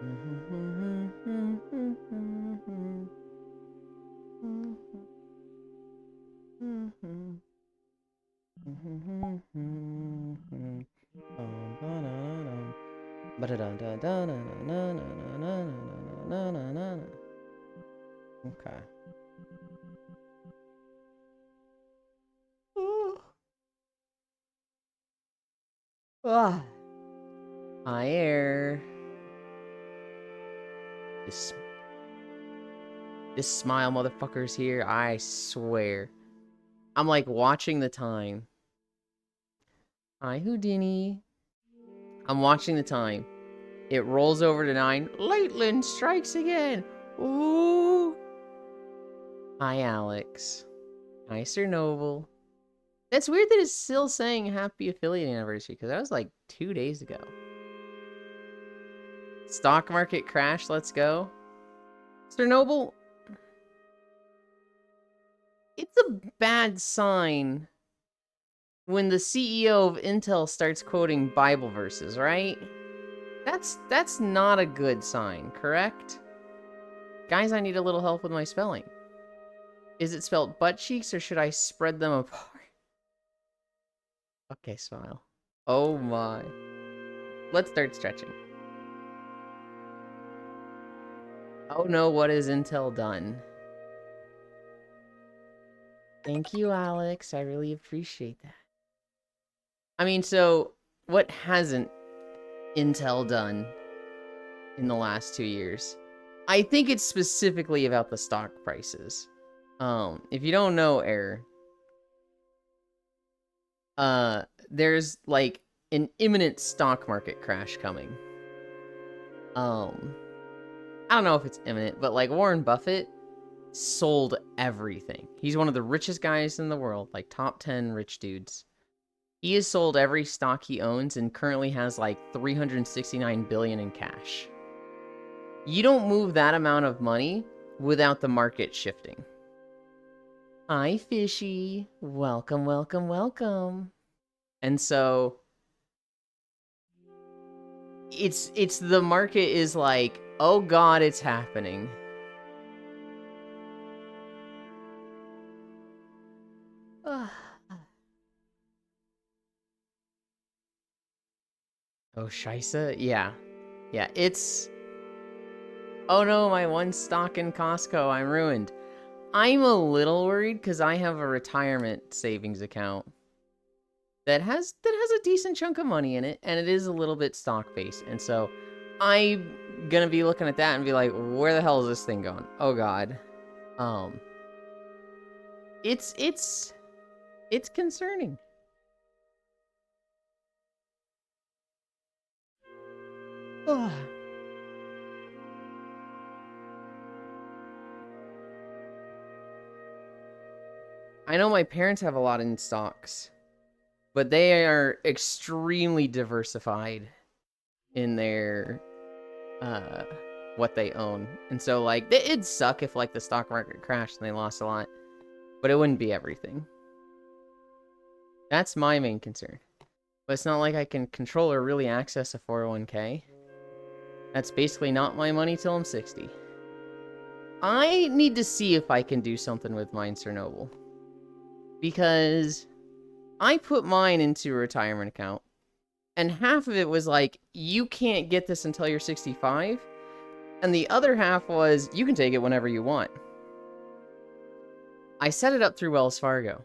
Okay. Ah. Hi, Air. This smile motherfucker's here, I swear. I'm like watching the time. Hi, Houdini. I'm watching the time. It rolls over to 9. Laitland strikes again. Ooh. Hi, Alex. Hi, Sir Noble. That's weird that it's still saying happy affiliate anniversary, because that was like 2 days ago. Stock market crash, let's go. Sir Noble, it's a bad sign when the CEO of Intel starts quoting Bible verses, right? That's not a good sign, correct? Guys, I need a little help with my spelling. Is it spelled butt cheeks or should I spread them apart? Okay, smile. Oh my. Let's start stretching. Oh no, what has Intel done? Thank you, Alex. I really appreciate that. I mean, so what hasn't Intel done in the last 2 years? I think it's specifically about the stock prices. If you don't know, Air, there's like an imminent stock market crash coming. I don't know if it's imminent, but like Warren Buffett sold everything. He's one of the richest guys in the world, like top 10 rich dudes. He has sold every stock he owns and currently has like 369 billion in cash. You don't move that amount of money without the market shifting. Hi, Fishy. Welcome, welcome, welcome. And so it's the market is like, oh god, it's happening. Oh, Scheisse? Yeah. Yeah, it's... Oh no, my one stock in Costco, I'm ruined. I'm a little worried because I have a retirement savings account that has a decent chunk of money in it, and it is a little bit stock-based. And so I'm gonna be looking at that and be like, where the hell is this thing going? Oh god. It's concerning. I know my parents have a lot in stocks, but they are extremely diversified in their what they own. And so like it'd suck if like the stock market crashed and they lost a lot, but it wouldn't be everything. That's my main concern. But it's not like I can control or really access a 401k. That's basically not my money till I'm 60. I need to see if I can do something with mine, Sir Noble. Because I put mine into a retirement account, and half of it was like, you can't get this until you're 65, and the other half was, you can take it whenever you want. I set it up through Wells Fargo.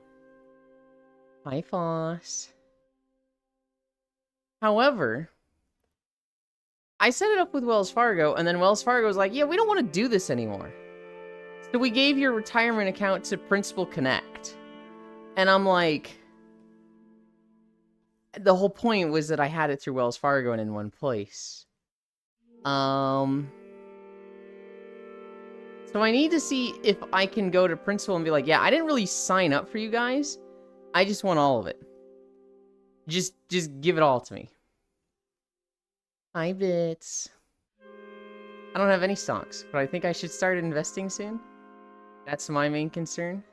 Hi, Foss. However, I set it up with Wells Fargo, and then Wells Fargo was like, yeah, we don't want to do this anymore. So we gave your retirement account to Principal Connect. And I'm like... The whole point was that I had it through Wells Fargo and in one place. So I need to see if I can go to Principal and be like, yeah, I didn't really sign up for you guys. I just want all of it. Just give it all to me. Hi, Bits. I don't have any stocks, but I think I should start investing soon. That's my main concern.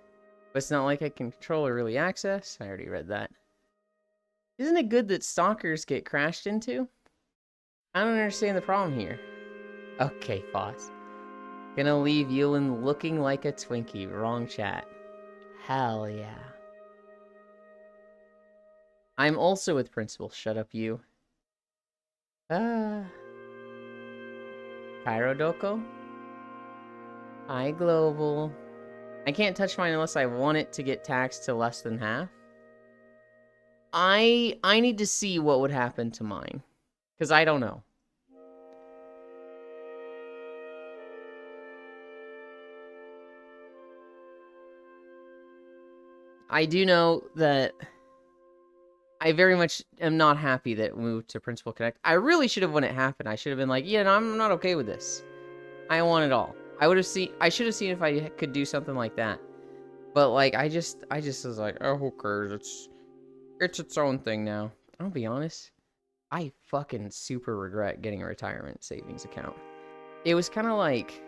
But it's not like I can control or really access. I already read that. Isn't it good that stalkers get crashed into? I don't understand the problem here. Okay, Foss. Gonna leave Yulin looking like a Twinkie. Wrong chat. Hell yeah. I'm also with Principal. Shut up, you. Cairo Doko? Hi, Global. I can't touch mine unless I want it to get taxed to less than half. I need to see what would happen to mine. Because I don't know. I do know that I very much am not happy that it moved to Principal Connect. I really should have when it happened. I should have been like, yeah, no, I'm not okay with this. I want it all. I should have seen if I could do something like that. But like, I just was like, oh, who cares? It's its own thing now. I'll be honest. I fucking super regret getting a retirement savings account. It was kind of like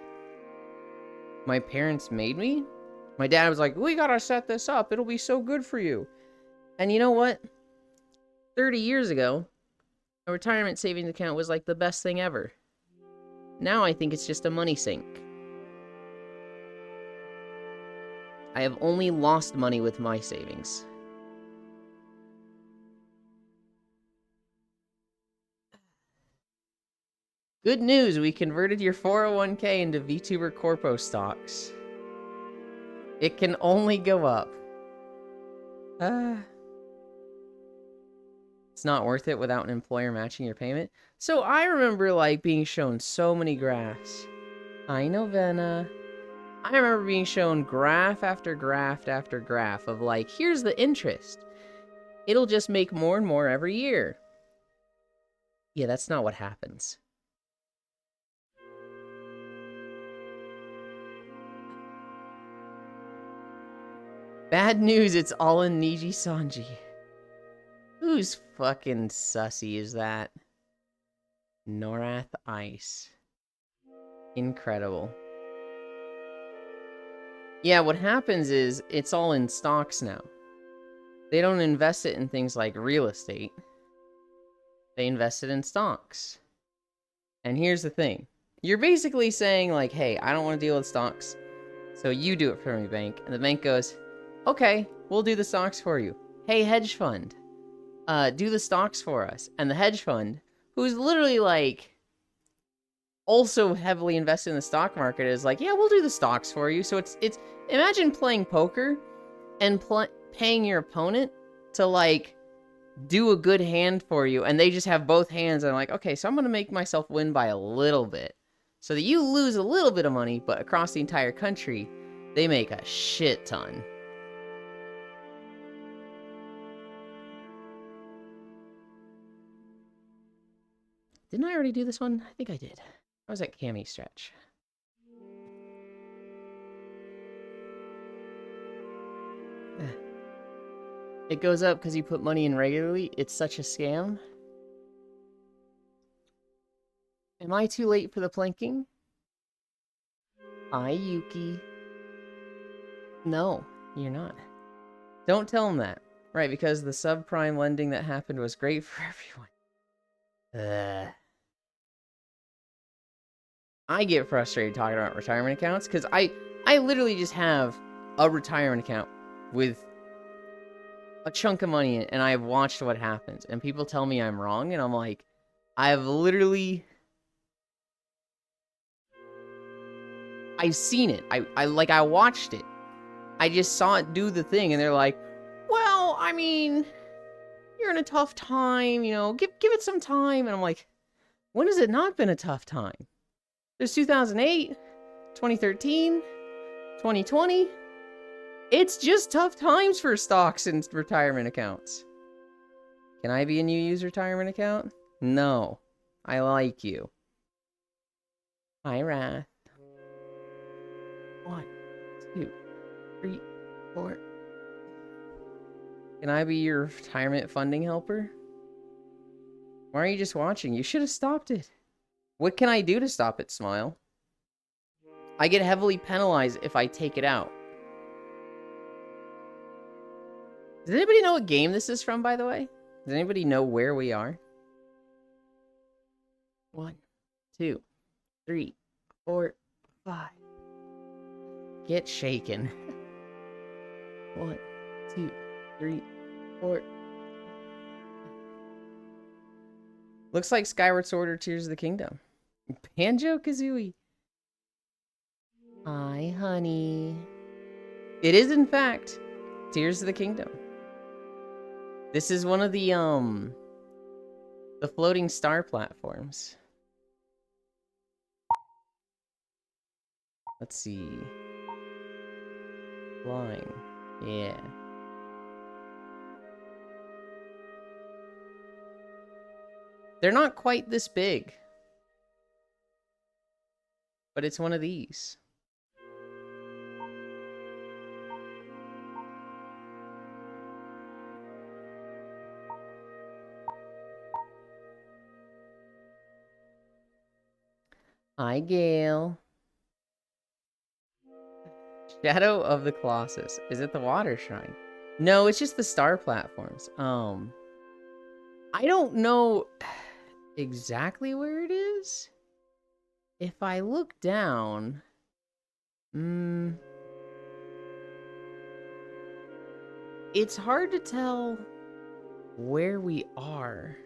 my parents made me. My dad was like, we gotta set this up. It'll be so good for you. And you know what? 30 years ago, a retirement savings account was like the best thing ever. Now I think it's just a money sink. I have only lost money with my savings. Good news, we converted your 401k into VTuber Corpo stocks. It can only go up. It's not worth it without an employer matching your payment. So I remember like being shown so many graphs. Hi, Novena. I remember being shown graph after graph after graph of like, here's the interest. It'll just make more and more every year. Yeah, that's not what happens. Bad news, it's all in Niji Sanji. Whose fucking sussy is that? Norath Ice. Incredible. Yeah, what happens is, it's all in stocks now. They don't invest it in things like real estate. They invest it in stocks. And here's the thing. You're basically saying like, hey, I don't want to deal with stocks, so you do it for me, bank. And the bank goes, okay, we'll do the stocks for you. Hey, hedge fund, do the stocks for us. And the hedge fund, who's literally like also heavily invested in the stock market, is like, yeah, we'll do the stocks for you. So it's imagine playing poker and paying your opponent to like do a good hand for you, and they just have both hands, and I'm like, okay, so I'm gonna make myself win by a little bit so that you lose a little bit of money, but across the entire country they make a shit ton. Didn't I already do this one? I think I did. I was at Cami stretch. It goes up because you put money in regularly. It's such a scam. Am I too late for the planking? Hi, Yuki. No, you're not. Don't tell him that. Right, because the subprime lending that happened was great for everyone. I get frustrated talking about retirement accounts because I literally just have a retirement account with a chunk of money in it, and I've watched what happens, and people tell me I'm wrong, and I'm like, I've seen it. I watched it. I just saw it do the thing, and they're like, well, I mean, you're in a tough time, you know, give it some time. And I'm like, when has it not been a tough time? There's 2008, 2013, 2020. It's just tough times for stocks and retirement accounts. Can I be a new user retirement account? No. I like you. Hi, Wrath. 1, 2, 3, 4. Can I be your retirement funding helper? Why are you just watching? You should have stopped it. What can I do to stop it, Smile? I get heavily penalized if I take it out. Does anybody know what game this is from, by the way? Does anybody know where we are? 1, 2, 3, 4, 5. Get shaken. 1, 2, 3, 4. Looks like Skyward Sword or Tears of the Kingdom. Banjo-Kazooie. Hi, honey. It is, in fact, Tears of the Kingdom. This is one of the floating star platforms. Let's see. Flying. Yeah. They're not quite this big. But it's one of these. Hi, Gail. Shadow of the Colossus. Is it the water shrine? No, it's just the star platforms. I don't know exactly where it is. If I look down, it's hard to tell where we are.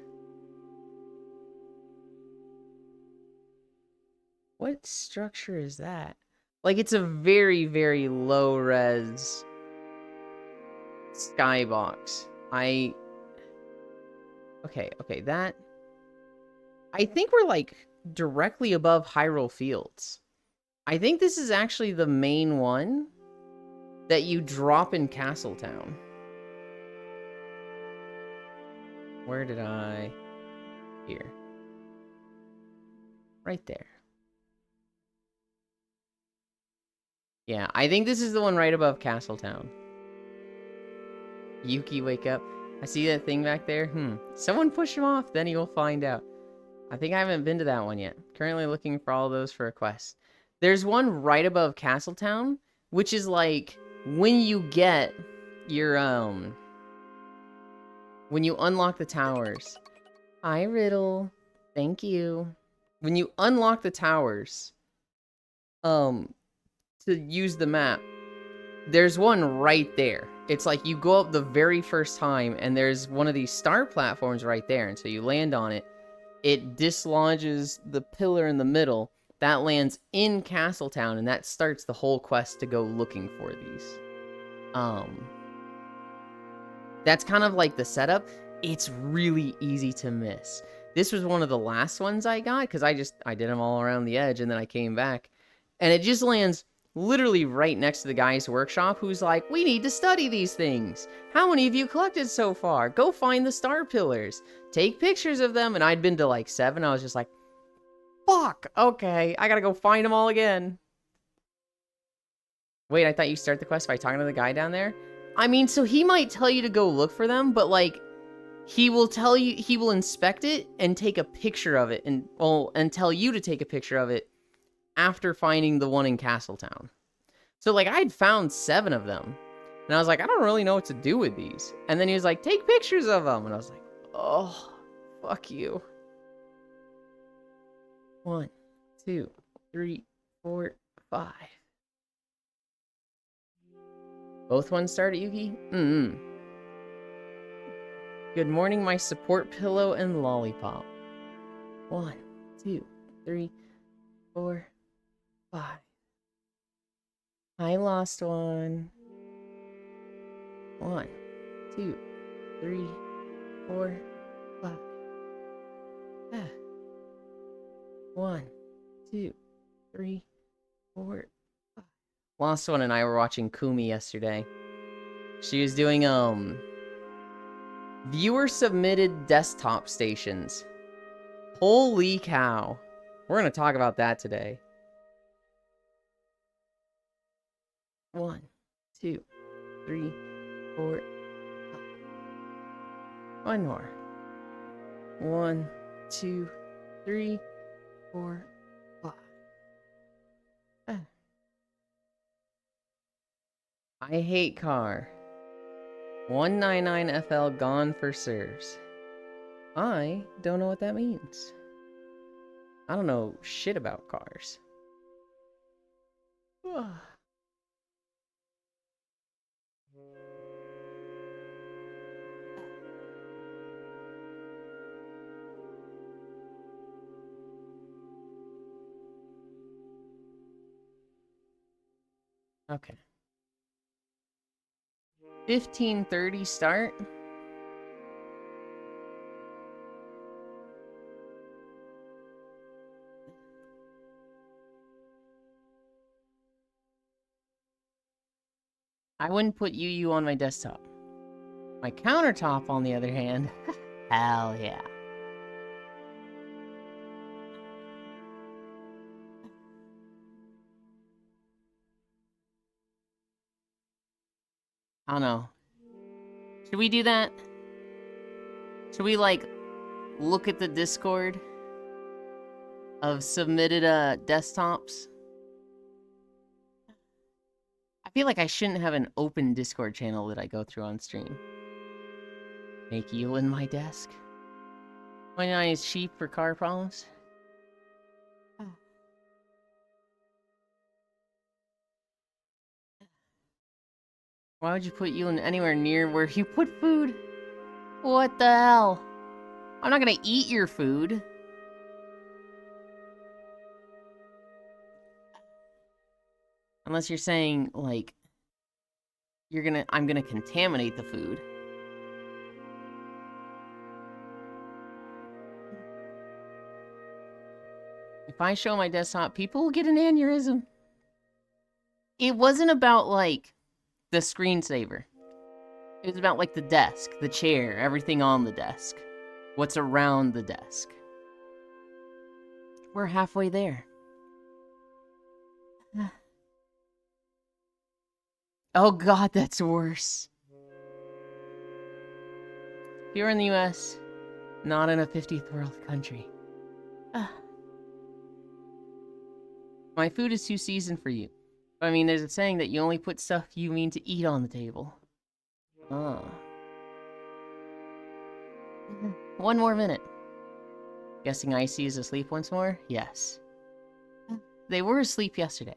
What structure is that? Like, it's a very, very low-res skybox. Okay, that... I think we're, like, directly above Hyrule Fields. I think this is actually the main one that you drop in Castletown. Where did I... Here. Right there. Yeah, I think this is the one right above Castletown. Yuki, wake up. I see that thing back there. Someone push him off, then he will find out. I think I haven't been to that one yet. Currently looking for all those for a quest. There's one right above Castletown, which is like when you get your when you unlock the towers. Hi, Riddle. Thank you. When you unlock the towers, to use the map, there's one right there. It's like you go up the very first time and there's one of these star platforms right there, and so you land on it. It dislodges the pillar in the middle. That lands in Castletown, and that starts the whole quest to go looking for these. That's kind of like the setup. It's really easy to miss. This was one of the last ones I got, because I did them all around the edge, and then I came back. And it just lands literally right next to the guy's workshop, who's like, we need to study these things. How many have you collected so far? Go find the star pillars. Take pictures of them. And I'd been to like 7. I was just like, fuck, okay, I gotta go find them all again. Wait, I thought you start the quest by talking to the guy down there? I mean, so he might tell you to go look for them, but like, he will tell you, he will inspect it and take a picture of it, and tell you to take a picture of it after finding the one in Castletown. So like, I'd found 7 of them, and I was like, I don't really know what to do with these. And then he was like, take pictures of them, and I was like, oh, fuck you. 1, 2, 3, 4, 5. Both ones start at Yuki? Good morning, my support pillow and lollipop. 1, 2, 3, 4, 5. I lost one. 1, 2, 3, 4, 5. 1, 2, 3, 4, 5. Lost one and I were watching Kumi yesterday. She was doing viewer submitted desktop stations. Holy cow. We're gonna talk about that today. 1, 2, 3, 4, 5. One more. 1, 2, 3, 4, 5. I hate car. 199FL gone for serves. I don't know what that means. I don't know shit about cars. Okay. 15:30 start. I wouldn't put UU on my desktop. My countertop, on the other hand, hell yeah. I don't know. Should we do that? Should we, like, look at the Discord of submitted desktops? I feel like I shouldn't have an open Discord channel that I go through on stream. Make Yulin my desk. 29 is cheap for car problems. Why would you put Yulin anywhere near where you put food? What the hell? I'm not gonna eat your food. Unless you're saying, like, I'm gonna contaminate the food. If I show my desktop, people will get an aneurysm. It wasn't about, like, the screensaver. It was about, like, the desk, the chair, everything on the desk. What's around the desk. We're halfway there. Oh god, that's worse. If you're in the US, not in a 50th world country. My food is too seasoned for you. I mean, there's a saying that you only put stuff you mean to eat on the table. Oh. 1 more minute. Guessing Icy is asleep once more? Yes. They were asleep yesterday.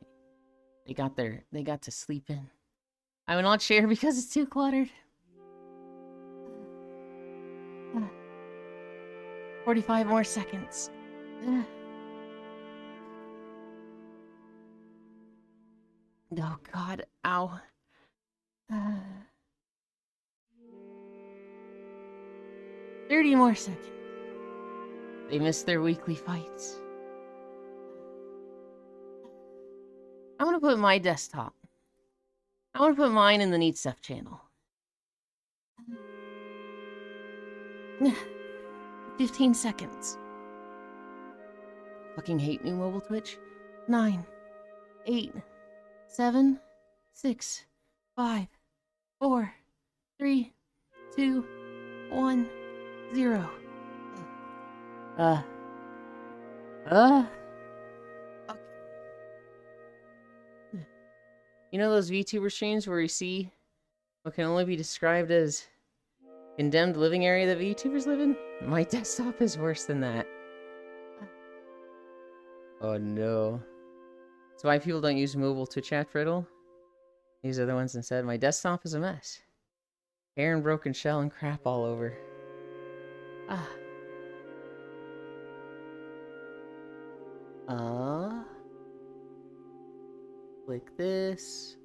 They got to sleep in. I will not share because it's too cluttered. 45 more seconds. Oh god, ow. 30 more seconds. They missed their weekly fights. I'm gonna put my desktop. I want to put mine in the Neat Stuff channel. 15 seconds. Fucking hate new mobile Twitch. 9, 8, 7, 6, 5, 4, 3, 2, 1, 0. You know those VTuber streams where you see what can only be described as condemned living area that VTubers live in? My desktop is worse than that. Oh no. That's why people don't use mobile to chat for Riddle. These are the ones instead. My desktop is a mess. Hair and broken shell and crap all over. Click this.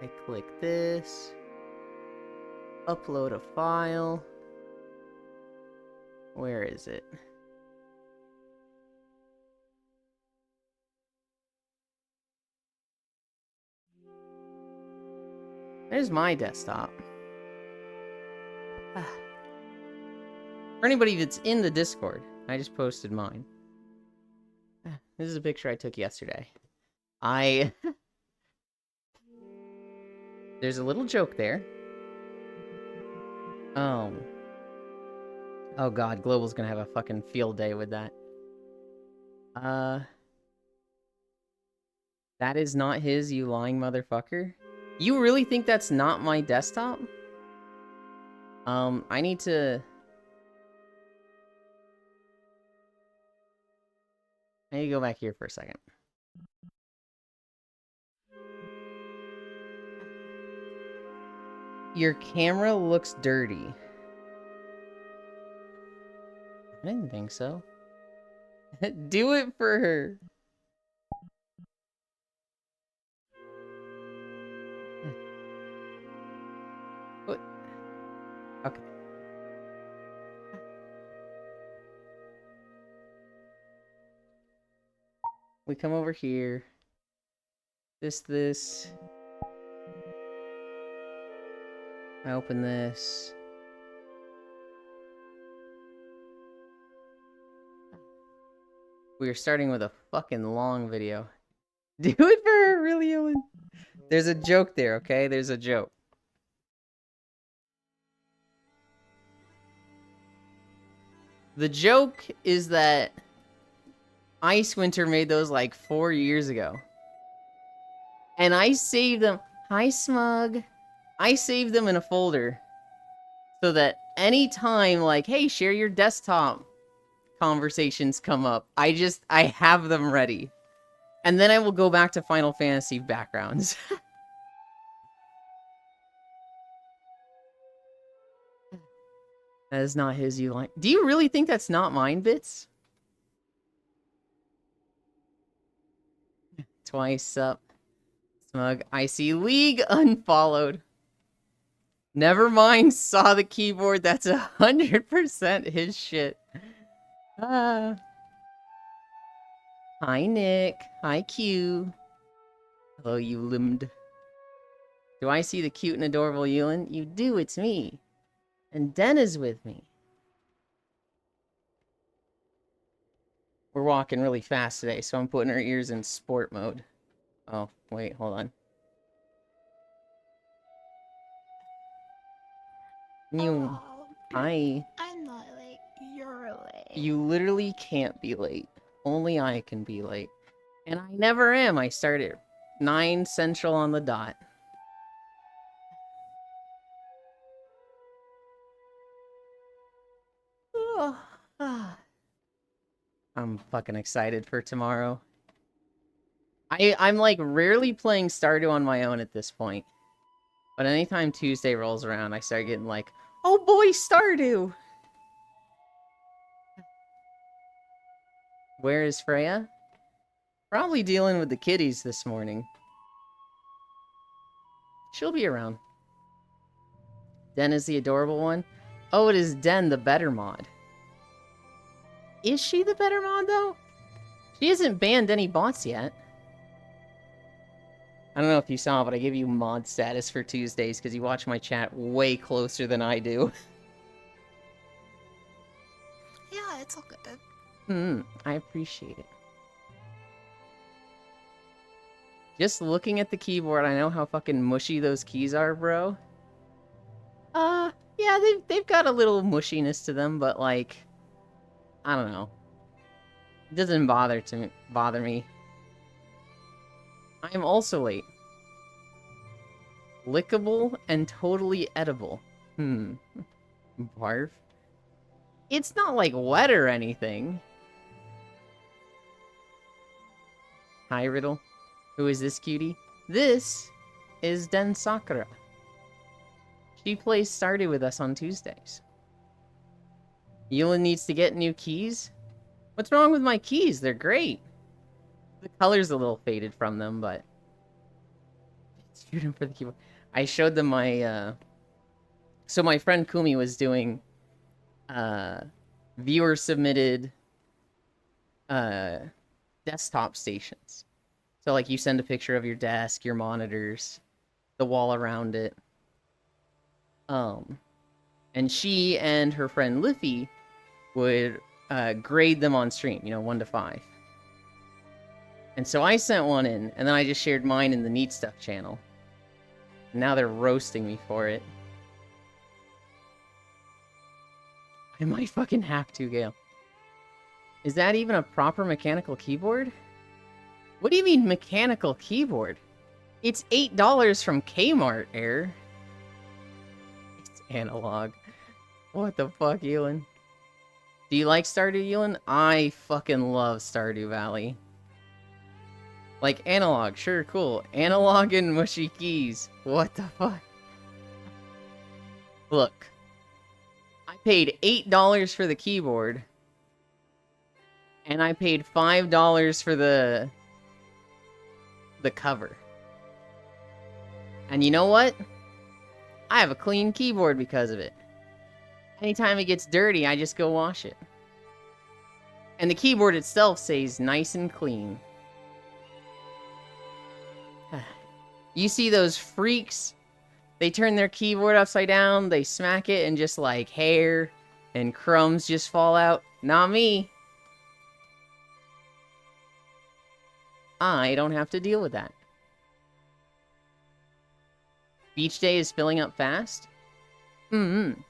I click this. Upload a file. Where is it? There's my desktop. For anybody that's in the Discord, I just posted mine. This is a picture I took yesterday. There's a little joke there. Oh god, Global's gonna have a fucking field day with that. That is not his, you lying motherfucker. You really think that's not my desktop? I need to go back here for a second. Your camera looks dirty. I didn't think so. Do it for her. What? Okay. We come over here. This. I open this. We are starting with a fucking long video. Do it for her, really, Owen? There's a joke there, okay? There's a joke. The joke is that Ice Winter made those like 4 years ago. And I saved them. Hi, Smug. I saved them in a folder. So that anytime, like, hey, share your desktop conversations come up, I have them ready. And then I will go back to Final Fantasy backgrounds. That is not his you like. Do you really think that's not mine, Bits? Twice up. Smug. I see League unfollowed. Never mind, saw the keyboard. That's 100% his shit. Hi, Nick. Hi, Q. Hello, you limbed. Do I see the cute and adorable Yulin? You do, it's me. And Den is with me. We're walking really fast today, so I'm putting our ears in sport mode. Oh, wait, hold on. You. Hi. I'm not late. You're late. You literally can't be late. Only I can be late. And I never am. I start at 9 Central on the dot. I'm fucking excited for tomorrow. I'm like rarely playing Stardew on my own at this point. But anytime Tuesday rolls around, I start getting like, oh boy, Stardew! Where is Freya? Probably dealing with the kitties this morning. She'll be around. Den is the adorable one. Oh, it is Den, the better mod. Is she the better mod, though? She hasn't banned any bots yet. I don't know if you saw, but I gave you mod status for Tuesdays because you watch my chat way closer than I do. Yeah, it's all good. I appreciate it. Just looking at the keyboard, I know how fucking mushy those keys are, bro. Yeah, they've got a little mushiness to them, but like, I don't know. It doesn't bother me. I am also late. Lickable and totally edible. Barf. It's not like wet or anything. Hi, Riddle. Who is this cutie? This is Den Sakura. She plays Stardew with us on Tuesdays. Yulin needs to get new keys? What's wrong with my keys? They're great. The color's a little faded from them, but... Shoot him for the keyboard. I showed them my, So my friend Kumi was doing, viewer-submitted, desktop stations. So, like, you send a picture of your desk, your monitors, the wall around it. And she and her friend Liffy would grade them on stream, 1 to 5. And so I sent one in, and then I just shared mine in the Neat Stuff channel. And now they're roasting me for it. I might fucking have to, Gale. Is that even a proper mechanical keyboard? What do you mean mechanical keyboard? It's $8 from Kmart, Air. Analog. What the fuck, Ewan? Do you like Stardew, Ewan? I fucking love Stardew Valley. Like, Analog, sure, cool. Analog and mushy keys. What the fuck? Look. I paid $8 for the keyboard. And I paid $5 for the cover. And you know what? I have a clean keyboard because of it. Anytime it gets dirty, I just go wash it. And the keyboard itself stays nice and clean. You see those freaks? They turn their keyboard upside down, they smack it, and just like hair and crumbs just fall out. Not me. I don't have to deal with that. Beach day is filling up fast? Mm-hmm.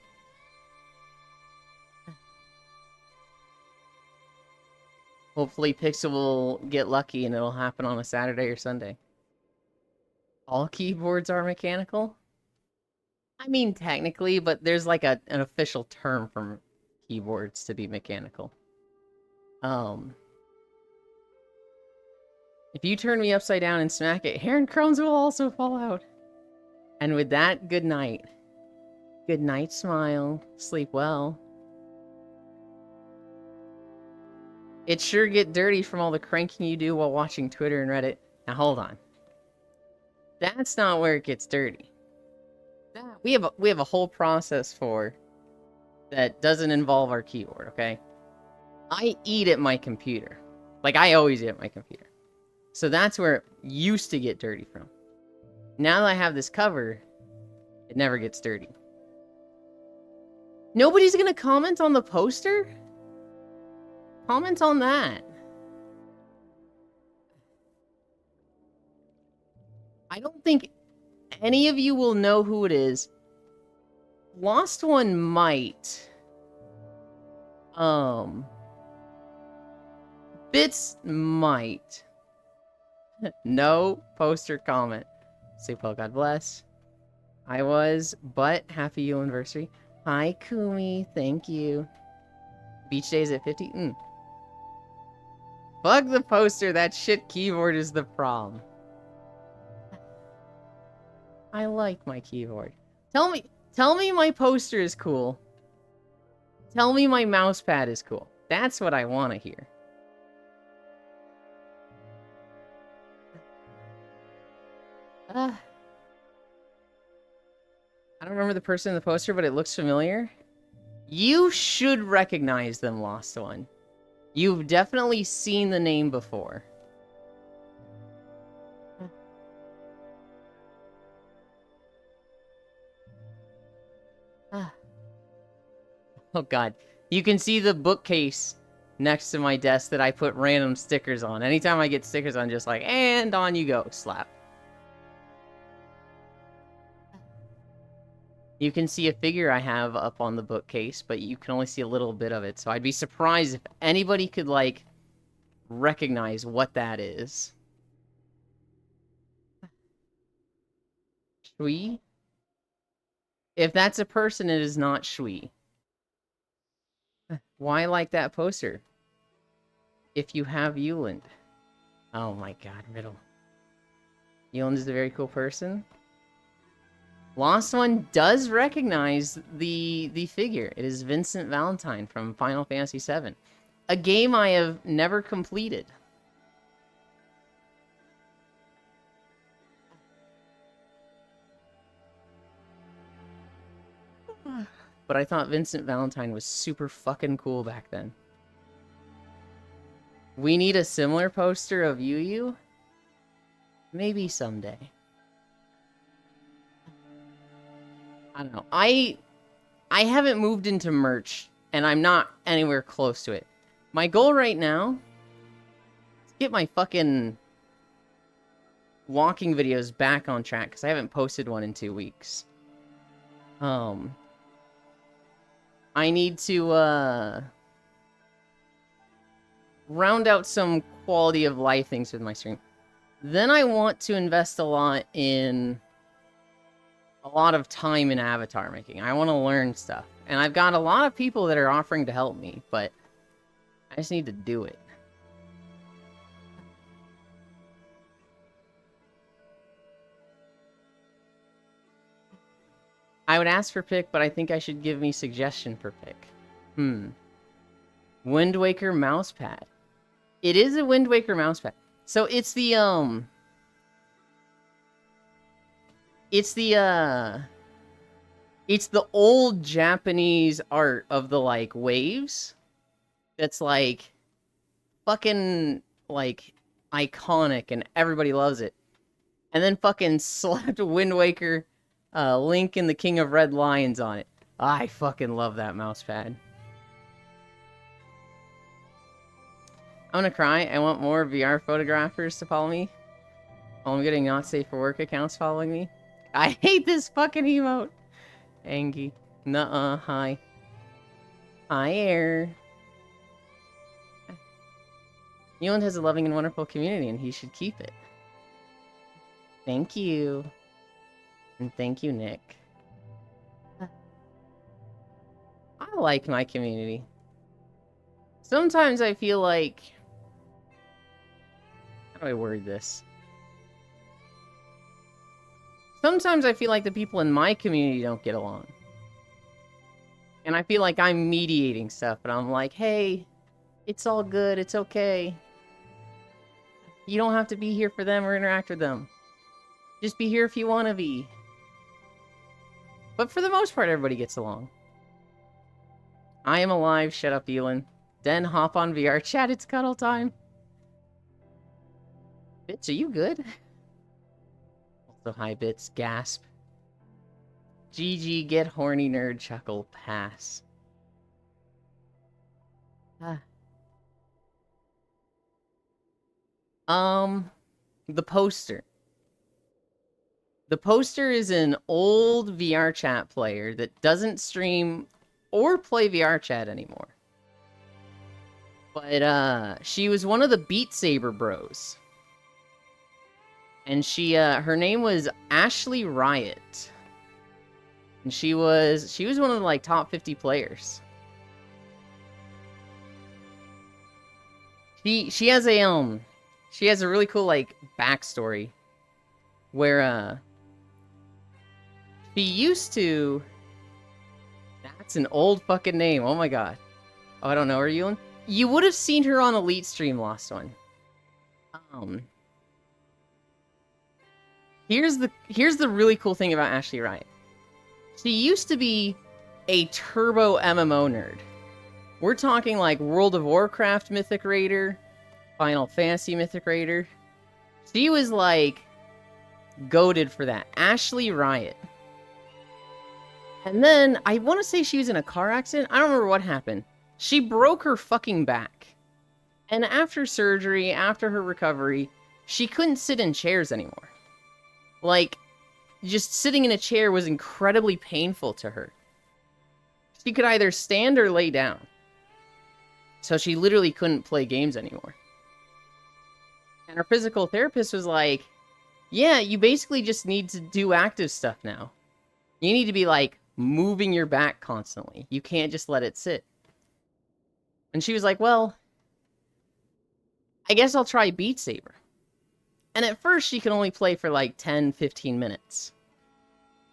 Hopefully Pixel will get lucky and it'll happen on a Saturday or Sunday. All keyboards are mechanical? I mean, technically, but there's like an official term for keyboards to be mechanical. If you turn me upside down and smack it, hair and crumbs will also fall out. And with that, good night. Good night, smile. Sleep well. It sure get dirty from all the cranking you do while watching Twitter and Reddit. Now hold on. That's not where it gets dirty. We have a whole process for that doesn't involve our keyboard, okay? I eat at my computer. Like, I always eat at my computer. So that's where it used to get dirty from. Now that I have this cover, it never gets dirty. Nobody's gonna comment on the poster? Comment on that. I don't think any of you will know who it is. Lost One might. Bits might. No poster comment. Sleep well, God bless. I was, but happy you anniversary. Hi, Kumi. Thank you. Beach days at 50? Fuck the poster. That shit keyboard is the problem. I like my keyboard. Tell me my poster is cool. Tell me my mouse pad is cool. That's what I want to hear. I don't remember the person in the poster, but it looks familiar. You should recognize them, Lost One. You've definitely seen the name before. Oh god. You can see the bookcase next to my desk that I put random stickers on. Anytime I get stickers on, just like, and on you go, slap. You can see a figure I have up on the bookcase, but you can only see a little bit of it. So I'd be surprised if anybody could, like, recognize what that is. Shui? If that's a person, it is not Shui. Why like that poster? If you have Yuland. Oh my god, Riddle. Yuland is a very cool person. Lost One does recognize the figure. It is Vincent Valentine from Final Fantasy VII. A game I have never completed. But I thought Vincent Valentine was super fucking cool back then. We need a similar poster of Yu. Maybe someday. I don't know. I haven't moved into merch, and I'm not anywhere close to it. My goal right now is to get my fucking walking videos back on track, because I haven't posted one in 2 weeks. I need to, round out some quality of life things with my stream. Then I want to invest a lot in a lot of time in avatar making. I want to learn stuff. And I've got a lot of people that are offering to help me, but I just need to do it. I would ask for pick, but I think I should give me suggestion for pick. Wind Waker mousepad. It is a Wind Waker mousepad. So it's the it's the old Japanese art of the like waves. That's like fucking like iconic and everybody loves it. And then fucking slapped Wind Waker, Link and the King of Red Lions on it. I fucking love that mousepad. I'm gonna cry. I want more VR photographers to follow me. Oh, I'm getting not safe for work accounts following me. I hate this fucking emote. Angie. Nuh-uh. Hi. Hi, Air. Newland has a loving and wonderful community, and he should keep it. Thank you. And thank you, Nick. I like my community. Sometimes I feel like... How do I word this? Sometimes I feel like the people in my community don't get along. And I feel like I'm mediating stuff, but I'm like, hey, it's all good, it's okay. You don't have to be here for them or interact with them. Just be here if you want to be. But for the most part, everybody gets along. I am alive, shut up, Elon. Den, hop on VR chat, it's cuddle time. Bits, are you good? Also, hi, Bits, gasp. GG, get horny nerd, chuckle, pass. The poster. The poster is an old VR chat player that doesn't stream or play VR chat anymore. But, she was one of the Beat Saber bros. And she, her name was Ashley Riot. And she was one of the, like, top 50 players. She has a really cool, like, backstory. Where, she used to... That's an old fucking name, oh my god. Oh, I don't know her, Ewan? You would have seen her on Elite Stream last one. Here's the really cool thing about Ashley Riot. She used to be a turbo MMO nerd. We're talking like World of Warcraft Mythic Raider, Final Fantasy Mythic Raider. She was like goated for that. Ashley Riot. And then I want to say she was in a car accident. I don't remember what happened. She broke her fucking back. And after surgery, after her recovery, she couldn't sit in chairs anymore. Like, just sitting in a chair was incredibly painful to her. She could either stand or lay down. So she literally couldn't play games anymore. And her physical therapist was like, yeah, you basically just need to do active stuff now. You need to be, like, moving your back constantly. You can't just let it sit. And she was like, well, I guess I'll try Beat Saber. And at first, she could only play for, like, 10, 15 minutes.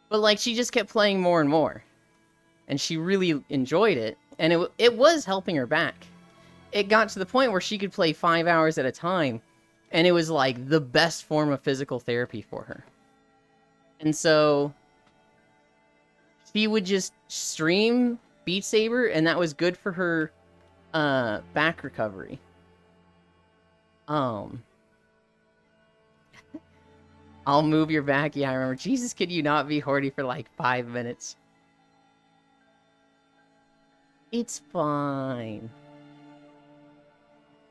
But, like, she just kept playing more and more. And she really enjoyed it. And it was helping her back. It got to the point where she could play 5 hours at a time. And it was, like, the best form of physical therapy for her. And so... she would just stream Beat Saber, and that was good for her back recovery. I'll move your back. Yeah, I remember. Jesus, could you not be horny for like 5 minutes? It's fine.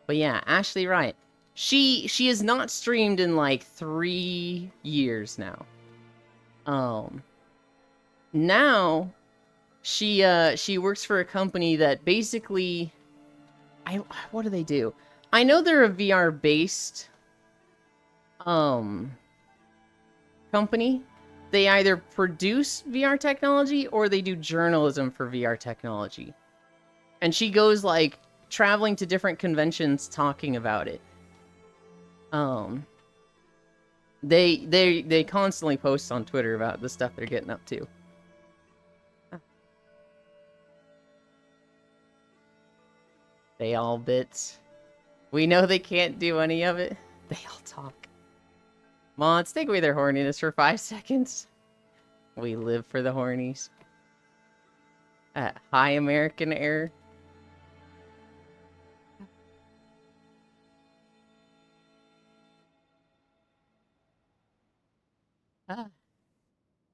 But yeah, Ashley Riot. She has not streamed in like 3 years now. Now she works for a company that basically what do they do? I know they're a VR based company, they either produce VR technology or they do journalism for VR technology. And she goes like traveling to different conventions talking about it. They constantly post on Twitter about the stuff they're getting up to. They all bits. We know they can't do any of it. They all talk. Mods, take away their horniness for 5 seconds. We live for the hornies. High American error.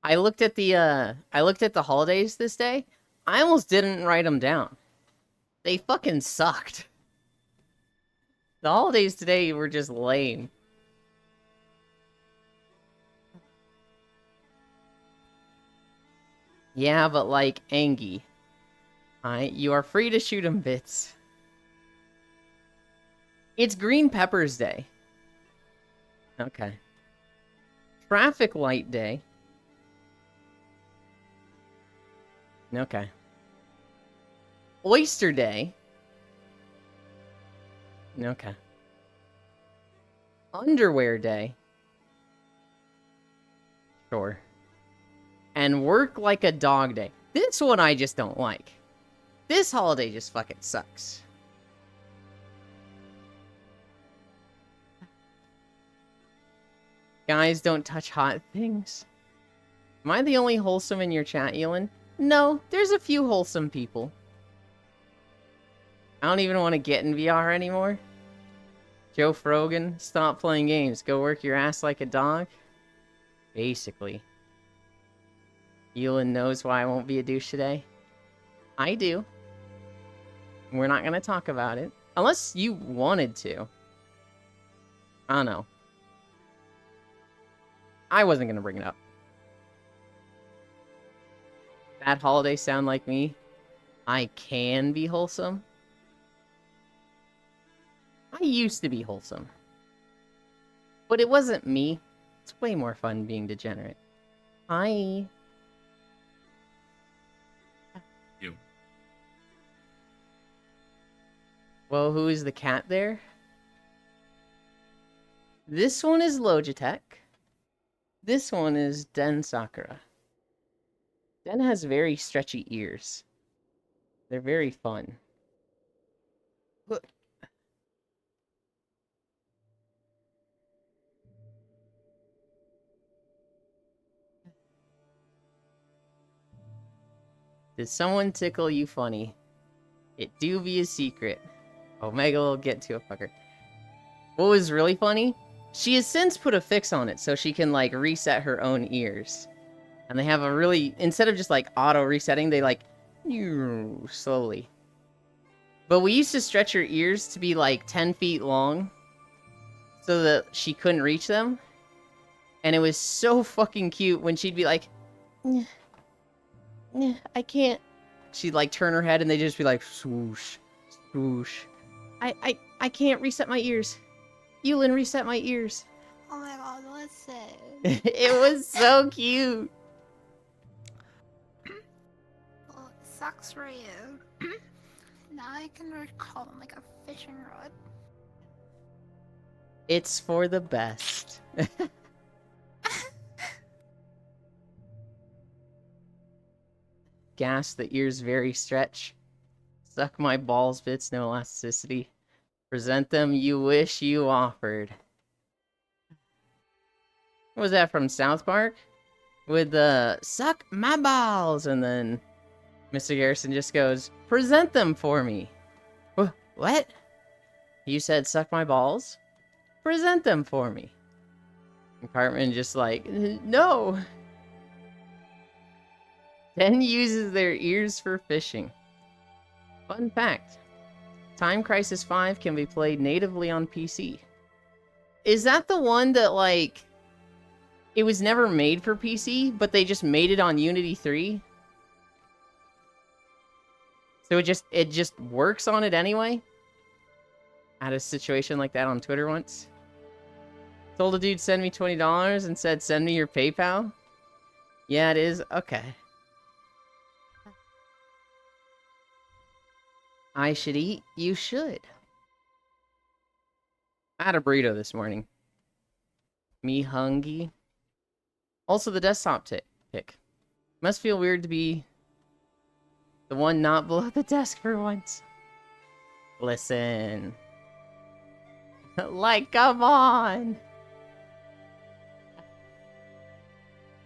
I looked at the holidays this day. I almost didn't write them down. They fucking sucked. The holidays today were just lame. Yeah, but like Angie. You are free to shoot 'em bits. It's Green Peppers Day. Okay. Traffic Light Day. Okay. Oyster Day. Okay. Underwear Day. Sure. And Work Like a Dog Day. This one I just don't like. This holiday just fucking sucks. Guys, don't touch hot things. Am I the only wholesome in your chat, Elin? No, there's a few wholesome people. I don't even want to get in VR anymore. Joe Frogan, stop playing games. Go work your ass like a dog. Basically. Elin knows why I won't be a douche today. I do. We're not going to talk about it. Unless you wanted to. I don't know. I wasn't going to bring it up. That holiday sound like me? I can be wholesome. I used to be wholesome. But it wasn't me. It's way more fun being degenerate. Hi. You. Well, who is the cat there? This one is Logitech. This one is Den Sakura. Den has very stretchy ears. They're very fun. Look. Did someone tickle you funny? It do be a secret. Omega will get to a fucker. What was really funny? She has since put a fix on it so she can like reset her own ears. And they have a really, instead of just like auto resetting, they like slowly. But we used to stretch her ears to be like 10 feet long so that she couldn't reach them. And it was so fucking cute when she'd be like, I can't. She'd like turn her head and they'd just be like swoosh, swoosh. I can't reset my ears. Yulin, reset my ears. Oh my god, listen. It was so cute. Well, it sucks for you. Now I can recall them like a fishing rod. It's for the best. Gas, the ears very stretch. Suck my balls bits, no elasticity. Present them, you wish you offered. What was that from South Park? With the suck my balls, and then Mr. Garrison just goes, present them for me. What? You said suck my balls? Present them for me. And Cartman just like, no. Den uses their ears for fishing. Fun fact. Time Crisis 5 can be played natively on PC. Is that the one that, like, it was never made for PC, but they just made it on Unity 3? So it just works on it anyway? I had a situation like that on Twitter once. Told a dude send me $20 and said send me your PayPal. Yeah, it is? Okay. I should eat? You should. I had a burrito this morning. Me hungry. Also, the desktop pick. Must feel weird to be the one not below the desk for once. Listen. Like, come on.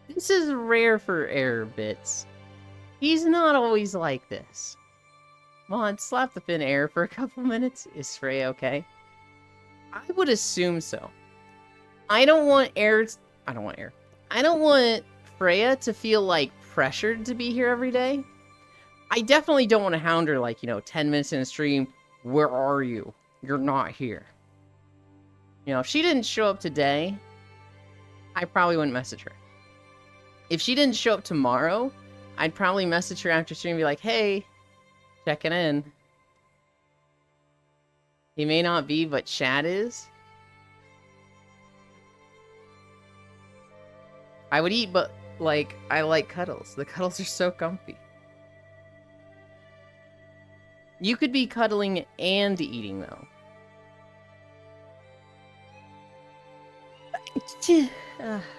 This is rare for Error Bits. He's not always like this. Come on, slap the thin air for a couple minutes. Is Freya okay? I would assume so. I don't want Freya to feel like pressured to be here every day. I definitely don't want to hound her like, 10 minutes in a stream. Where are you? You're not here. If she didn't show up today, I probably wouldn't message her. If she didn't show up tomorrow, I'd probably message her after stream and be like, hey, checking in. He may not be, but Chad is. I would eat, but, I like cuddles. The cuddles are so comfy. You could be cuddling and eating, though.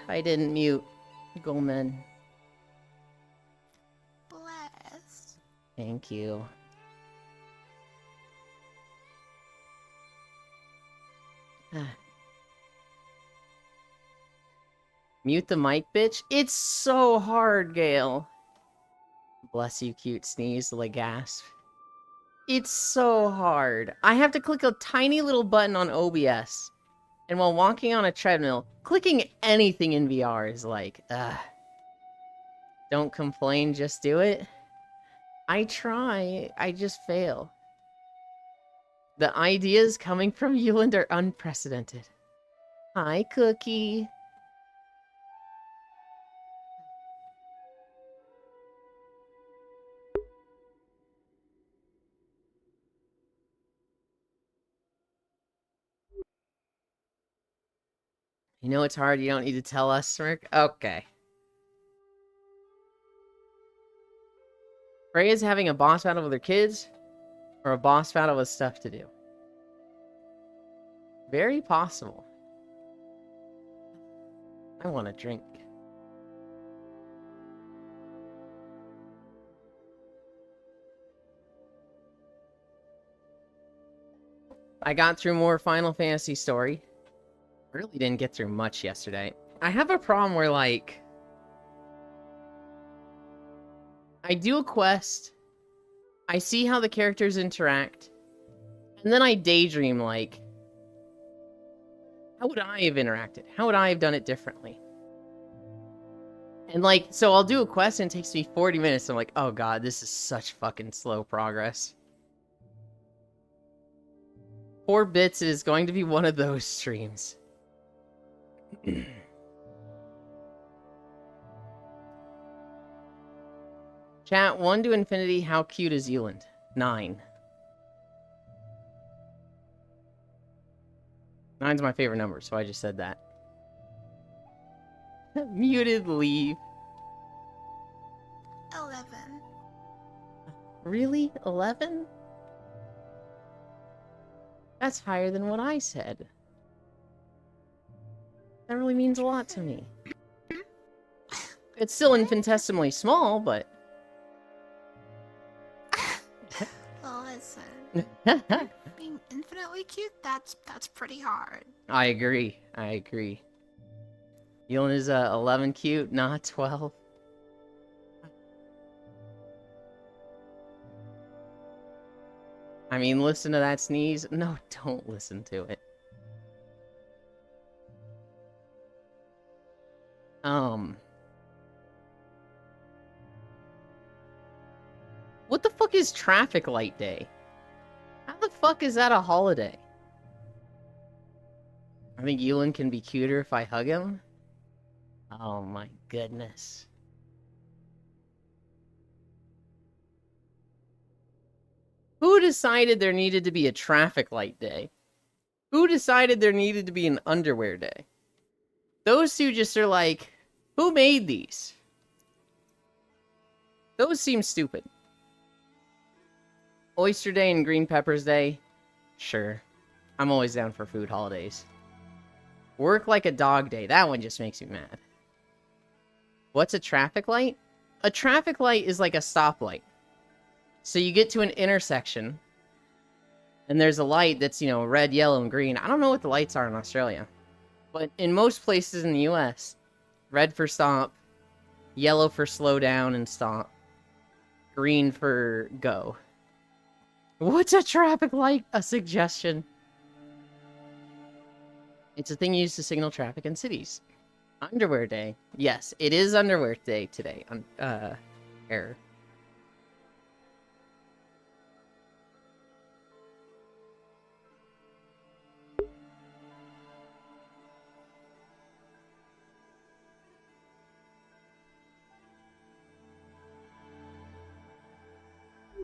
I didn't mute. Goldman. Bless. Thank you. Mute the mic, bitch. It's so hard, Gale. Bless you, cute sneeze, gasp. It's so hard. I have to click a tiny little button on OBS. And while walking on a treadmill, clicking anything in VR is like, ugh. Don't complain, just do it. I try, I just fail. The ideas coming from Yuland are unprecedented. Hi, Cookie. You know it's hard, you don't need to tell us, Smirk? Okay. Freya's having a boss battle with her kids, or a boss battle with stuff to do. Very possible. I want a drink. I got through more Final Fantasy story. Really didn't get through much yesterday. I have a problem where, I do a quest, I see how the characters interact, and then I daydream, how would I have interacted? How would I have done it differently? And, so I'll do a quest and it takes me 40 minutes. I'm like, oh god, this is such fucking slow progress. 4 bits is going to be one of those streams. Chat, 1 to infinity, how cute is Yuland? 9. 9's my favorite number, so I just said that. Muted, leave. 11. Really? 11? That's higher than what I said. That really means a lot to me. It's still infinitesimally small, but... Listen. Being infinitely cute, that's pretty hard. I agree. I agree. Yuland is 11 cute, not 12. I mean, listen to that sneeze. No, don't listen to it. What the fuck is traffic light day? How the fuck is that a holiday? I think Yuland can be cuter if I hug him. Oh my goodness. Who decided there needed to be a traffic light day? Who decided there needed to be an underwear day? Those two just are like, who made these? Those seem stupid. Oyster Day and Green Peppers Day? Sure. I'm always down for food holidays. Work like a dog day. That one just makes me mad. What's a traffic light? A traffic light is like a stoplight. So you get to an intersection, and there's a light that's, you know, red, yellow, and green. I don't know what the lights are in Australia. But in most places in the US, red for stop, yellow for slow down and stop, green for go. What's a traffic light? A suggestion. It's a thing used to signal traffic in cities. Underwear day. Yes, it is underwear day today. Error.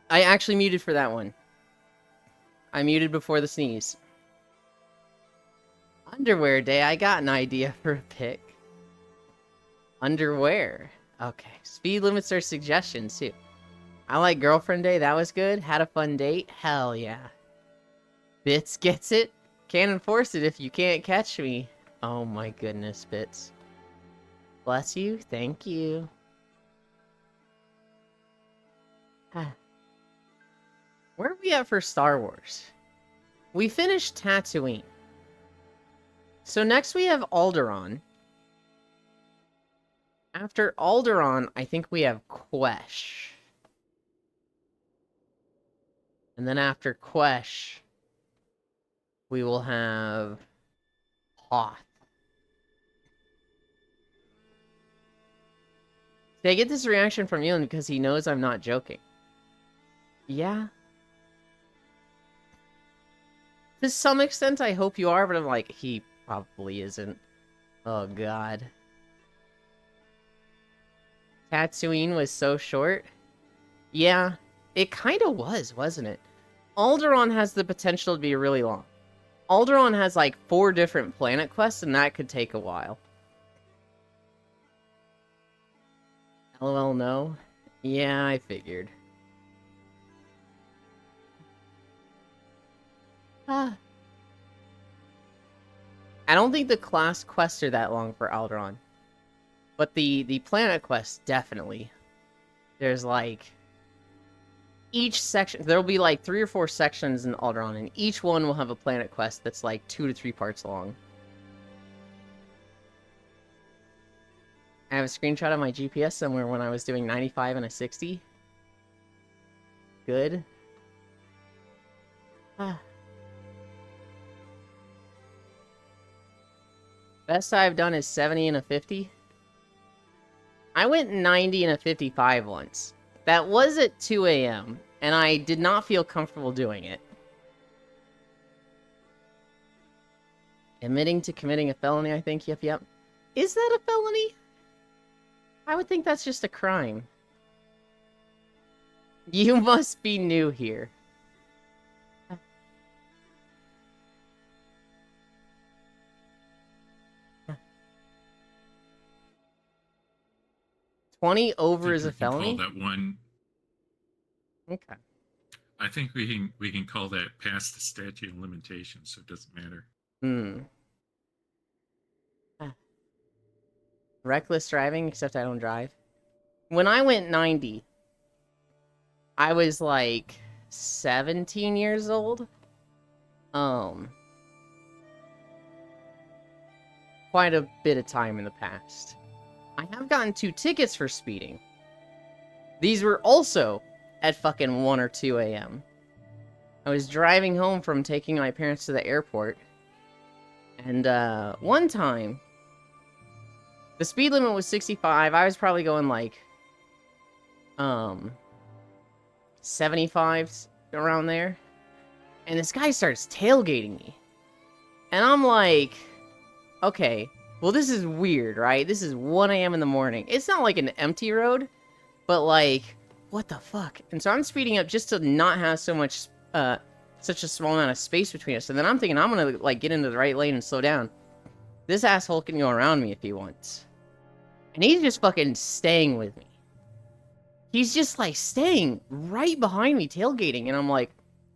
I actually muted for that one. I muted before the sneeze. Underwear day, I got an idea for a pick. Underwear. Okay. Speed limits are suggestions, too. I like girlfriend day, that was good. Had a fun date, hell yeah. Bits gets it. Can't enforce it if you can't catch me. Oh my goodness, Bits. Bless you, thank you. Where are we at for Star Wars? We finished Tatooine. So next we have Alderaan. After Alderaan, I think we have Quesh. And then after Quesh, we will have Hoth. Did I get this reaction from Ewan because he knows I'm not joking? Yeah. To some extent, I hope you are, but I'm like, he probably isn't. Oh, God. Tatooine was so short? Yeah, it kind of was, wasn't it? Alderaan has the potential to be really long. Alderaan has like 4 different planet quests, and that could take a while. LOL, no? Yeah, I figured. I don't think the class quests are that long for Alderaan. But the planet quests, definitely. There's like... each section... there'll be like 3 or 4 sections in Alderaan, and each one will have a planet quest that's like 2 to 3 parts long. I have a screenshot of my GPS somewhere when I was doing 95 and a 60. Good. Best I've done is 70 and a 50. I went 90 and a 55 once. That was at 2 a.m., and I did not feel comfortable doing it. Admitting to committing a felony, I think. Yep. Is that a felony? I would think that's just a crime. You must be new here. $20 over is a felony? Call that one. Okay. I think we can call that past the statute of limitations, so it doesn't matter. Reckless driving, except I don't drive. When I went 90, I was like 17 years old. Quite a bit of time in the past. I have gotten 2 tickets for speeding. These were also at fucking 1 or 2 a.m. I was driving home from taking my parents to the airport. And, one time, the speed limit was 65. I was probably going, like, 75 around there. And this guy starts tailgating me. And I'm like, okay, well, this is weird, right? This is 1 a.m. in the morning. It's not like an empty road, but, like, what the fuck? And so I'm speeding up just to not have so much, such a small amount of space between us. And then I'm thinking I'm gonna, like, get into the right lane and slow down. This asshole can go around me if he wants. And he's just fucking staying with me. he's just like staying right behind me tailgating, and I'm like,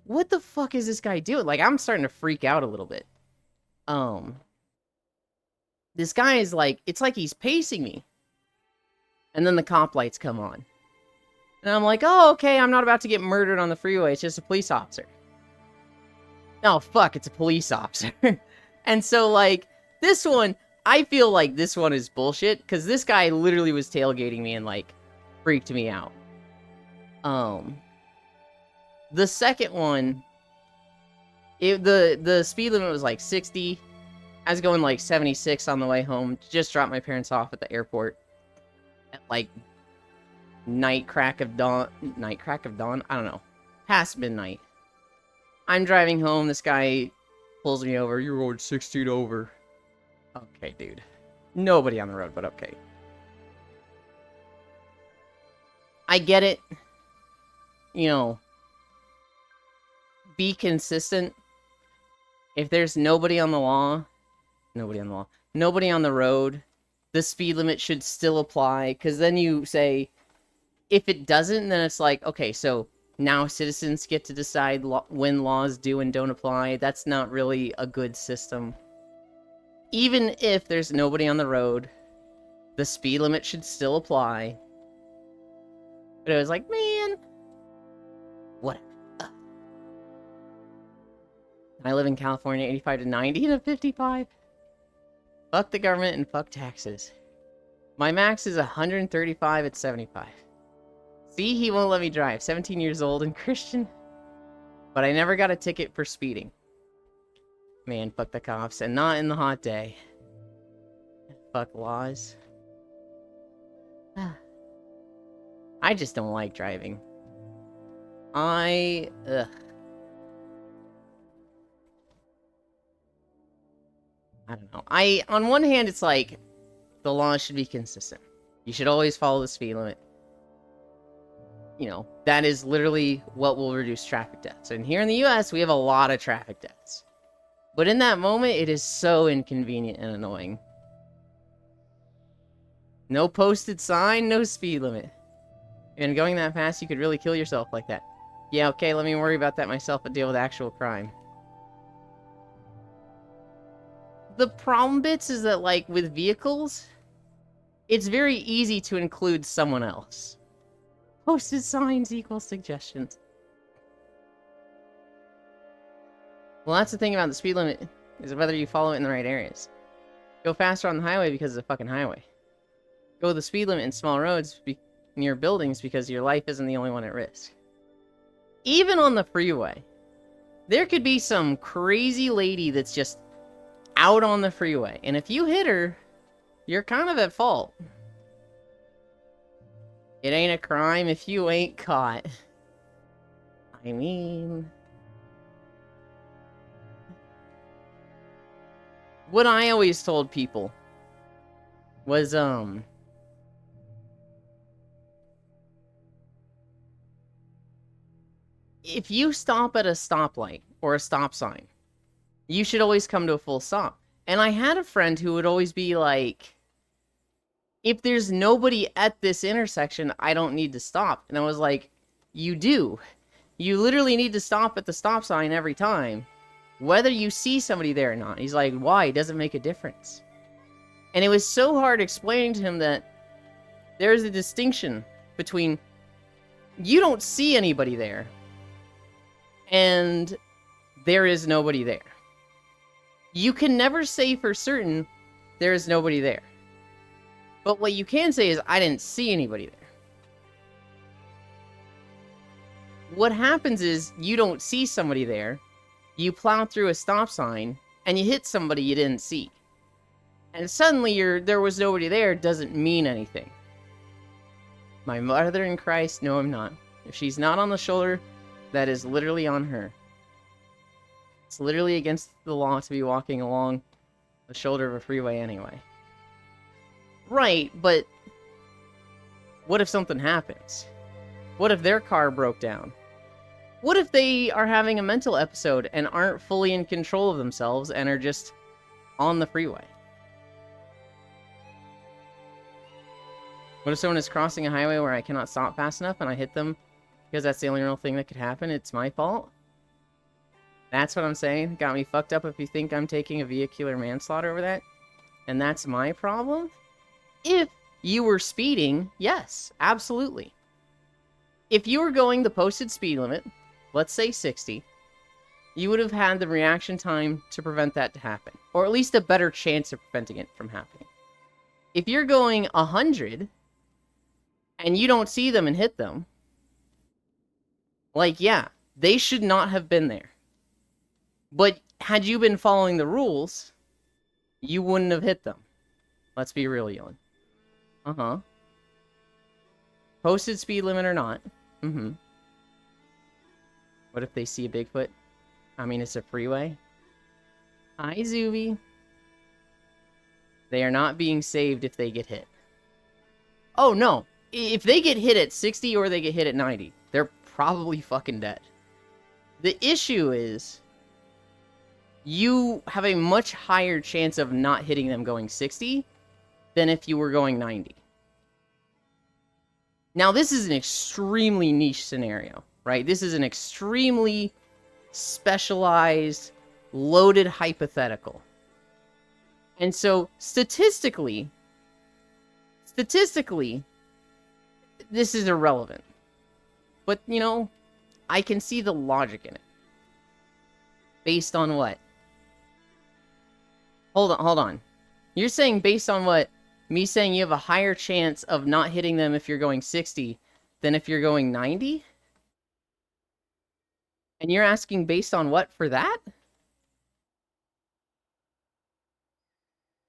what the fuck is this guy doing? Like, I'm starting to freak out a little bit. This guy is like, it's like he's pacing me. And then the cop lights come on. And I'm like, oh, okay, I'm not about to get murdered on the freeway. It's just a police officer. Oh, fuck, it's a police officer. And so, like, this one, I feel like this one is bullshit, because this guy literally was tailgating me and, like, freaked me out. The second one, the speed limit was, like, 60. I was going, like, 76 on the way home. Just dropped my parents off at the airport. At, like, crack of dawn? I don't know. Past midnight. I'm driving home, this guy pulls me over. You're going 16 over. Okay, dude. Nobody on the road, but okay. I get it. You know, be consistent. If there's nobody on the road, the speed limit should still apply, because then you say, if it doesn't, then it's like, okay, so now citizens get to decide when laws do and don't apply. That's not really a good system. Even if there's nobody on the road, the speed limit should still apply. But it was like, man, what? I live in California, 85 to 90 and a 55. Fuck the government and fuck taxes. My max is 135 at 75. See, he won't let me drive. 17 years old and Christian. But I never got a ticket for speeding. Man, fuck the cops. And not in the hot day. Fuck laws. I just don't like driving. I don't know. On one hand, it's like, the law should be consistent. You should always follow the speed limit. You know, that is literally what will reduce traffic deaths. And here in the US, we have a lot of traffic deaths. But in that moment, it is so inconvenient and annoying. No posted sign, no speed limit. And going that fast, you could really kill yourself like that. Yeah, okay, let me worry about that myself and deal with actual crime. The problem bits is that, like, with vehicles, it's very easy to include someone else. Posted signs equal suggestions. Well, that's the thing about the speed limit, is whether you follow it in the right areas. Go faster on the highway because it's a fucking highway. Go the speed limit in small roads near buildings because your life isn't the only one at risk. Even on the freeway, there could be some crazy lady that's just out on the freeway, and if you hit her, you're kind of at fault. It ain't a crime if you ain't caught. I mean, what I always told people was, if you stop at a stoplight or a stop sign, you should always come to a full stop. And I had a friend who would always be like, if there's nobody at this intersection, I don't need to stop. And I was like, you do. You literally need to stop at the stop sign every time, whether you see somebody there or not. He's like, why? It doesn't make a difference. And it was so hard explaining to him that there's a distinction between you don't see anybody there and there is nobody there. You can never say for certain there is nobody there. But what you can say is, I didn't see anybody there. What happens is, you don't see somebody there, you plow through a stop sign, and you hit somebody you didn't see. And suddenly there was nobody there doesn't mean anything. My mother in Christ, no I'm not. If she's not on the shoulder, that is literally on her. It's literally against the law to be walking along the shoulder of a freeway anyway. Right, but what if something happens? What if their car broke down? What if they are having a mental episode and aren't fully in control of themselves and are just on the freeway? What if someone is crossing a highway where I cannot stop fast enough and I hit them because that's the only real thing that could happen? It's my fault? That's what I'm saying. Got me fucked up if you think I'm taking a vehicular manslaughter over that. And that's my problem? If you were speeding, yes, absolutely. If you were going the posted speed limit, let's say 60, you would have had the reaction time to prevent that to happen. Or at least a better chance of preventing it from happening. If you're going 100, and you don't see them and hit them, like, yeah, they should not have been there. But had you been following the rules, you wouldn't have hit them. Let's be real, Yolan. Uh-huh. Posted speed limit or not. Mm-hmm. What if they see a Bigfoot? I mean, it's a freeway. Hi, Zuby. They are not being saved if they get hit. Oh, no. If they get hit at 60 or they get hit at 90, they're probably fucking dead. The issue is you have a much higher chance of not hitting them going 60 than if you were going 90. Now, this is an extremely niche scenario, right? This is an extremely specialized, loaded hypothetical. And so, statistically, this is irrelevant. But, you know, I can see the logic in it. Based on what? Hold on. You're saying based on what? Me saying you have a higher chance of not hitting them if you're going 60 than if you're going 90? And you're asking based on what for that?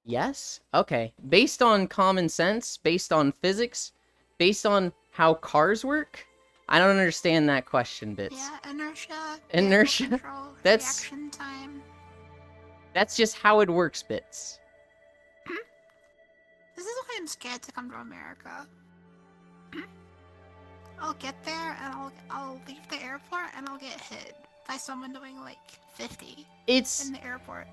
Yes? Okay. Based on common sense, based on physics, based on how cars work? I don't understand that question, Bits. Yeah, inertia. Inertia? Control, That's- reaction time. That's just how it works, Bits. This is why I'm scared to come to America. I'll get there and I'll leave the airport and I'll get hit by someone doing like 50 It's in the airport.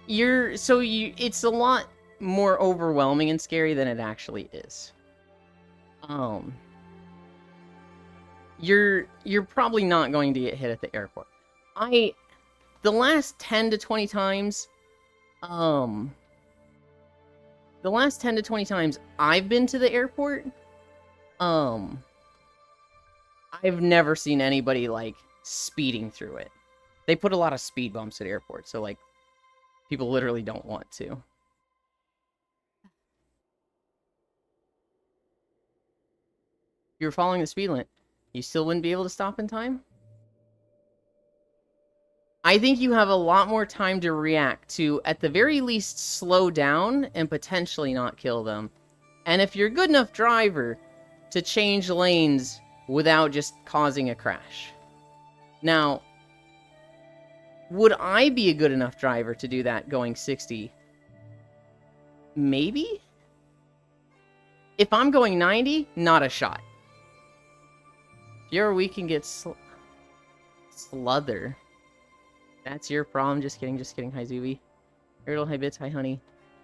it's a lot more overwhelming and scary than it actually is. You're probably not going to get hit at the airport. The last 10 to 20 times I've been to the airport, I've never seen anybody like speeding through it. They put a lot of speed bumps at airports, so like people literally don't want to. If you're following the speed limit, you still wouldn't be able to stop in time? I think you have a lot more time to react to, at the very least, slow down and potentially not kill them. And if you're a good enough driver, to change lanes without just causing a crash. Now, would I be a good enough driver to do that going 60? Maybe? If I'm going 90, not a shot. If you're weak can get sluther. That's your problem. Just kidding. Hi, Zuby. Ertl, hi, Bits. Hi, honey.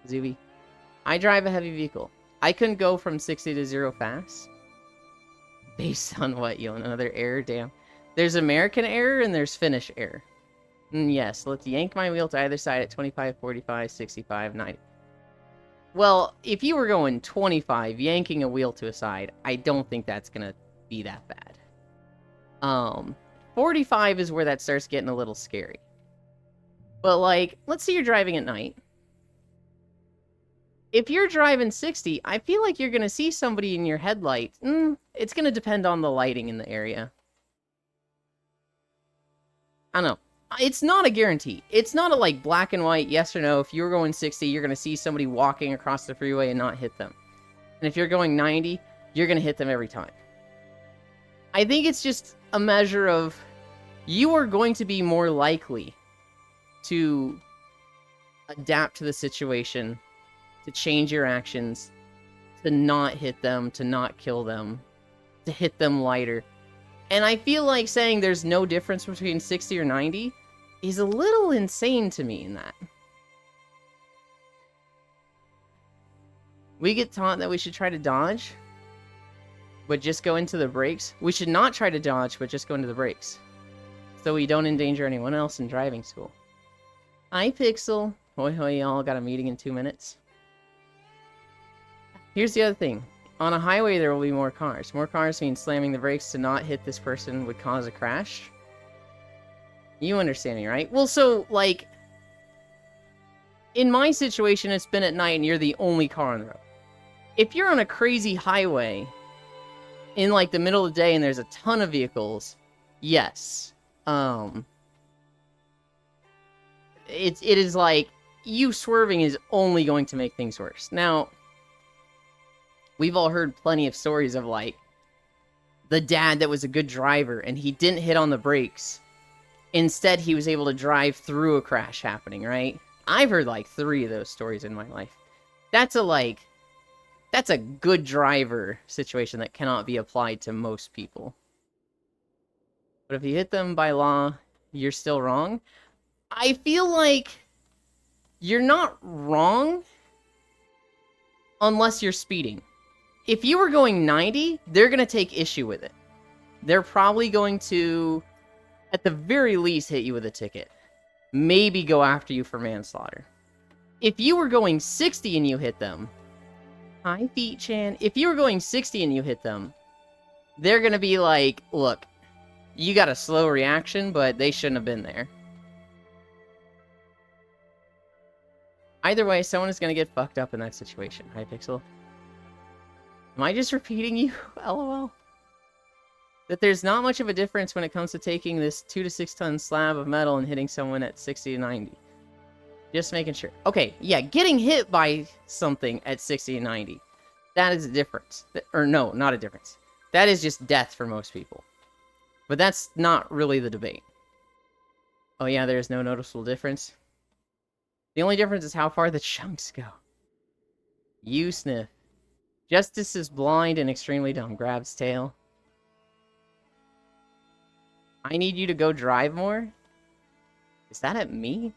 Zuby. I drive a heavy vehicle. I couldn't go from 60 to 0 fast. Based on what, Yolan? Another error? Damn. There's American error and there's Finnish error. Yes, let's yank my wheel to either side at 25, 45, 65, 90. Well, if you were going 25, yanking a wheel to a side, I don't think that's gonna be that bad. 45 is where that starts getting a little scary. But, like, let's say you're driving at night. If you're driving 60, I feel like you're going to see somebody in your headlight. It's going to depend on the lighting in the area. I don't know. It's not a guarantee. It's not a, like, black and white, yes or no. If you're going 60, you're going to see somebody walking across the freeway and not hit them. And if you're going 90, you're going to hit them every time. I think it's just a measure of you are going to be more likely to adapt to the situation, to change your actions, to not hit them, to not kill them, to hit them lighter. And I feel like saying there's no difference between 60 or 90 is a little insane to me in that. We get taught that we should try to dodge, but just go into the brakes. We should not try to dodge, but just go into the brakes, so we don't endanger anyone else in driving school. Hi, Pixel. Hoi hoi, y'all. Got a meeting in 2 minutes. Here's the other thing. On a highway, there will be more cars. More cars means slamming the brakes to not hit this person would cause a crash. You understand me, right? Well, so, like, in my situation, it's been at night and you're the only car on the road. If you're on a crazy highway in, like, the middle of the day and there's a ton of vehicles, yes. It is like, you swerving is only going to make things worse. Now, we've all heard plenty of stories of, like, the dad that was a good driver and he didn't hit on the brakes. Instead, he was able to drive through a crash happening, right? I've heard, like, 3 of those stories in my life. That's a good driver situation that cannot be applied to most people. But if you hit them by law, you're still wrong. I feel like you're not wrong unless you're speeding. If you were going 90, they're going to take issue with it. They're probably going to, at the very least, hit you with a ticket. Maybe go after you for manslaughter. If you were going 60 and you hit them... Hi, Feet Chan. If you were going 60 and you hit them, they're going to be like, look, you got a slow reaction, but they shouldn't have been there. Either way, someone is going to get fucked up in that situation. Hi, Pixel. Am I just repeating you? LOL. That there's not much of a difference when it comes to taking this 2 to 6 ton slab of metal and hitting someone at 60 to 90. Just making sure. Okay, yeah, getting hit by something at 60 and 90. That is a difference. Or no, not a difference. That is just death for most people. But that's not really the debate. Oh yeah, there's no noticeable difference. The only difference is how far the chunks go. You sniff. Justice is blind and extremely dumb. Grabs tail. I need you to go drive more? Is that at me?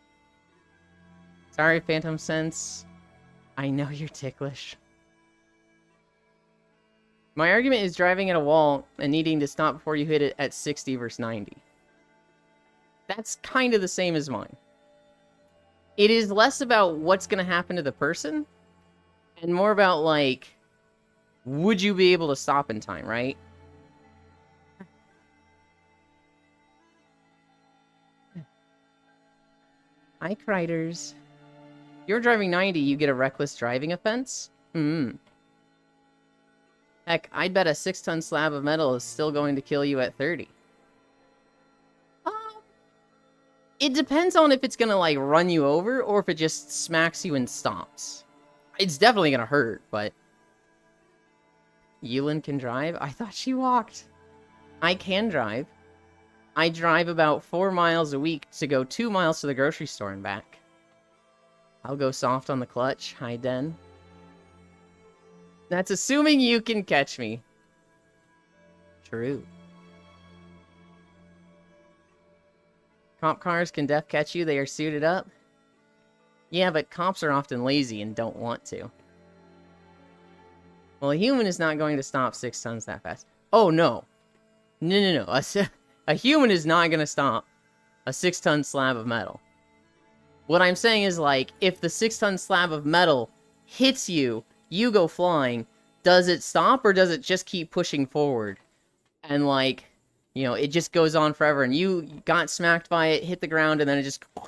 Sorry, Phantom Sense. I know you're ticklish. My argument is driving at a wall and needing to stop before you hit it at 60 versus 90. That's kind of the same as mine. It is less about what's going to happen to the person and more about, like, would you be able to stop in time, right? Hi, Criters. If you're driving 90, you get a reckless driving offense? Heck, I'd bet a 6-ton slab of metal is still going to kill you at 30. It depends on if it's gonna, like, run you over or if it just smacks you and stops. It's definitely gonna hurt, but... Yulin can drive? I thought she walked. I can drive. I drive about 4 miles a week to go 2 miles to the grocery store and back. I'll go soft on the clutch. Hi, Den. That's assuming you can catch me. True. Cop cars can def catch you. They are suited up. Yeah, but cops are often lazy and don't want to. Well, a human is not going to stop 6 tons that fast. Oh, no. No. A human is not going to stop a 6-ton slab of metal. What I'm saying is, like, if the 6-ton slab of metal hits you, you go flying, does it stop or does it just keep pushing forward? And, like, you know, it just goes on forever and you got smacked by it, hit the ground, and then it just... I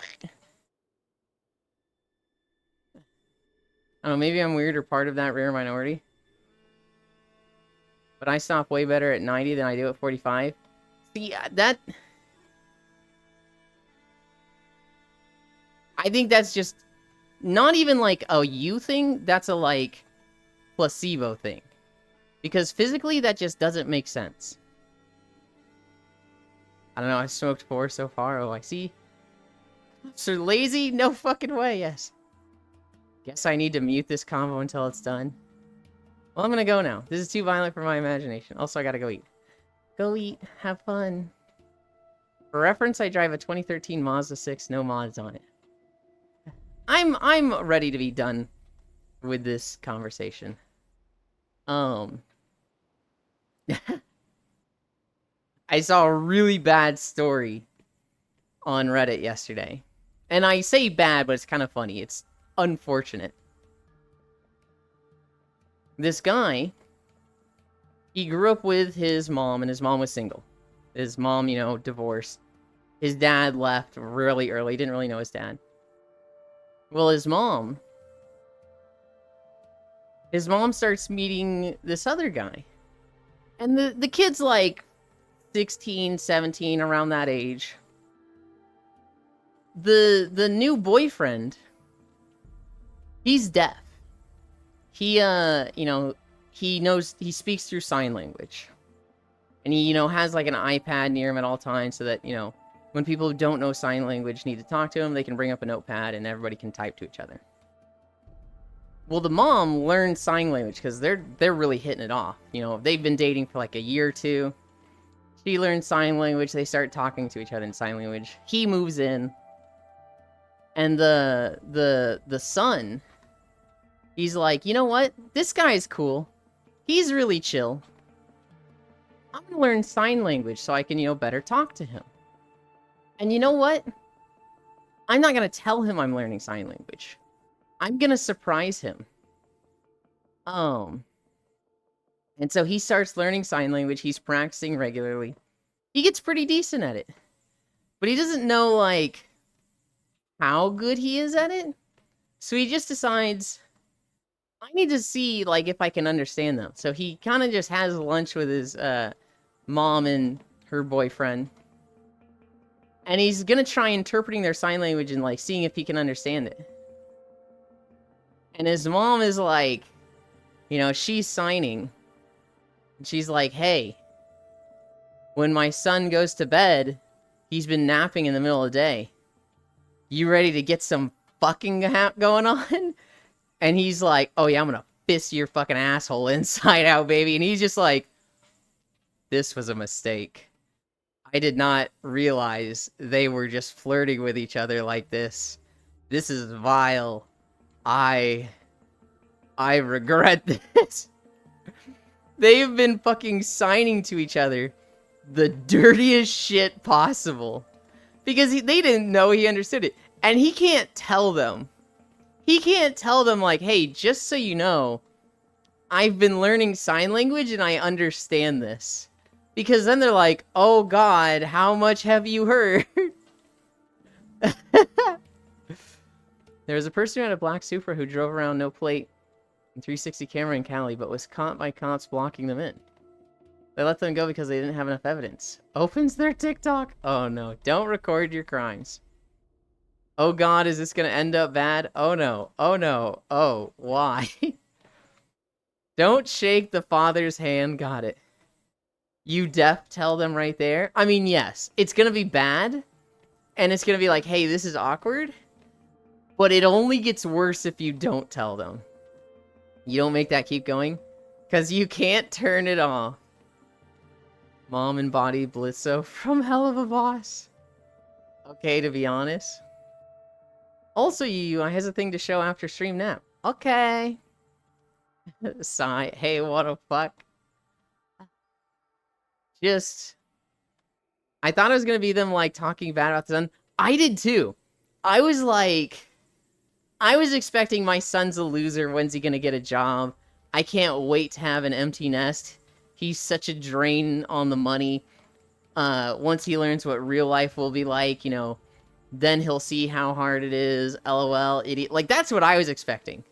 don't know, maybe I'm weird or part of that rare minority. But I stop way better at 90 than I do at 45. See, that... I think that's just not even like a you thing, that's a like placebo thing. Because physically that just doesn't make sense. I don't know, I smoked 4 so far. Oh, I see. So lazy? No fucking way, yes. Guess I need to mute this combo until it's done. Well, I'm gonna go now. This is too violent for my imagination. Also, I gotta go eat. Go eat. Have fun. For reference, I drive a 2013 Mazda 6, no mods on it. I'm ready to be done with this conversation. I saw a really bad story on Reddit yesterday. And I say bad, but it's kind of funny. It's unfortunate. This guy, he grew up with his mom, and his mom was single. His mom, you know, divorced. His dad left really early. Didn't really know his dad. Well, his mom starts meeting this other guy. And the kid's like 16, 17, around that age. The new boyfriend, he's deaf. He, you know, he speaks through sign language. And he, you know, has like an iPad near him at all times so that, you know, when people who don't know sign language need to talk to him, they can bring up a notepad and everybody can type to each other. Well, the mom learned sign language because they're really hitting it off. You know, they've been dating for like a year or two. She learned sign language. They start talking to each other in sign language. He moves in. And the son, he's like, you know what? This guy's cool. He's really chill. I'm gonna learn sign language so I can, you know, better talk to him. And you know what? I'm not gonna tell him I'm learning sign language. I'm gonna surprise him. And so he starts learning sign language. He's practicing regularly. He gets pretty decent at it. But he doesn't know, like, how good he is at it. So he just decides, I need to see, like, if I can understand them. So he kind of just has lunch with his mom and her boyfriend. And he's gonna try interpreting their sign language and, like, seeing if he can understand it. And his mom is like, you know, she's signing. And she's like, hey, when my son goes to bed, he's been napping in the middle of the day. You ready to get some fucking going on? And he's like, oh yeah, I'm gonna fist your fucking asshole inside out, baby. And he's just like, this was a mistake. I did not realize they were just flirting with each other like this. This is vile. I regret this. They've been fucking signing to each other the dirtiest shit possible. Because they didn't know he understood it. And he can't tell them. He can't tell them, like, hey, just so you know, I've been learning sign language and I understand this. Because then they're like, oh god, how much have you heard? There was a person who had a black Supra who drove around no plate and 360 camera in Cali, but was caught by cops blocking them in. They let them go because they didn't have enough evidence. Opens their TikTok. Oh no, don't record your crimes. Oh god, is this gonna end up bad? Oh no, oh no, oh, why? Don't shake the father's hand, got it. You deaf, tell them right there. I mean, yes, it's gonna be bad, and it's gonna be like, hey, this is awkward, but it only gets worse if you don't tell them. You don't make that keep going, because you can't turn it off. Mom embodied Blitzo from Hell of a Boss. Okay, to be honest. Also, I has a thing to show after stream nap. Okay. Sigh. Hey, what the fuck? Just... I thought it was gonna be them, like, talking bad about the son. I did, too. I was like... I was expecting my son's a loser. When's he gonna get a job? I can't wait to have an empty nest. He's such a drain on the money. Once he learns what real life will be like, you know, then he'll see how hard it is. LOL, idiot. Like, that's what I was expecting.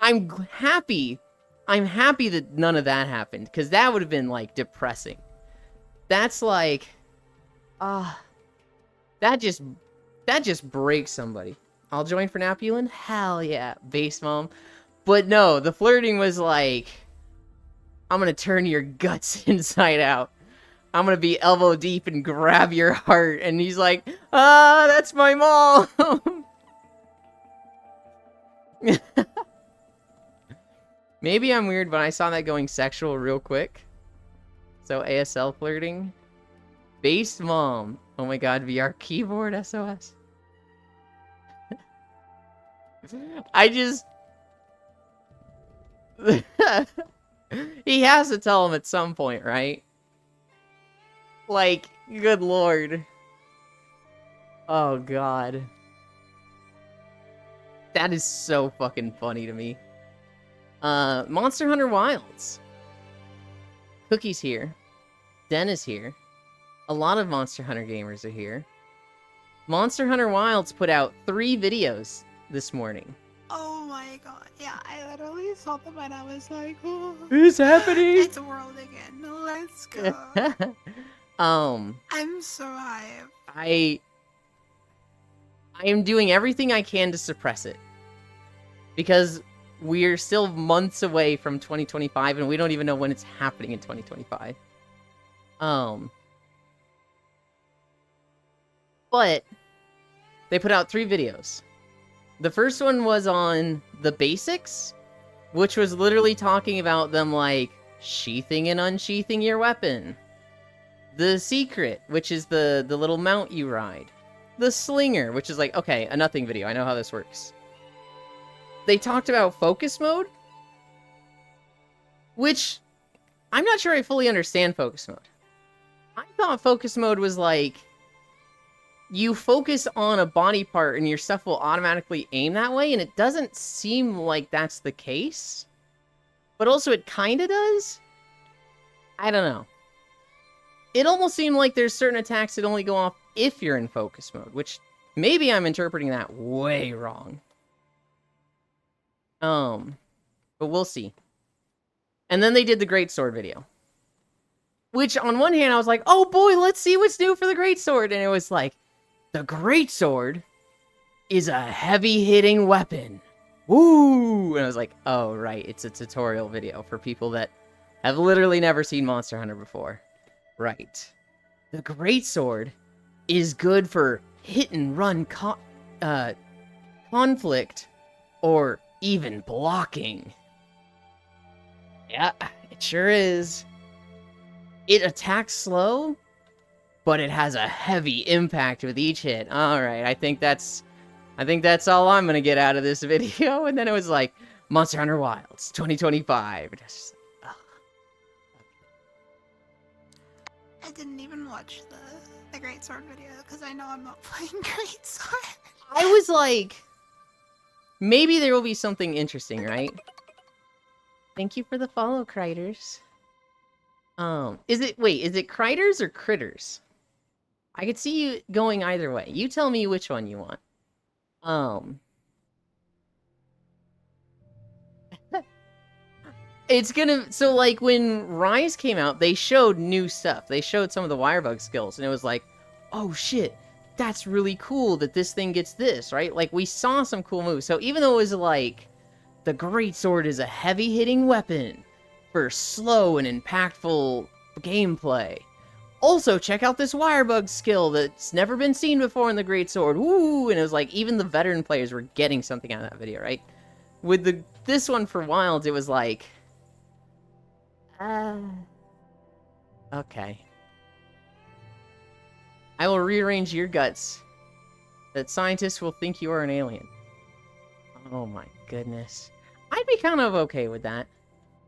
I'm happy. I'm happy that none of that happened, because that would have been, like, depressing. That's like... that just breaks somebody. I'll join for Napulin? Hell yeah, base mom. But no, the flirting was like, I'm gonna turn your guts inside out. I'm gonna be elbow deep and grab your heart. And he's like, that's my mom. Maybe I'm weird, but I saw that going sexual real quick. So ASL flirting. Base mom. Oh my god, VR keyboard SOS. He has to tell him at some point, right? Like, good lord. Oh god. That is so fucking funny to me. Monster Hunter Wilds. Cookie's here. Den is here. A lot of Monster Hunter gamers are here. Monster Hunter Wilds put out 3 videos this morning. Oh my god. Yeah, I literally saw them and I was like, oh, It's happening! it's a world again. Let's go. I'm so hyped. I am doing everything I can to suppress it. Because we're still months away from 2025 and we don't even know when it's happening in 2025. But they put out 3 videos. The first one was on the basics, which was literally talking about them like sheathing and unsheathing your weapon. The secret, which is the little mount you ride. The slinger, which is like, okay, a nothing video. I know how this works. They talked about focus mode, which I'm not sure I fully understand focus mode. I thought focus mode was like, you focus on a body part and your stuff will automatically aim that way, and it doesn't seem like that's the case. But also it kinda does? I don't know. It almost seemed like there's certain attacks that only go off if you're in focus mode, which maybe I'm interpreting that way wrong. But we'll see. And then they did the Greatsword video. Which, on one hand, I was like, oh boy, let's see what's new for the Greatsword. And it was like, the Greatsword is a heavy-hitting weapon. Woo! And I was like, oh, right, it's a tutorial video for people that have literally never seen Monster Hunter before. Right. The Greatsword is good for hit-and-run conflict, or even blocking. Yeah, it sure is. It attacks slow, but it has a heavy impact with each hit. Alright, I think that's all I'm gonna get out of this video. And then it was like, Monster Hunter Wilds 2025. Just, I didn't even watch the Greatsword video because I know I'm not playing Greatsword. I was like, maybe there will be something interesting, right? Thank you for the follow, Criters. Is it Criters or Critters? I could see you going either way. You tell me which one you want. It's gonna... So, like, when Rise came out, they showed new stuff. They showed some of the Wirebug skills, and it was like, oh shit, that's really cool that this thing gets this, right? Like, we saw some cool moves. So even though it was like, the Greatsword is a heavy-hitting weapon for slow and impactful gameplay. Also, check out this Wirebug skill that's never been seen before in the Greatsword. Woo! And it was like, even the veteran players were getting something out of that video, right? With this one for Wilds, it was like... okay. I will rearrange your guts. That scientists will think you are an alien. Oh my goodness. I'd be kind of okay with that.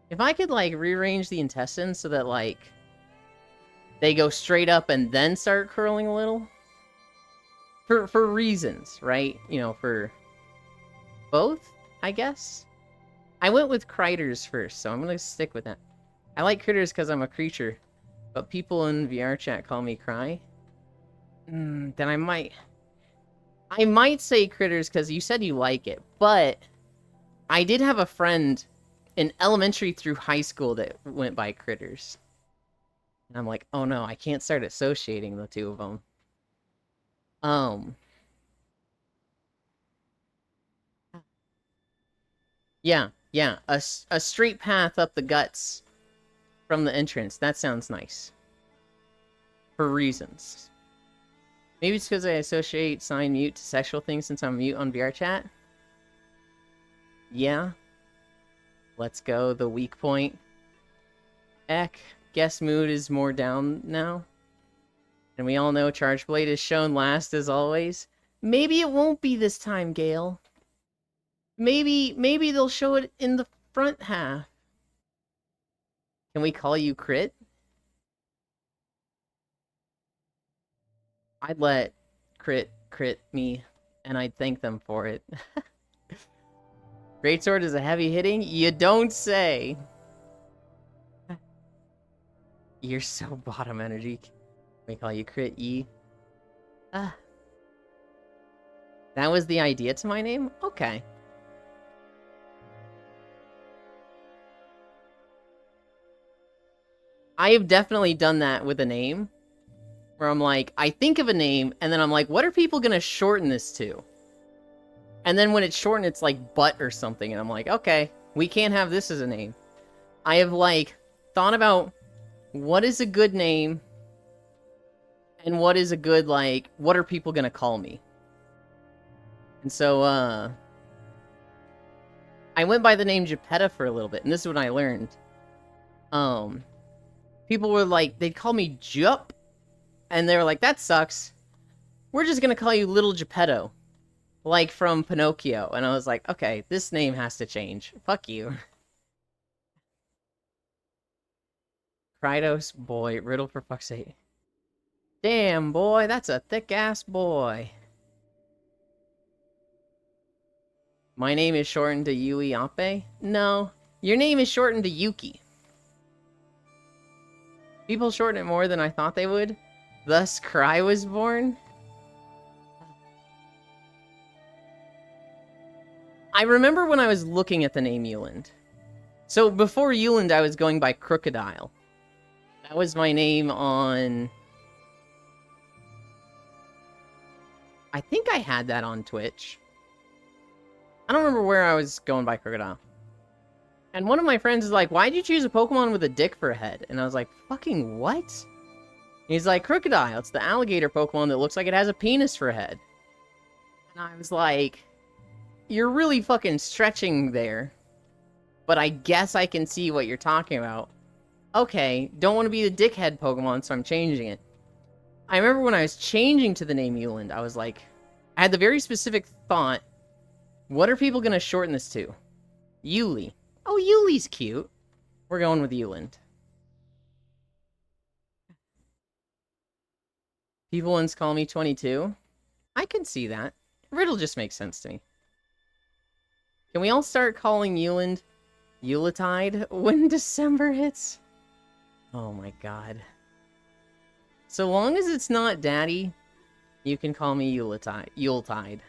If I could, like, rearrange the intestines so that, like, they go straight up and then start curling a little. For reasons, right? You know, for both, I guess? I went with Criters first, so I'm gonna stick with that. I like Critters because I'm a creature, but people in VR chat call me Cry. Then I might say Critters because you said you like it, but I did have a friend in elementary through high school that went by Critters. And I'm like, oh no, I can't start associating the two of them. Yeah, a straight path up the guts from the entrance. That sounds nice. For reasons. Maybe it's because I associate sign mute to sexual things since I'm mute on VR chat. Yeah. Let's go, the weak point. Eck, guess mood is more down now. And we all know Charge Blade is shown last as always. Maybe it won't be this time, Gale. Maybe they'll show it in the front half. Can we call you Crit? I'd let Crit me, and I'd thank them for it. Greatsword is a heavy hitting? You don't say. You're so bottom energy. Can we call you Crit E? That was the idea to my name? Okay. I have definitely done that with a name. Where I'm like, I think of a name, and then I'm like, what are people gonna shorten this to? And then when it's shortened, it's like butt or something, and I'm like, okay, we can't have this as a name. I have, like, thought about what is a good name, and what is a good, like, what are people gonna call me? And so, I went by the name Geppetta for a little bit, and this is what I learned. People were like, they'd call me Jup, and they were like, that sucks. We're just gonna call you Little Geppetto. Like from Pinocchio. And I was like, okay, this name has to change. Fuck you. Krydos, boy, Riddle for fuck's sake. Damn, boy, that's a thick-ass boy. My name is shortened to Yui Ape? No, your name is shortened to Yuki. People shorten it more than I thought they would. Thus, Cry was born. I remember when I was looking at the name Yuland. So before Yuland, I was going by Crocodile. That was my name on... I think I had that on Twitch. I don't remember where I was going by Crocodile. And one of my friends is like, why'd you choose a Pokemon with a dick for a head? And I was like, fucking what? And he's like, Crocodile. It's the alligator Pokemon that looks like it has a penis for a head. And I was like... You're really fucking stretching there. But I guess I can see what you're talking about. Okay, don't want to be the dickhead Pokemon, so I'm changing it. I remember when I was changing to the name Yuland, I was like... I had the very specific thought, what are people gonna shorten this to? Yuli. Oh, Yuli's cute. We're going with Yuland. People once call me 22. I can see that. Riddle just makes sense to me. Can we all start calling Yuland Yuletide when December hits? Oh my god. So long as it's not Daddy, you can call me Yuletide.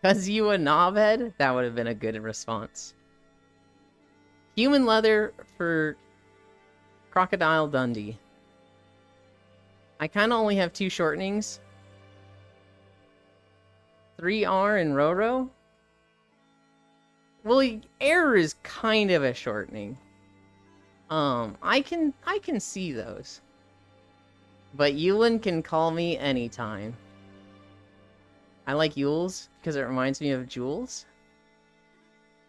Cause you a knobhead? That would have been a good response. Human leather for Crocodile Dundee. I kind of only have 2 shortenings. 3R and Roro? Well, Error is kind of a shortening. I can see those. But Yulen can call me anytime. I like Yules because it reminds me of Jules.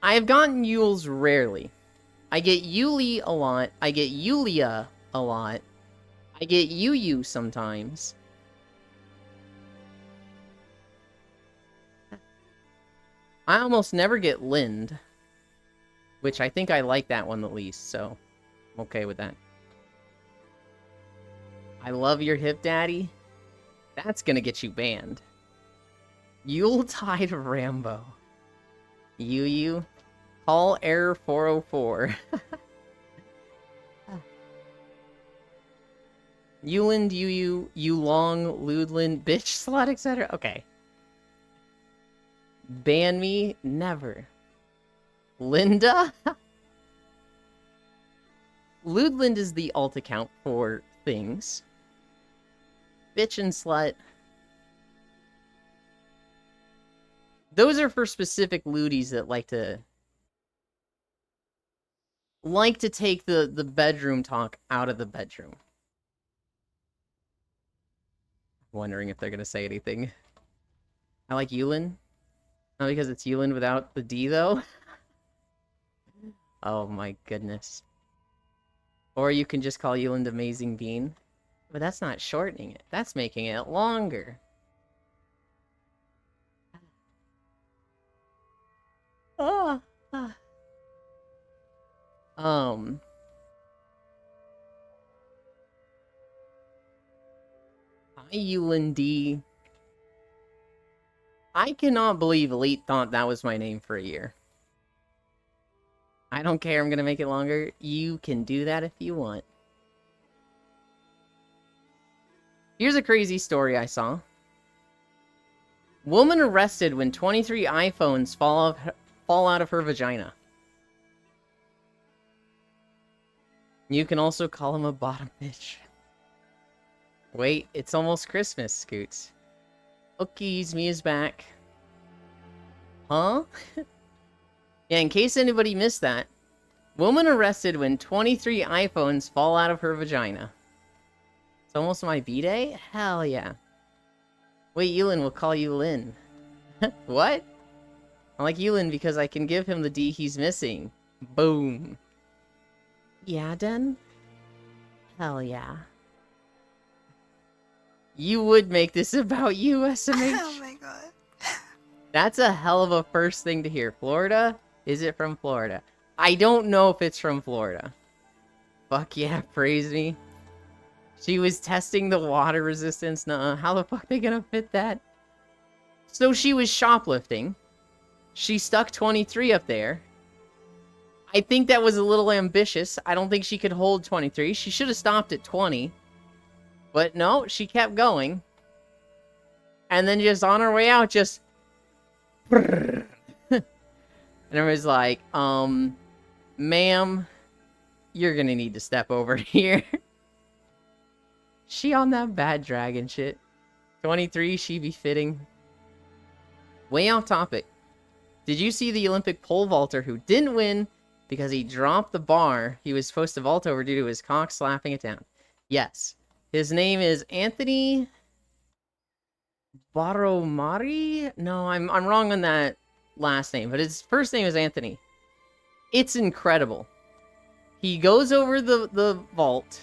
I have gotten Yules rarely. I get Yuli a lot. I get Yulia a lot. I get Yu sometimes. I almost never get Lind, which I think I like that one the least, so I'm okay with that. I love your hip daddy. That's gonna get you banned. Yuletide Rambo. Yu. Call error 404. Yuland, Yulong, Ludlin, bitch, slut, etc. Okay. Ban me? Never. Linda? Ludlind is the alt account for things. Bitch and slut. Those are for specific ludies that like to take the bedroom talk out of the bedroom. Wondering if they're gonna say anything. I like Yulin. Not because it's Yulin without the D, though. Oh my goodness. Or you can just call Yulin Amazing Bean. But that's not shortening it. That's making it longer. Ah, ah. Um. Hi, Yulin D. I cannot believe Elite thought that was my name for a year. I don't care, I'm gonna make it longer. You can do that if you want. Here's a crazy story I saw. Woman arrested when 23 iPhones fall out of her vagina. You can also call him a bottom bitch. Wait, it's almost Christmas, Scoots. Cookies, me is back. Huh? Yeah, in case anybody missed that. Woman arrested when 23 iPhones fall out of her vagina. It's almost my B-day? Hell yeah. Wait, Yulin, we'll call you Lin. What? I like Yulin because I can give him the D he's missing. Boom. Yeah, Den? Hell yeah. You would make this about you, SMH? Oh my god. That's a hell of a first thing to hear. Florida? Is it from Florida? I don't know if it's from Florida. Fuck yeah, praise me. She was testing the water resistance. Nuh-uh. How the fuck they gonna fit that? So she was shoplifting. She stuck 23 up there. I think that was a little ambitious. I don't think she could hold 23. She should have stopped at 20. But no, she kept going. And then just on her way out, just... and everybody's like, ma'am, you're gonna need to step over here. She on that bad dragon shit. 23, she be fitting. Way off topic. Did you see the Olympic pole vaulter who didn't win because he dropped the bar he was supposed to vault over due to his cock slapping it down? Yes. His name is Anthony Baromari? No, I'm wrong on that last name, but his first name is Anthony. It's incredible. He goes over the vault,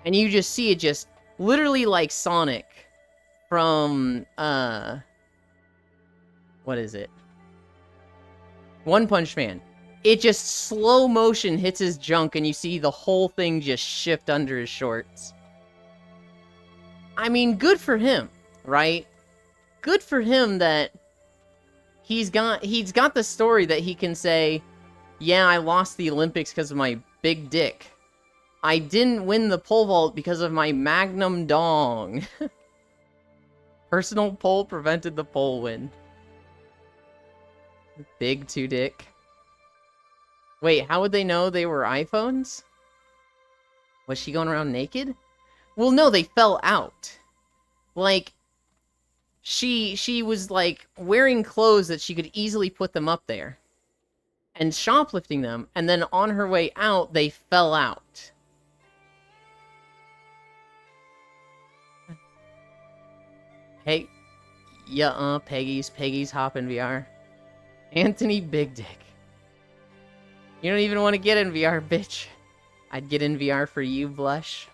and you just see it just literally like Sonic from, what is it? One Punch Man. It just slow motion hits his junk, and you see the whole thing just shift under his shorts. I mean, good for him, right? Good for him that he's got the story that he can say, yeah, I lost the Olympics because of my big dick. I didn't win the pole vault because of my magnum dong. Personal pole prevented the pole win. Big two dick. Wait, how would they know they were iPhones? Was she going around naked? Well, no, they fell out. Like, she was, like, wearing clothes that she could easily put them up there. And shoplifting them, and then on her way out, they fell out. Hey, yeah, Peggy's hopping VR. Anthony Big Dick. You don't even want to get in VR, bitch. I'd get in VR for you, Blush.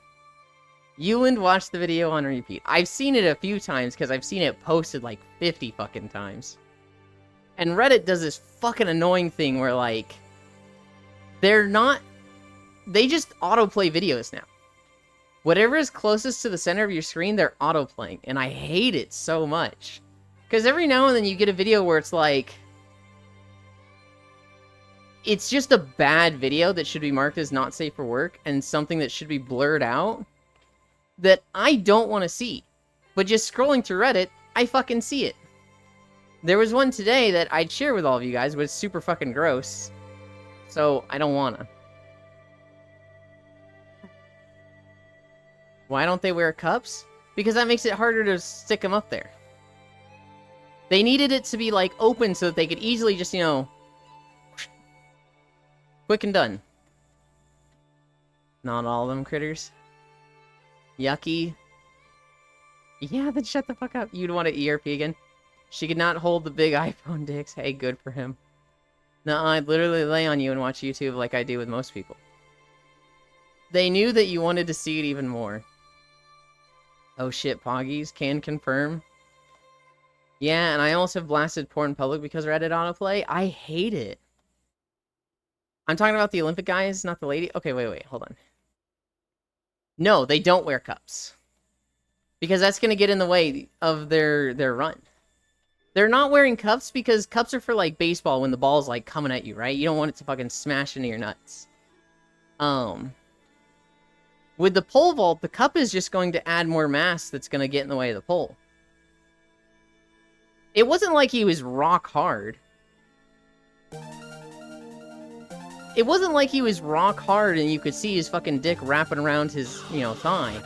Yuland watched the video on repeat. I've seen it a few times because I've seen it posted like 50 fucking times. And Reddit does this fucking annoying thing where, like, they just autoplay videos now. Whatever is closest to the center of your screen, they're autoplaying. And I hate it so much. Because every now and then you get a video where it's like, it's just a bad video that should be marked as not safe for work and something that should be blurred out that I don't want to see. But just scrolling through Reddit, I fucking see it. There was one today that I'd share with all of you guys, but it's super fucking gross. So, I don't wanna. Why don't they wear cups? Because that makes it harder to stick them up there. They needed it to be, like, open so that they could easily just, you know, quick and done. Not all of them critters. Yucky. Yeah, then shut the fuck up. You'd want to ERP again? She could not hold the big iPhone dicks. Hey, good for him. No, I'd literally lay on you and watch YouTube like I do with most people. They knew that you wanted to see it even more. Oh shit, Poggies can confirm. Yeah, and I also have blasted porn in public because Reddit autoplay. I hate it. I'm talking about the Olympic guys, not the lady. Okay, wait, hold on. No, they don't wear cups. Because that's going to get in the way of their run. They're not wearing cups because cups are for, like, baseball when the ball's, like, coming at you, right? You don't want it to fucking smash into your nuts. With the pole vault, the cup is just going to add more mass that's going to get in the way of the pole. It wasn't like he was rock hard. It wasn't like he was rock hard and you could see his fucking dick wrapping around his, thigh.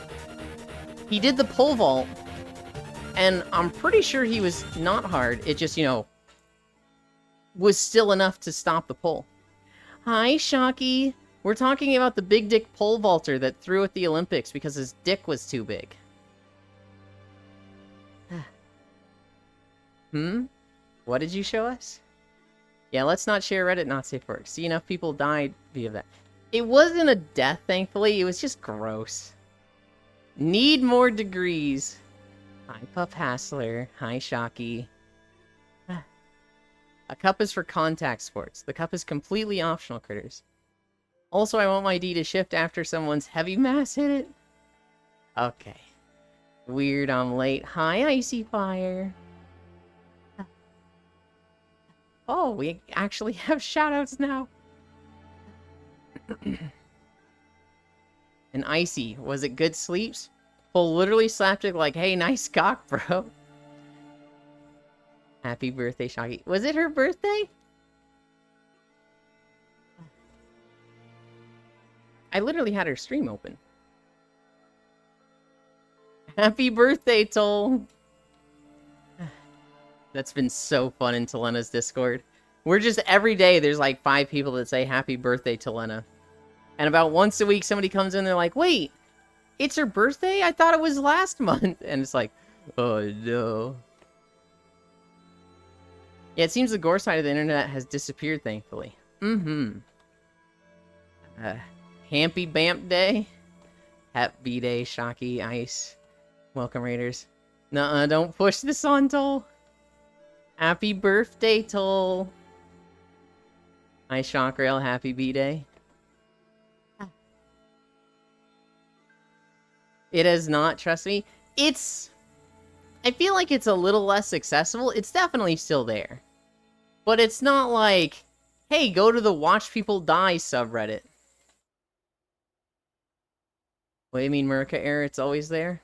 He did the pole vault, and I'm pretty sure he was not hard. It just, was still enough to stop the pole. Hi, Shocky. We're talking about the big dick pole vaulter that threw at the Olympics because his dick was too big. What did you show us? Yeah, let's not share Reddit not safe for work. See, enough people died via that. It wasn't a death, thankfully. It was just gross. Need more degrees. Hi, Puff Hassler. Hi, Shocky. A cup is for contact sports. The cup is completely optional, critters. Also, I want my D to shift after someone's heavy mass hit it. Okay. Weird, I'm late. Hi, Icy Fire. Oh, we actually have shoutouts now. And Icy, was it good sleeps? Paul literally slapped it like, hey, nice cock, bro. Happy birthday, Shocky. Was it her birthday? I literally had her stream open. Happy birthday, Toll. That's been so fun in Telena's Discord. We're just, every day, there's like 5 people that say happy birthday, Telena. And about once a week, somebody comes in, they're like, wait, it's her birthday? I thought it was last month. And it's like, oh no. Yeah, it seems the gore side of the internet has disappeared, thankfully. Happy Bamp Day. Happy Day, Shocky, Ice. Welcome, Raiders. Nuh-uh, don't push this on, Toll. Happy birthday, Toll. Hi, Shockrail. Happy B-Day. It has not, trust me. I feel like it's a little less accessible. It's definitely still there. But it's not like, hey, go to the Watch People Die subreddit. What do you mean, Murica Air? It's always there?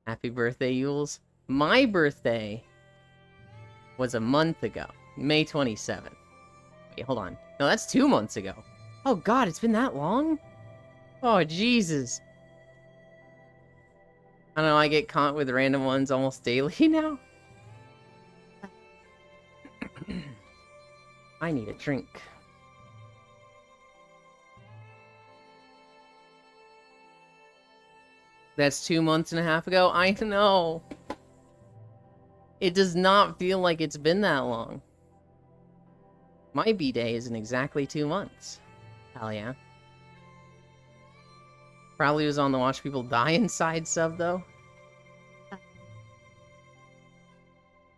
Happy birthday, Yules. My birthday was a month ago. May 27th. Wait, hold on. No, that's 2 months ago. Oh god, it's been that long? Oh, Jesus. I don't know, I get caught with random ones almost daily now. I need a drink. That's 2 months and a half ago? I know. It does not feel like it's been that long. My B-Day is in exactly 2 months. Hell yeah. Probably was on the Watch People Die Inside sub, though.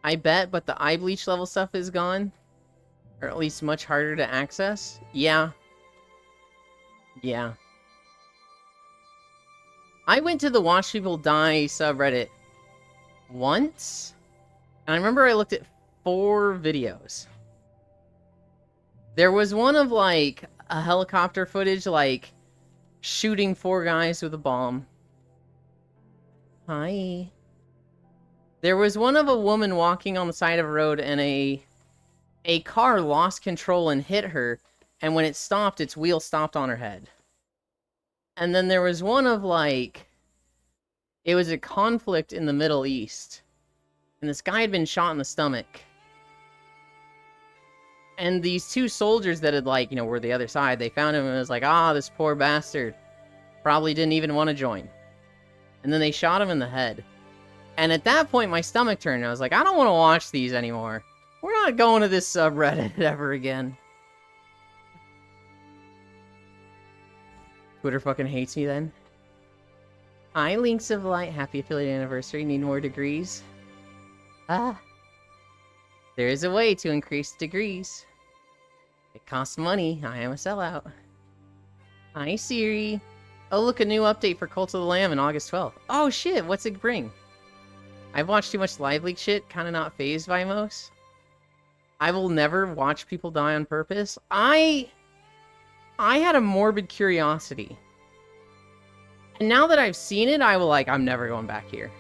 I bet, but the eye bleach level stuff is gone. Or at least much harder to access. Yeah. Yeah. I went to the Watch People Die subreddit once. And I remember I looked at 4 videos. There was one of, like, a helicopter footage, like, shooting 4 guys with a bomb. Hi. There was one of a woman walking on the side of a road and a car lost control and hit her, and when it stopped, its wheel stopped on her head. And then there was one of, like, it was a conflict in the Middle East, and this guy had been shot in the stomach. And these 2 soldiers that had, like, were the other side, they found him and it was like, ah, this poor bastard. Probably didn't even want to join. And then they shot him in the head. And at that point, my stomach turned, and I was like, I don't want to watch these anymore. We're not going to this subreddit ever again. Twitter fucking hates me then. Hi, Links of Light. Happy affiliate anniversary. Need more degrees? Ah. There is a way to increase degrees. It costs money. I am a sellout. Hi, Siri. Oh, look, a new update for Cult of the Lamb on August 12th. Oh, shit. What's it bring? I've watched too much live leak shit. Kind of not phased by most. I will never watch people die on purpose. I had a morbid curiosity. And now that I've seen it, I will I'm never going back here.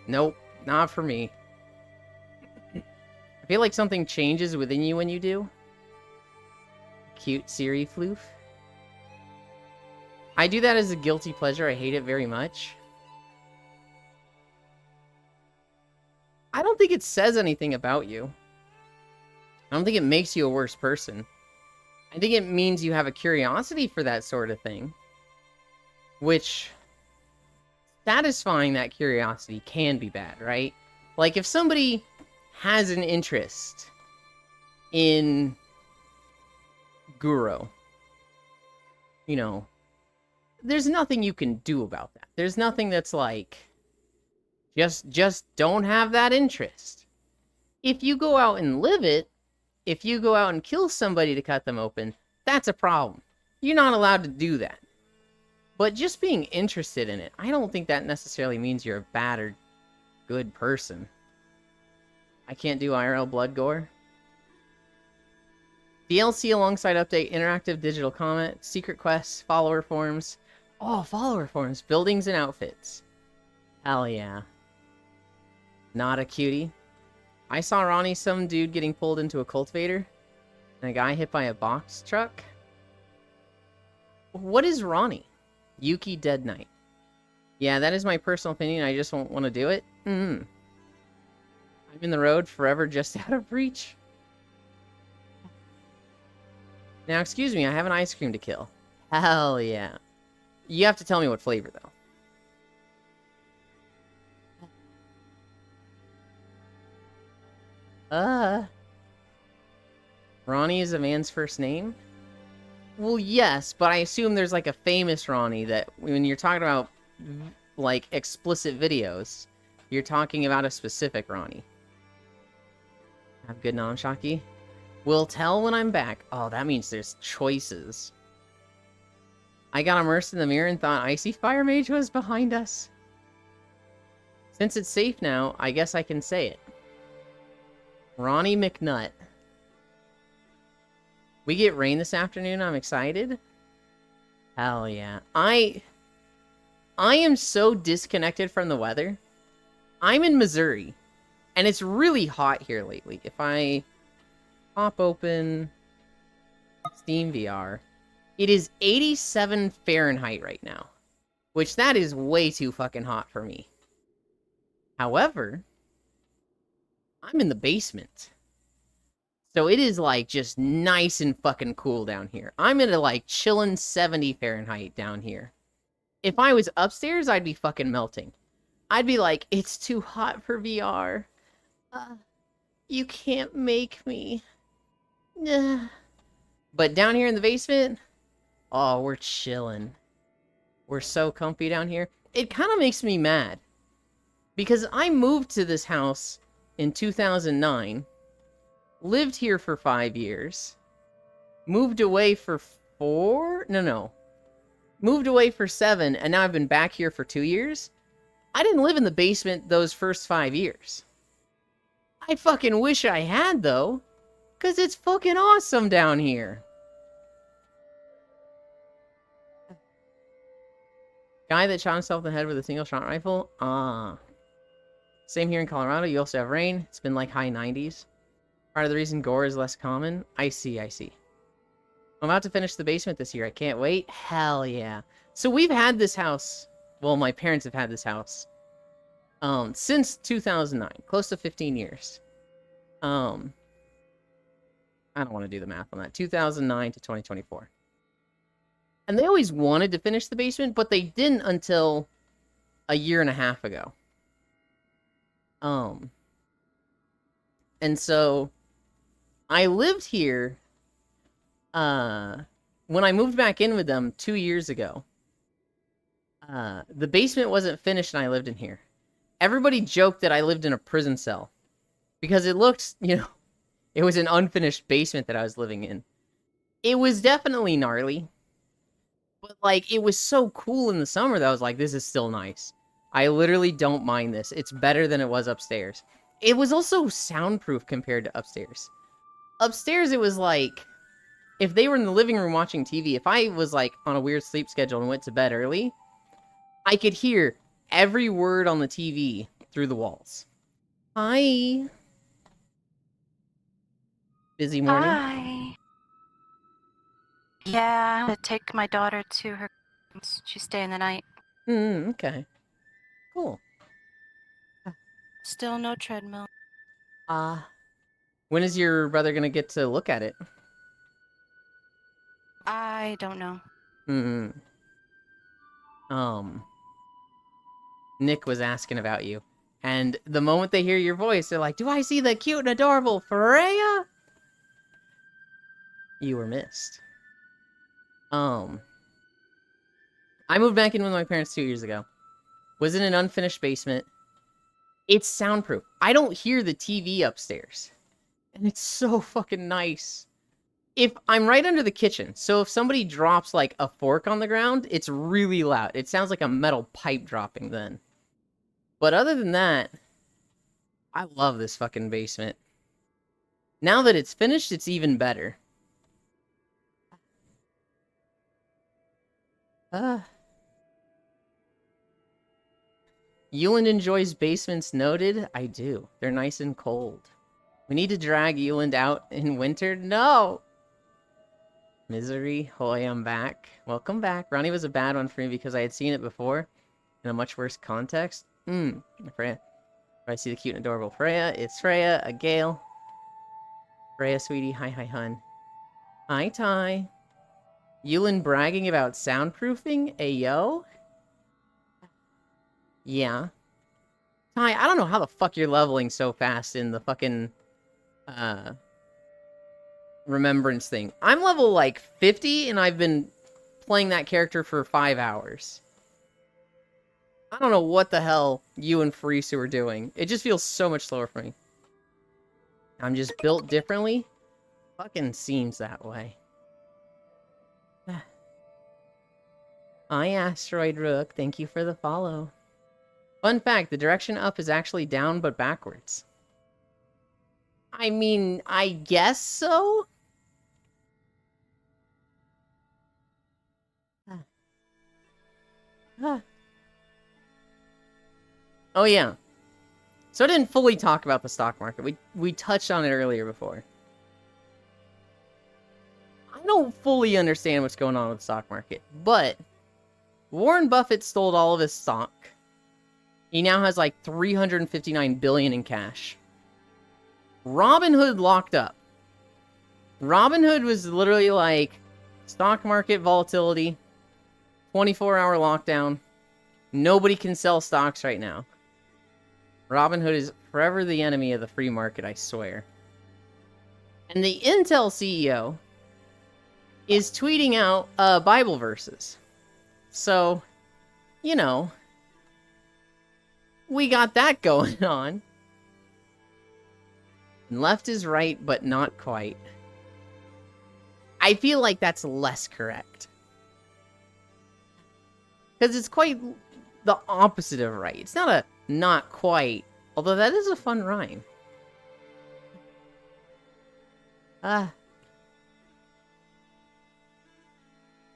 Nope, not for me. I feel like something changes within you when you do. Cute Siri floof. I do that as a guilty pleasure. I hate it very much. I don't think it says anything about you. I don't think it makes you a worse person. I think it means you have a curiosity for that sort of thing. Which, satisfying that curiosity can be bad, right? Like, if somebody has an interest in Guro, you know, there's nothing you can do about that. There's nothing that's like, just don't have that interest. If you go out and live it, if you go out and kill somebody to cut them open, that's a problem. You're not allowed to do that. But just being interested in it, I don't think that necessarily means you're a bad or good person. I can't do IRL blood gore. DLC alongside update, interactive digital comment, secret quests, follower forms. Oh, follower forms, buildings and outfits. Hell yeah. Not a cutie. I saw Ronnie, some dude getting pulled into a cultivator, and a guy hit by a box truck. What is Ronnie? Yuki Dead Knight. Yeah, that is my personal opinion. I just won't want to do it. I'm in the road forever just out of reach. Now, excuse me, I have an ice cream to kill. Hell yeah. You have to tell me what flavor, though. Ronnie is a man's first name? Well, yes, but I assume there's like a famous Ronnie that when you're talking about like explicit videos, you're talking about a specific Ronnie. Have good Namshaki. Will tell when I'm back. Oh, that means there's choices. I got immersed in the mirror and thought Icy Fire Mage was behind us. Since it's safe now, I guess I can say it. Ronnie McNutt. We get rain this afternoon. I'm excited. Hell yeah. I am so disconnected from the weather. I'm in Missouri, and it's really hot here lately. If I pop open Steam VR, it is 87 Fahrenheit right now, which that is way too fucking hot for me. However, I'm in the basement. So it is like just nice and fucking cool down here. I'm at a like chillin' 70 Fahrenheit down here. If I was upstairs, I'd be fucking melting. I'd be like, it's too hot for VR. You can't make me. But down here in the basement, oh, we're chillin'. We're so comfy down here. It kind of makes me mad. Because I moved to this house in 2009. Lived here for 5 years. Moved away for 4? No. Moved away for 7, and now I've been back here for 2 years. I didn't live in the basement those first 5 years. I fucking wish I had, though. Because it's fucking awesome down here. Guy that shot himself in the head with a single-shot rifle? Same here in Colorado. You also have rain. It's been like high 90s. Part of the reason gore is less common. I see. I'm about to finish the basement this year. I can't wait. Hell yeah. So we've had this house. Well, my parents have had this house. Since 2009. Close to 15 years. I don't want to do the math on that. 2009 to 2024. And they always wanted to finish the basement, but they didn't until a year and a half ago. And so I lived here when I moved back in with them 2 years ago. The basement wasn't finished and I lived in here. Everybody joked that I lived in a prison cell because it looked, it was an unfinished basement that I was living in. It was definitely gnarly, but like it was so cool in the summer that I was like, this is still nice. I literally don't mind this. It's better than it was upstairs. It was also soundproof compared to upstairs. Upstairs, it was like, if they were in the living room watching TV, if I was like on a weird sleep schedule and went to bed early, I could hear every word on the TV through the walls. Hi. Busy morning? Hi. Yeah, I'm gonna take my daughter to her. She's staying the night. Okay. Cool. Still no treadmill. When is your brother gonna get to look at it? I don't know. Nick was asking about you. And the moment they hear your voice, they're like, do I see the cute and adorable Freya? You were missed. I moved back in with my parents 2 years ago. Was in an unfinished basement. It's soundproof. I don't hear the TV upstairs. And it's so fucking nice. If I'm right under the kitchen, so if somebody drops like a fork on the ground, it's really loud. It sounds like a metal pipe dropping then. But other than that, I love this fucking basement. Now that it's finished, it's even better. Euland enjoys basements, noted. I do. They're nice and cold. We need to drag Euland out in winter? No! Misery. Hoy, I'm back. Welcome back. Ronnie was a bad one for me because I had seen it before in a much worse context. Freya. I see the cute and adorable Freya. It's Freya, a Gale. Freya, sweetie. Hi, hun. Hi, Ty. Euland bragging about soundproofing? Ayo? Yeah. Ty, I don't know how the fuck you're leveling so fast in the fucking, remembrance thing. I'm level, like, 50, and I've been playing that character for 5 hours. I don't know what the hell you and Farisu are doing. It just feels so much slower for me. I'm just built differently? Fucking seems that way. Hi, Asteroid Rook. Thank you for the follow. Fun fact, the direction up is actually down, but backwards. I mean, I guess so? Oh, yeah. So I didn't fully talk about the stock market. We touched on it earlier before. I don't fully understand what's going on with the stock market, but Warren Buffett stole all of his stock. He now has like $359 billion in cash. Robinhood locked up. Robinhood was literally like stock market volatility, 24-hour lockdown. Nobody can sell stocks right now. Robinhood is forever the enemy of the free market, I swear. And the Intel CEO is tweeting out Bible verses. So, you know, we got that going on. And left is right, but not quite. I feel like that's less correct. Because it's quite the opposite of right. It's not a not quite. Although that is a fun rhyme.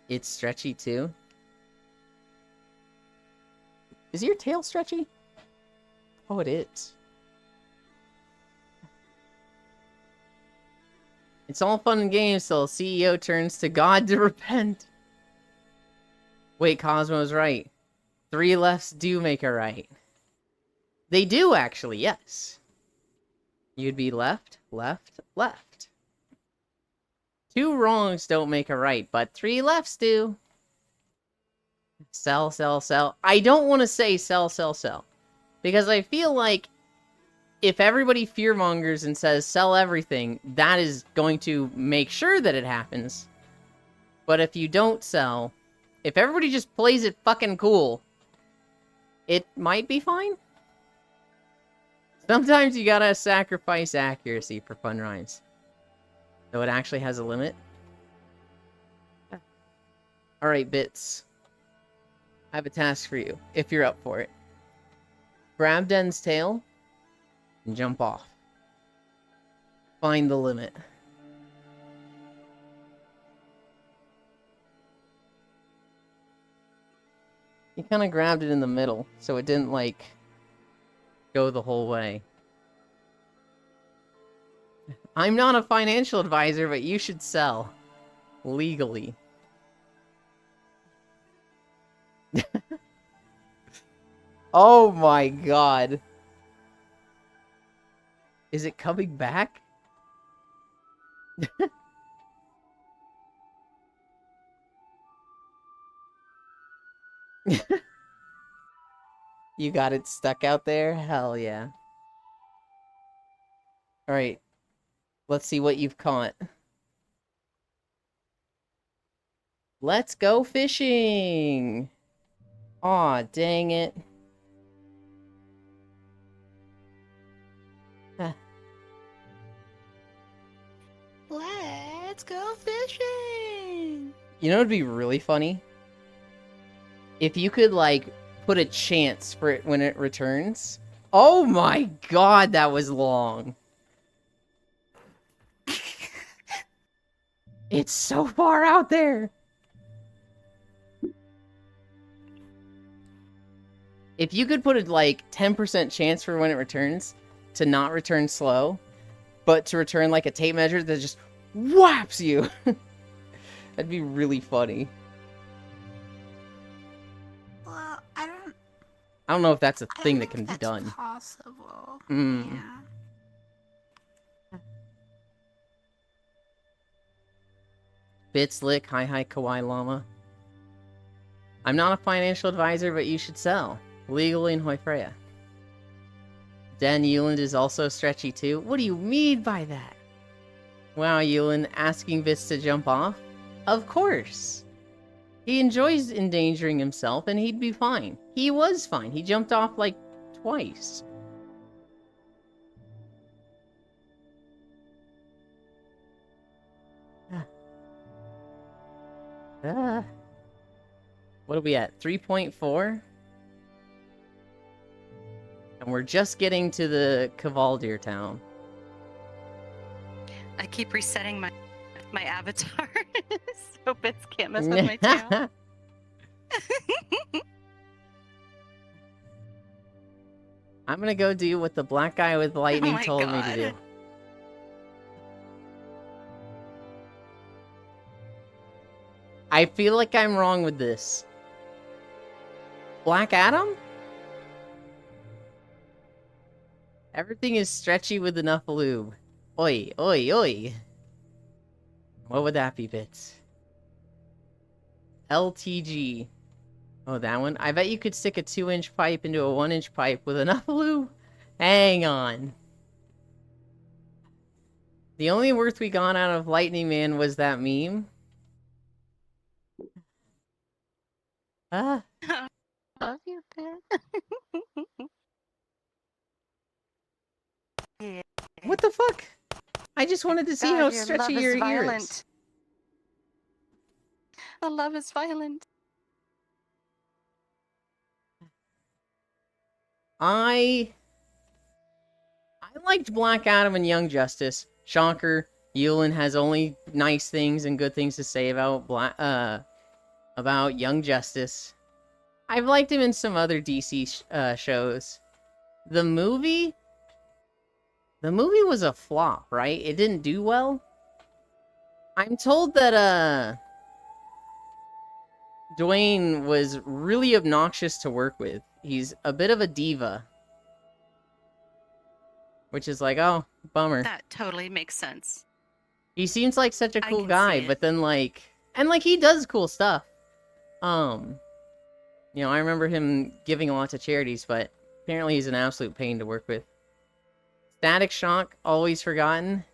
It's stretchy too. Is your tail stretchy? Oh, it is. It's all fun and games till CEO turns to God to repent. Wait, Cosmo's right. 3 lefts do make a right. They do, actually, yes. You'd be left, left, left. 2 wrongs don't make a right, but 3 lefts do. Sell, sell, sell. I don't want to say sell, sell, sell. Because I feel like if everybody fearmongers and says sell everything, that is going to make sure that it happens. But if you don't sell, If everybody just plays it fucking cool, it might be fine. Sometimes you gotta sacrifice accuracy for fun rhymes. Though it actually has a limit. Alright, Bits. I have a task for you, if you're up for it. Grab Den's tail and jump off. Find the limit. He kind of grabbed it in the middle, so it didn't, like, go the whole way. I'm not a financial advisor, but you should sell. Legally. Oh my god. Is it coming back? You got it stuck out there? Hell yeah. Alright. Let's see what you've caught. Let's go fishing! Aw, dang it. Huh. Let's go fishing! You know what would be really funny? If you could, like, put a chance for it when it returns. Oh my god, that was long. It's so far out there. If you could put a, like, 10% chance for when it returns to not return slow, but to return, like, a tape measure that just whaps you. That'd be really funny. Well, I don't know if that's a I thing don't that can think be that's done. possible. Mm. Yeah. Bits lick, hi kawaii llama. I'm not a financial advisor, but you should sell. Legally in Hoi Freya. Dan Euland is also stretchy too. What do you mean by that? Wow, Euland asking Bits to jump off? Of course. He enjoys endangering himself and he'd be fine. He was fine. He jumped off like twice. What are we at? 3.4? And we're just getting to the Cavaldir town. I keep resetting my avatar so Bits can't mess with my tail. I'm gonna go do what the black guy with lightning my told me God. to do. I feel like I'm wrong with this. Black Adam? Everything is stretchy with enough lube. Oi, oi, oi. What would that be, Bits? LTG. Oh, that one? I bet you could stick a 2-inch pipe into a 1-inch pipe with enough lube. Hang on. The only worth we got out of Lightning Man was that meme. Ah. Love you, Bit. Yeah. What the fuck? I just wanted to see God, how your stretchy love your is ear is. violent. The love is violent. I liked Black Adam and Young Justice. Shocker, Yulin has only nice things and good things to say about about Young Justice. I've liked him in some other DC shows. The movie was a flop, right? It didn't do well. I'm told that Dwayne was really obnoxious to work with. He's a bit of a diva. Which is like, oh, bummer. That totally makes sense. He seems like such a I cool can guy, see it. but then like, and like he does cool stuff. You know, I remember him giving a lot to charities, but apparently he's an absolute pain to work with. Static Shock, always forgotten.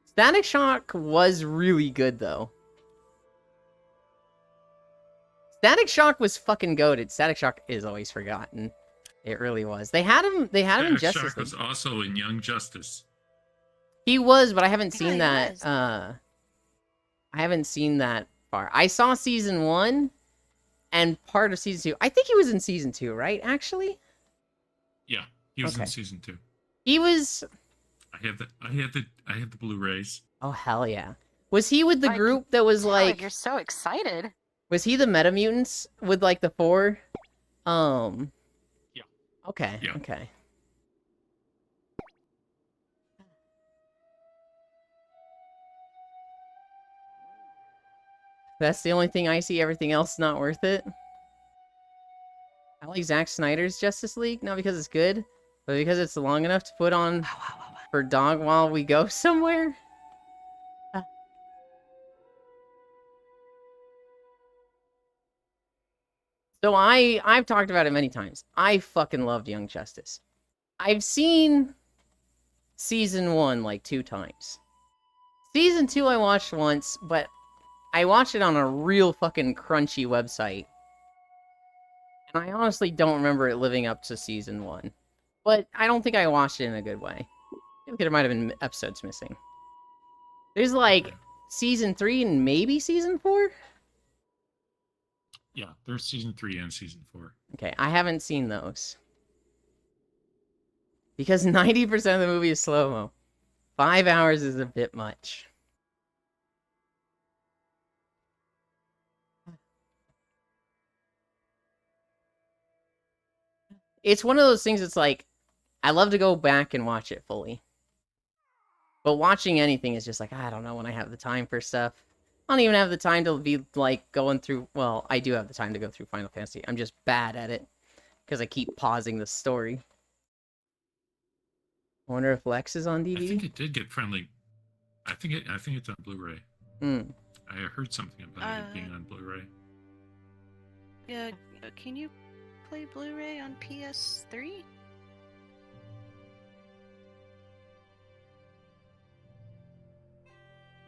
Static Shock was really good though. Static Shock was fucking goated. Static Shock is always forgotten. It really was. They had him. They had him in Static Justice Shock was League. also in Young Justice. He was, but I haven't Yeah, seen he that. was. I haven't seen that far. I saw season 1 and part of season 2. I think he was in season 2, right? Actually, Yeah, he was in Okay. season 2. he was. I have the Blu-rays. Oh hell yeah! Was he with the I group that was Like, like? you're so excited. Was he the Metamutants with like the 4? Yeah. Okay. Yeah. Okay. That's the only thing I see. Everything else not worth it. I like Zack Snyder's Justice League, not because it's good, but because it's long enough to put on for dog while we go somewhere. So I've talked about it many times. I fucking loved Young Justice. I've seen season 1 like 2 times. Season 2 I watched once, but I watched it on a real fucking crunchy website. And I honestly don't remember it living up to season 1. But I don't think I watched it in a good way. I think there might have been episodes missing. There's like season 3 and maybe season 4? Yeah, there's season 3 and season 4. Okay, I haven't seen those. Because 90% of the movie is slow-mo. 5 hours is a bit much. It's one of those things that's like, I love to go back and watch it fully. But watching anything is just like, I don't know when I have the time for stuff. I don't even have the time to be like going through, well, I do have the time to go through Final Fantasy. I'm just bad at it. Because I keep pausing the story. I wonder if Lex is on I think DVD? it did get friendly. I think it's on Blu-ray. Hmm. I heard something about it being on Blu-ray. Yeah, can you play Blu-ray on PS3?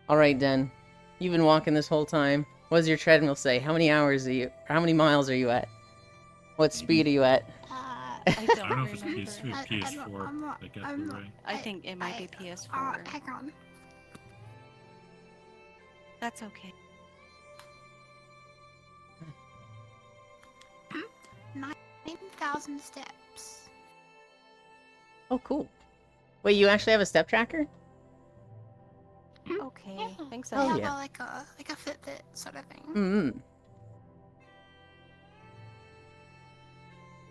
Alright, Den. You've been walking this whole time. What does your treadmill say? How many miles are you at? What speed are you at? I I don't don't know if it's remember. PS4 that got Blu-ray. I think it might be PS4. Hang on. That's okay. 9,000 steps. Oh, cool. Wait, you actually have a step tracker? Okay. Yeah. Thanks, Oh, I Ellie. have yeah. like a Fitbit sort of thing. Mm-hmm.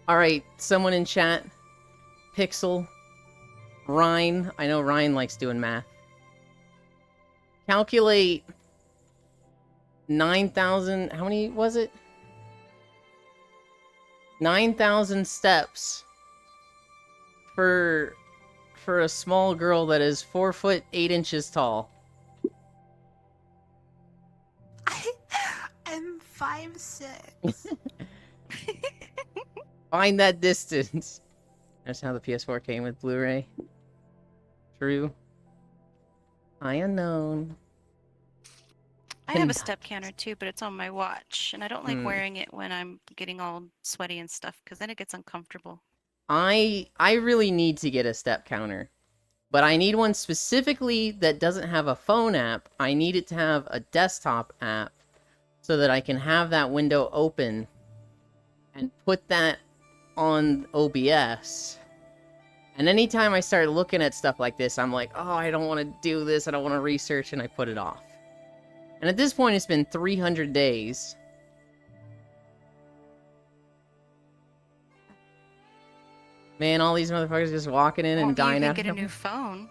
Alright, someone in chat. Pixel. Ryan. I know Ryan likes doing math. Calculate 9,000... How many was it? 9,000 steps for a small girl that is 4 foot 8 inches tall. I'm 5'6". Find that distance. That's how the PS4 came with Blu-ray. True. I unknown. I have a And- step counter too, but it's on my watch, and I don't like Hmm. wearing it when I'm getting all sweaty and stuff, because then it gets uncomfortable. I really need to get a step counter. But I need one specifically that doesn't have a phone app. I need it to have a desktop app so that I can have that window open and put that on OBS. And anytime I start looking at stuff like this, I'm like, oh, I don't want to do this. I don't want to research, and I put it off. And at this point, it's been 300 days. Man, all these motherfuckers just walking in and Well, dying you after can get a them. new phone.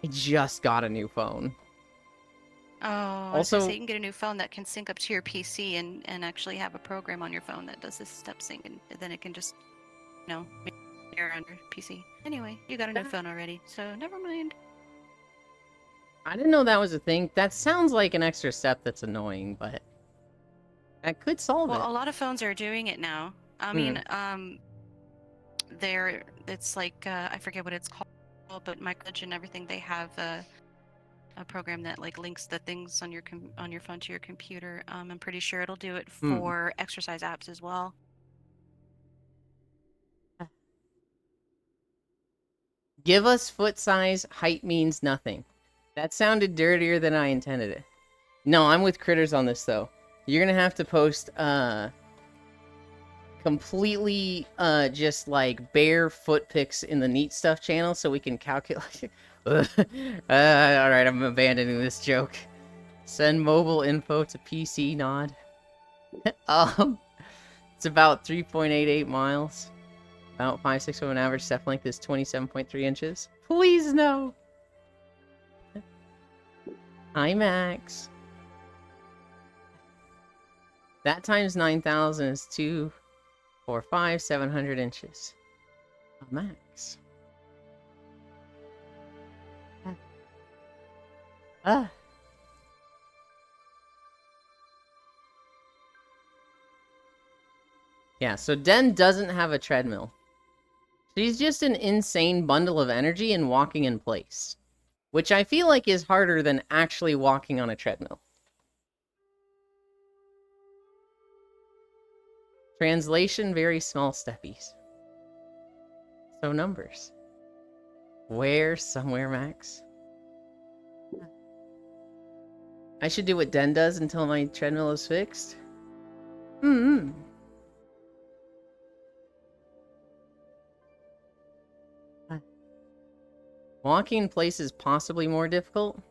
I just got a new phone. Oh, I was Also- gonna say you can get a new phone that can sync up to your PC and actually have a program on your phone that does this step sync, and then it can just, mirror on your PC. Anyway, you got a new That- phone already, so never mind. I didn't know that was a thing. That sounds like an extra step that's annoying, but that could solve Well, a it. lot of phones are doing it now. I Hmm. mean, it's like I forget what it's called, but Microsoft and everything, they have a program that like links the things on your phone to your computer. I'm pretty sure it'll do it Hmm. for exercise apps as well. Give us foot size, height means nothing. That sounded dirtier than I intended it. No, I'm with Critters on this, though. You're gonna have to post, completely, just, like, bare foot pics in the Neat Stuff channel so we can calculate... Alright, I'm abandoning this joke. Send mobile info to PC nod. It's about 3.88 miles. About 5'6" of an average step length is 27.3 inches. Please no! Hi, Max. That times 9,000 is 2, 4, 5, 700 inches. Oh, Max. Ah. Yeah, so Den doesn't have a treadmill. She's just an insane bundle of energy and walking in place. Which I feel like is harder than actually walking on a treadmill. Translation, very small steppies. So numbers. Where? Somewhere, Max? I should do what Den does until my treadmill is fixed? Mm-hmm. Walking in place is possibly more difficult.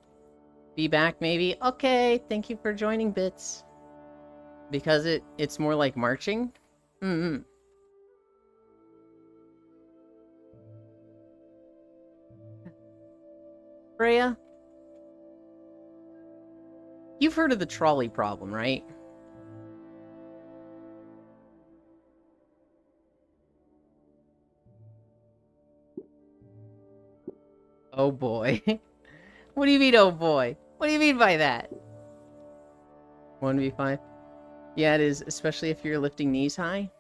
Be back, maybe. Okay, thank you for joining, Bits. Because it's more like marching? Mm-hmm. Freya? You've heard of the trolley problem, right? Oh boy. What do you mean, oh boy? What do you mean by that? 1v5? Yeah, it is, especially if you're lifting knees high.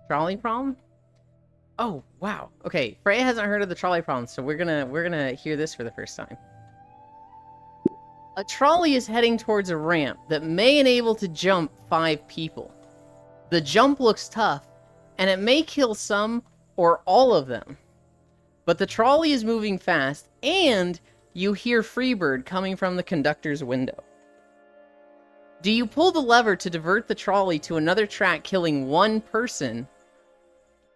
Trolley problem? Oh, wow. Okay, Freya hasn't heard of the trolley problem, so we're gonna hear this for the first time. A trolley is heading towards a ramp that may enable to jump 5 people. The jump looks tough, and it may kill some or all of them. But the trolley is moving fast, and you hear Freebird coming from the conductor's window. Do you pull the lever to divert the trolley to another track, killing 1 person,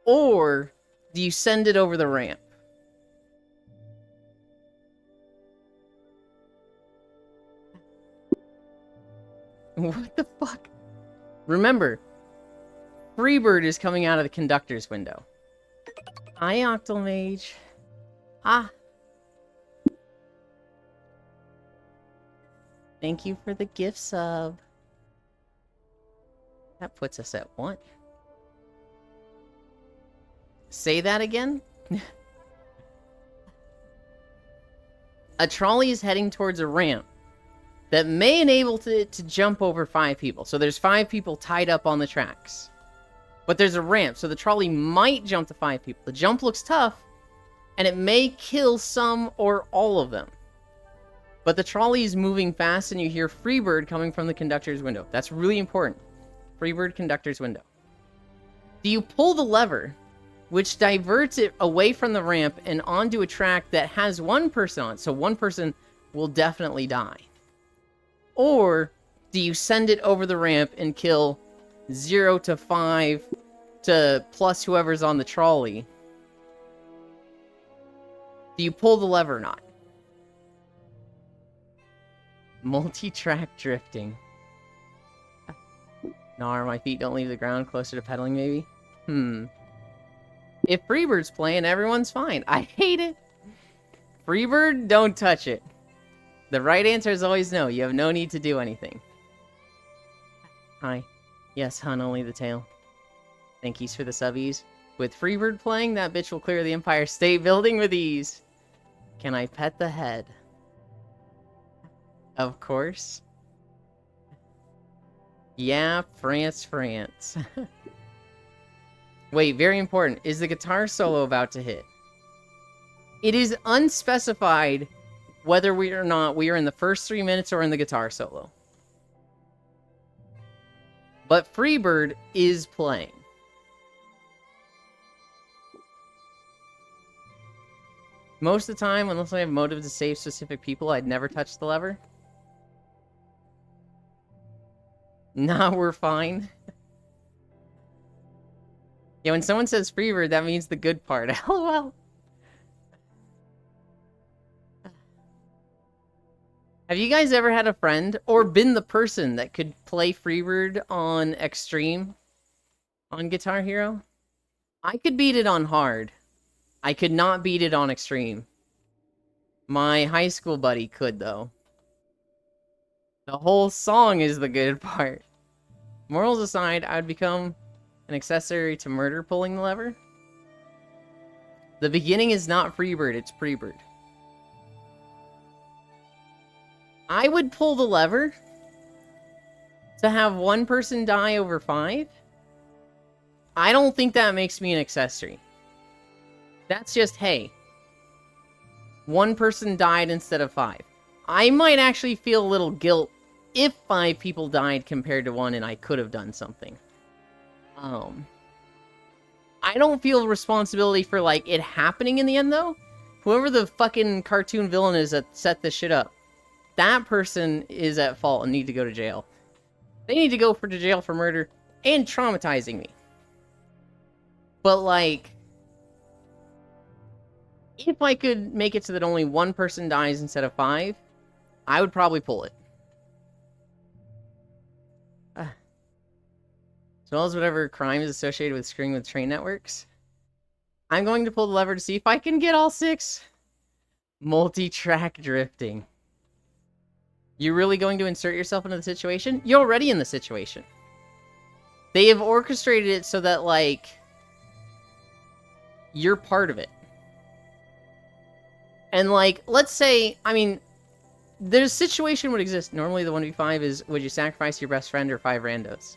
or do you send it over the ramp? What the fuck? Remember, Freebird is coming out of the conductor's window. Hi, Octomage. Ah. Thank you for the gift sub. That puts us at 1. Say that again? A trolley is heading towards a ramp that may enable it to jump over 5 people. So there's 5 people tied up on the tracks. But there's a ramp, so the trolley might jump to 5 people. The jump looks tough, and it may kill some or all of them. But the trolley is moving fast, and you hear Freebird coming from the conductor's window. That's really important. Freebird conductor's window. Do you pull the lever, which diverts it away from the ramp and onto a track that has 1 person on it, so 1 person will definitely die? Or do you send it over the ramp and kill 0 to 5 to plus whoever's on the trolley? Do you pull the lever or not? Multi-track drifting. Nar, my feet don't leave the ground, closer to pedaling maybe? If Freebird's playing, everyone's fine. I hate it. Freebird, don't touch it. The right answer is always no. You have no need to do anything. Hi. Yes, hun, only the tail. Thank yous for the subbies. With Freebird playing, that bitch will clear the Empire State Building with ease. Can I pet the head? Of course. Yeah, France. Wait, very important. Is the guitar solo about to hit? It is unspecified whether we are in the first 3 minutes or in the guitar solo. But Freebird is playing. Most of the time, unless I have motive to save specific people, I'd never touch the lever. Nah, we're fine. Yeah, when someone says Freebird, that means the good part. LOL. Have you guys ever had a friend, or been the person that could play Freebird on Extreme on Guitar Hero? I could beat it on hard. I could not beat it on Extreme. My high school buddy could, though. The whole song is the good part. Morals aside, I would become an accessory to murder pulling the lever. The beginning is not Freebird, it's Freebird. I would pull the lever to have one person die over 5. I don't think that makes me an accessory. That's just, hey, one person died instead of 5. I might actually feel a little guilt if 5 people died compared to 1 and I could have done something. I don't feel responsibility for, like, it happening in the end, though. Whoever the fucking cartoon villain is that set this shit up, that person is at fault and need to go to jail. They need to go to jail for murder and traumatizing me. But, like, if I could make it so that only one person dies instead of 5, I would probably pull it. As well as whatever crime is associated with screwing with train networks. I'm going to pull the lever to see if I can get all 6. Multi-track drifting. You're really going to insert yourself into the situation? You're already in the situation. They have orchestrated it so that, like, you're part of it. And, like, let's say, I mean, the situation would exist. Normally the 1v5 is, would you sacrifice your best friend or 5 randos?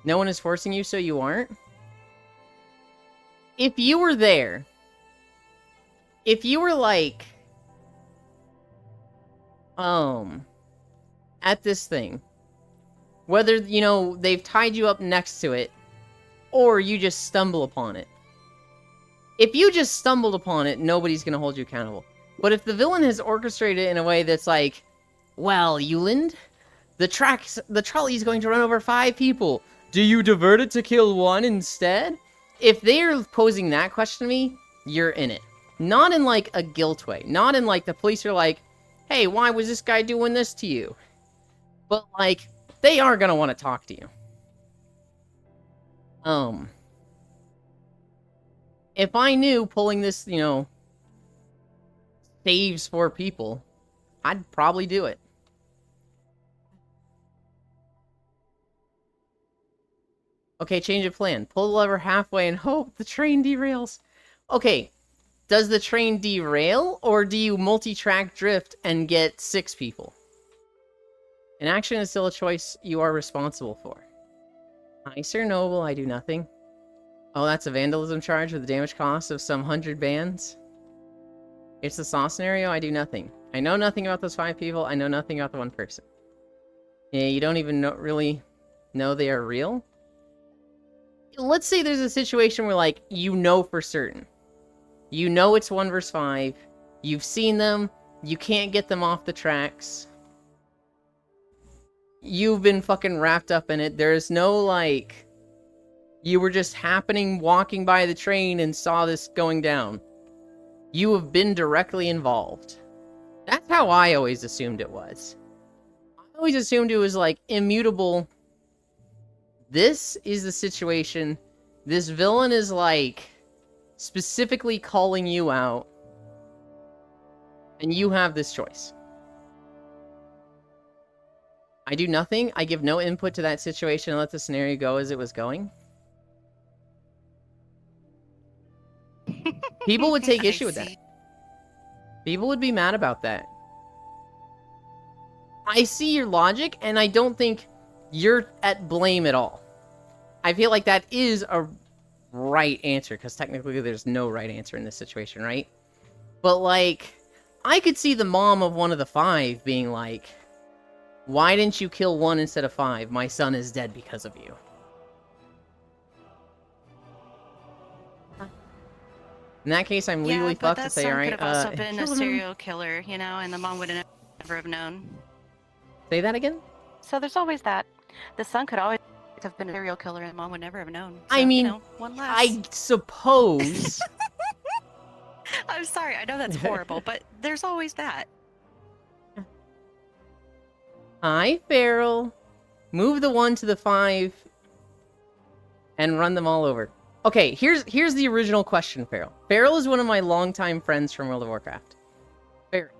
No one is forcing you, so you aren't? If you were there, if you were, like, at this thing, whether, you know, they've tied you up next to it, or you just stumble upon it. If you just stumbled upon it, nobody's gonna hold you accountable. But if the villain has orchestrated it in a way that's like, well, Euland, the trolley's going to run over 5 people. Do you divert it to kill 1 instead? If they're posing that question to me, you're in it. Not in, like, a guilt way. Not in, like, the police are like, hey, why was this guy doing this to you? But, like, they are gonna want to talk to you. If I knew pulling this, you know, saves 4 people, I'd probably do it. Okay, change of plan. Pull the lever halfway and hope the train derails. Okay, does the train derail, or do you multi-track drift and get 6 people? An action is still a choice you are responsible for. Hi, Sir Noble, I do nothing. Oh, that's a vandalism charge with a damage cost of some 100 bands. It's the Saw scenario, I do nothing. I know nothing about those 5 people, I know nothing about the 1 person. Yeah, you don't even really know they are real? Let's say there's a situation where, like, you know for certain. You know it's 1 versus 5. You've seen them. You can't get them off the tracks. You've been fucking wrapped up in it. There's no, like, you were just walking by the train and saw this going down. You have been directly involved. That's how I always assumed it was. I always assumed it was, like, immutable. This is the situation. This villain is, like, specifically calling you out. And you have this choice. I do nothing. I give no input to that situation and let the scenario go as it was going. People would take issue with that. People would be mad about that. I see your logic, and I don't think you're at blame at all. I feel like that is a right answer, because technically there's no right answer in this situation, right? But, like, I could see the mom of one of the 5 being like, why didn't you kill 1 instead of 5? My son is dead because of you. In that case, I'm legally yeah, but fucked to that say, son alright, could have also been a kill him. serial killer, you know, and the mom would never have known. Say that again? So there's always that. The son could always have been a serial killer, and the mom would never have known. So, I mean, you know, one less. I suppose. I'm sorry, I know that's horrible, but there's always that. Hi, Feral. Move the 1 to the 5 and run them all over. Okay, here's the original question, Feral. Feral is one of my longtime friends from World of Warcraft. Feral.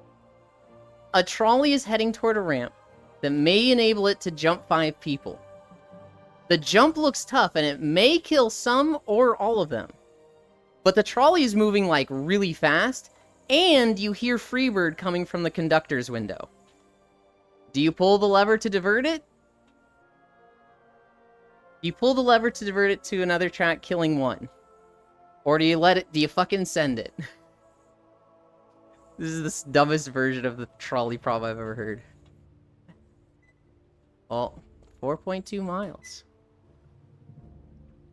A trolley is heading toward a ramp that may enable it to jump 5 people. The jump looks tough, and it may kill some or all of them. But the trolley is moving, like, really fast, and you hear Freebird coming from the conductor's window. Do you pull the lever to divert it? Do you pull the lever to divert it to another track, killing 1? Or do you fucking send it? This is the dumbest version of the trolley prop I've ever heard. Oh, 4.2 miles.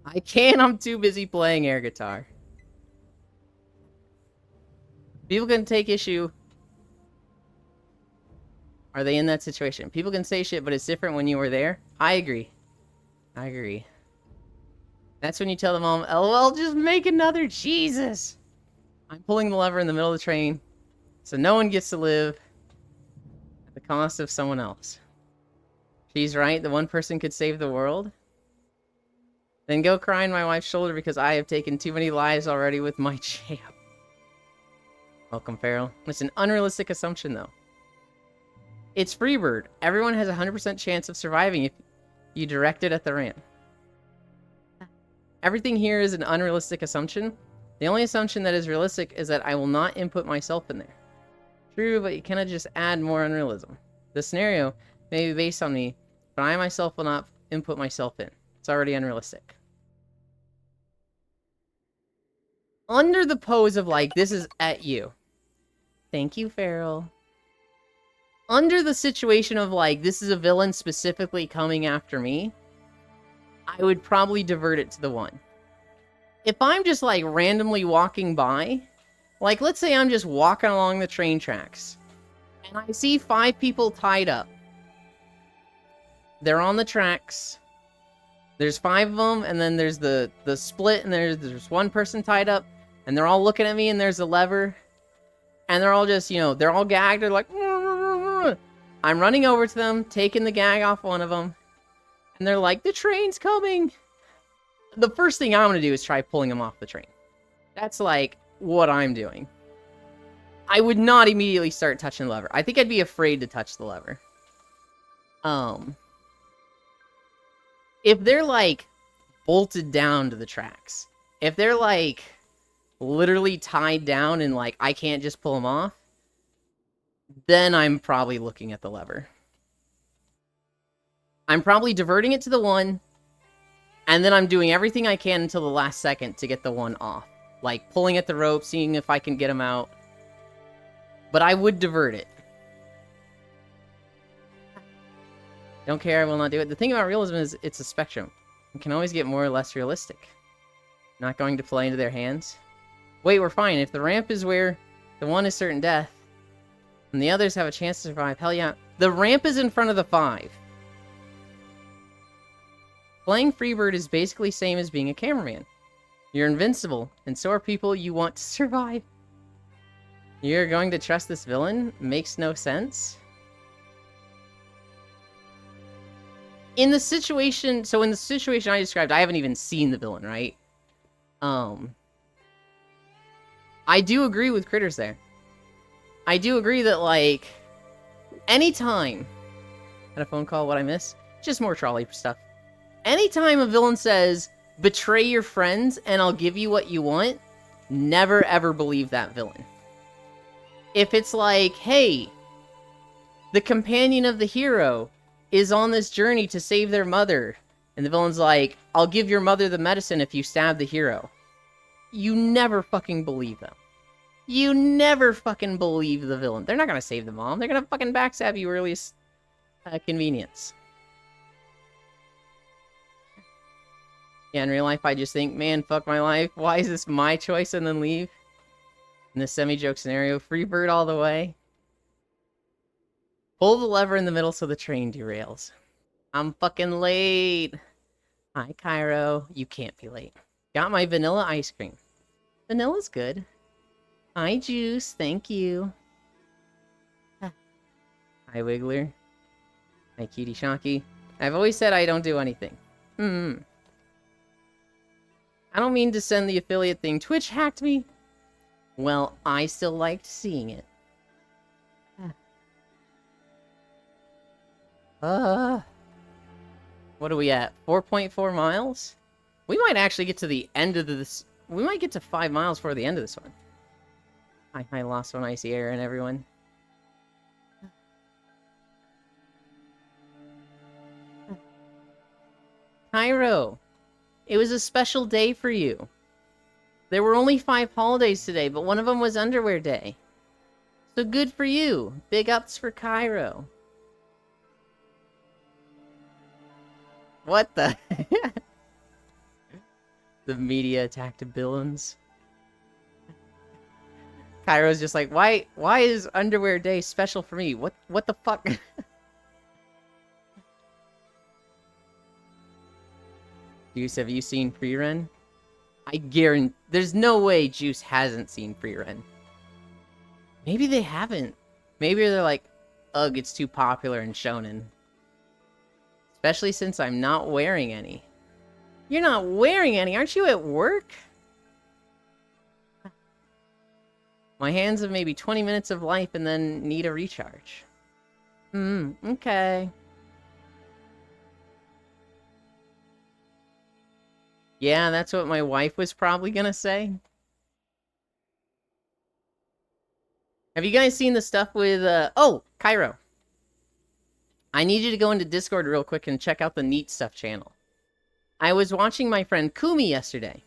I can't, I'm too busy playing air guitar. People can take issue. Are they in that situation? People can say shit, but it's different when you were there. I agree. I agree. That's when you tell the mom, LOL, just make another, Jesus! I'm pulling the lever in the middle of the train, so no one gets to live at the cost of someone else. She's right, the one person could save the world. Then go cry on my wife's shoulder because I have taken too many lives already with my champ. Welcome, Feral. It's an unrealistic assumption, though. It's Freebird. Everyone has a 100% chance of surviving if you direct it at the ramp. Everything here is an unrealistic assumption. The only assumption that is realistic is that I will not input myself in there. True, but you cannot just add more unrealism. The scenario may be based on me, but I myself will not input myself in. It's already unrealistic. Under the pose of, like, this is at you. Thank you, Feral. Under the situation of, like, this is a villain specifically coming after me, I would probably divert it to the 1. If I'm just, like, randomly walking by, like, let's say I'm just walking along the train tracks, and I see 5 people tied up. They're on the tracks. There's 5 of them, and then there's the split, and there's one person tied up, and they're all looking at me, and there's a lever, and they're all just, you know, they're all gagged, they're like, I'm running over to them, taking the gag off one of them, and they're like, the train's coming! The first thing I'm gonna do is try pulling them off the train. That's, like, what I'm doing. I would not immediately start touching the lever. I think I'd be afraid to touch the lever. If they're, like, bolted down to the tracks, if they're, like, literally tied down and, like, I can't just pull them off, then I'm probably looking at the lever. I'm probably diverting it to the 1, and then I'm doing everything I can until the last second to get the 1 off. Like, pulling at the rope, seeing if I can get him out. But I would divert it. Don't care, I will not do it. The thing about realism is it's a spectrum. It can always get more or less realistic. Not going to play into their hands. Wait, we're fine. If the ramp is where the 1 is certain death, and the others have a chance to survive, hell yeah. The ramp is in front of the 5. Playing Freebird is basically same as being a cameraman. You're invincible, and so are people you want to survive. You're going to trust this villain? Makes no sense. In the situation I described, I haven't even seen the villain, right? I do agree with Critters there. I do agree that, like, anytime... Had a phone call, what I miss? Just more trolley stuff. Anytime a villain says, betray your friends and I'll give you what you want, never ever believe that villain. If it's like, hey, the companion of the hero is on this journey to save their mother, And the villain's like, I'll give your mother the medicine if you stab the hero. You never fucking believe them. You never fucking believe the villain. They're not gonna save the mom. They're gonna fucking backstab you earliest convenience. Yeah, in real life, I just think, man, fuck my life. Why is this my choice? And then leave. In this semi-joke scenario, free bird all the way. Pull the lever in the middle so the train derails. I'm fucking late. Hi, Cairo. You can't be late. Got my vanilla ice cream. Vanilla's good. Hi, Juice. Thank you. Hi, Wiggler. Hi, Cutie Shocky. I've always said I don't do anything. I don't mean to send the affiliate thing. Twitch hacked me. Well, I still liked seeing it. What are we at? 4.4 miles? We might actually get to the end of this. We might get to 5 miles before the end of this one. I lost one icy air and everyone. Cairo, it was a special day for you. There were only 5 holidays today, but one of them was underwear day. So good for you. Big ups for Cairo. What the? The media attacked villains. Cairo's just like, why is underwear day special for me? What the fuck? Juice, have you seen Free-Ren? I guarantee there's no way Juice hasn't seen Free-Ren. Maybe they haven't. Maybe they're like, ugh, it's too popular in shonen. Especially since I'm not wearing any. You're not wearing any, aren't you at work? My hands have maybe 20 minutes of life and then need a recharge. Okay. Yeah, that's what my wife was probably gonna say. Have you guys seen the stuff with, oh, Cairo. I need you to go into Discord real quick and check out the Neat Stuff channel. I was watching my friend Kumi yesterday,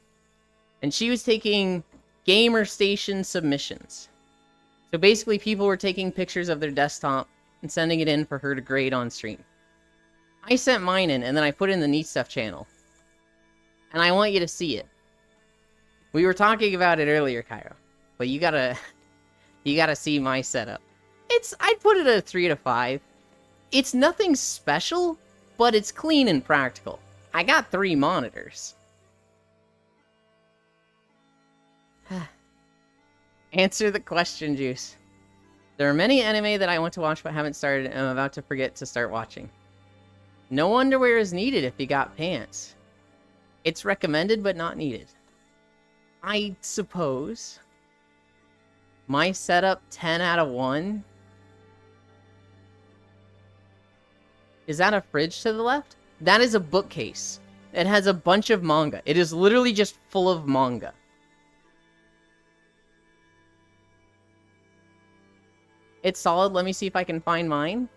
and she was taking Gamer Station submissions. So basically, people were taking pictures of their desktop and sending it in for her to grade on stream. I sent mine in, and then I put it in the Neat Stuff channel. And I want you to see it. We were talking about it earlier, Cairo, but you gotta see my setup. I'd put it at a 3 to 5. It's nothing special, but it's clean and practical. I got 3 monitors. Answer the question, Juice. There are many anime that I want to watch but haven't started and I'm about to forget to start watching. No underwear is needed if you got pants. It's recommended but not needed. I suppose. My setup, 10 out of 1. Is that a fridge to the left? That is a bookcase. It has a bunch of manga. It is literally just full of manga. It's solid. Let me see if I can find mine.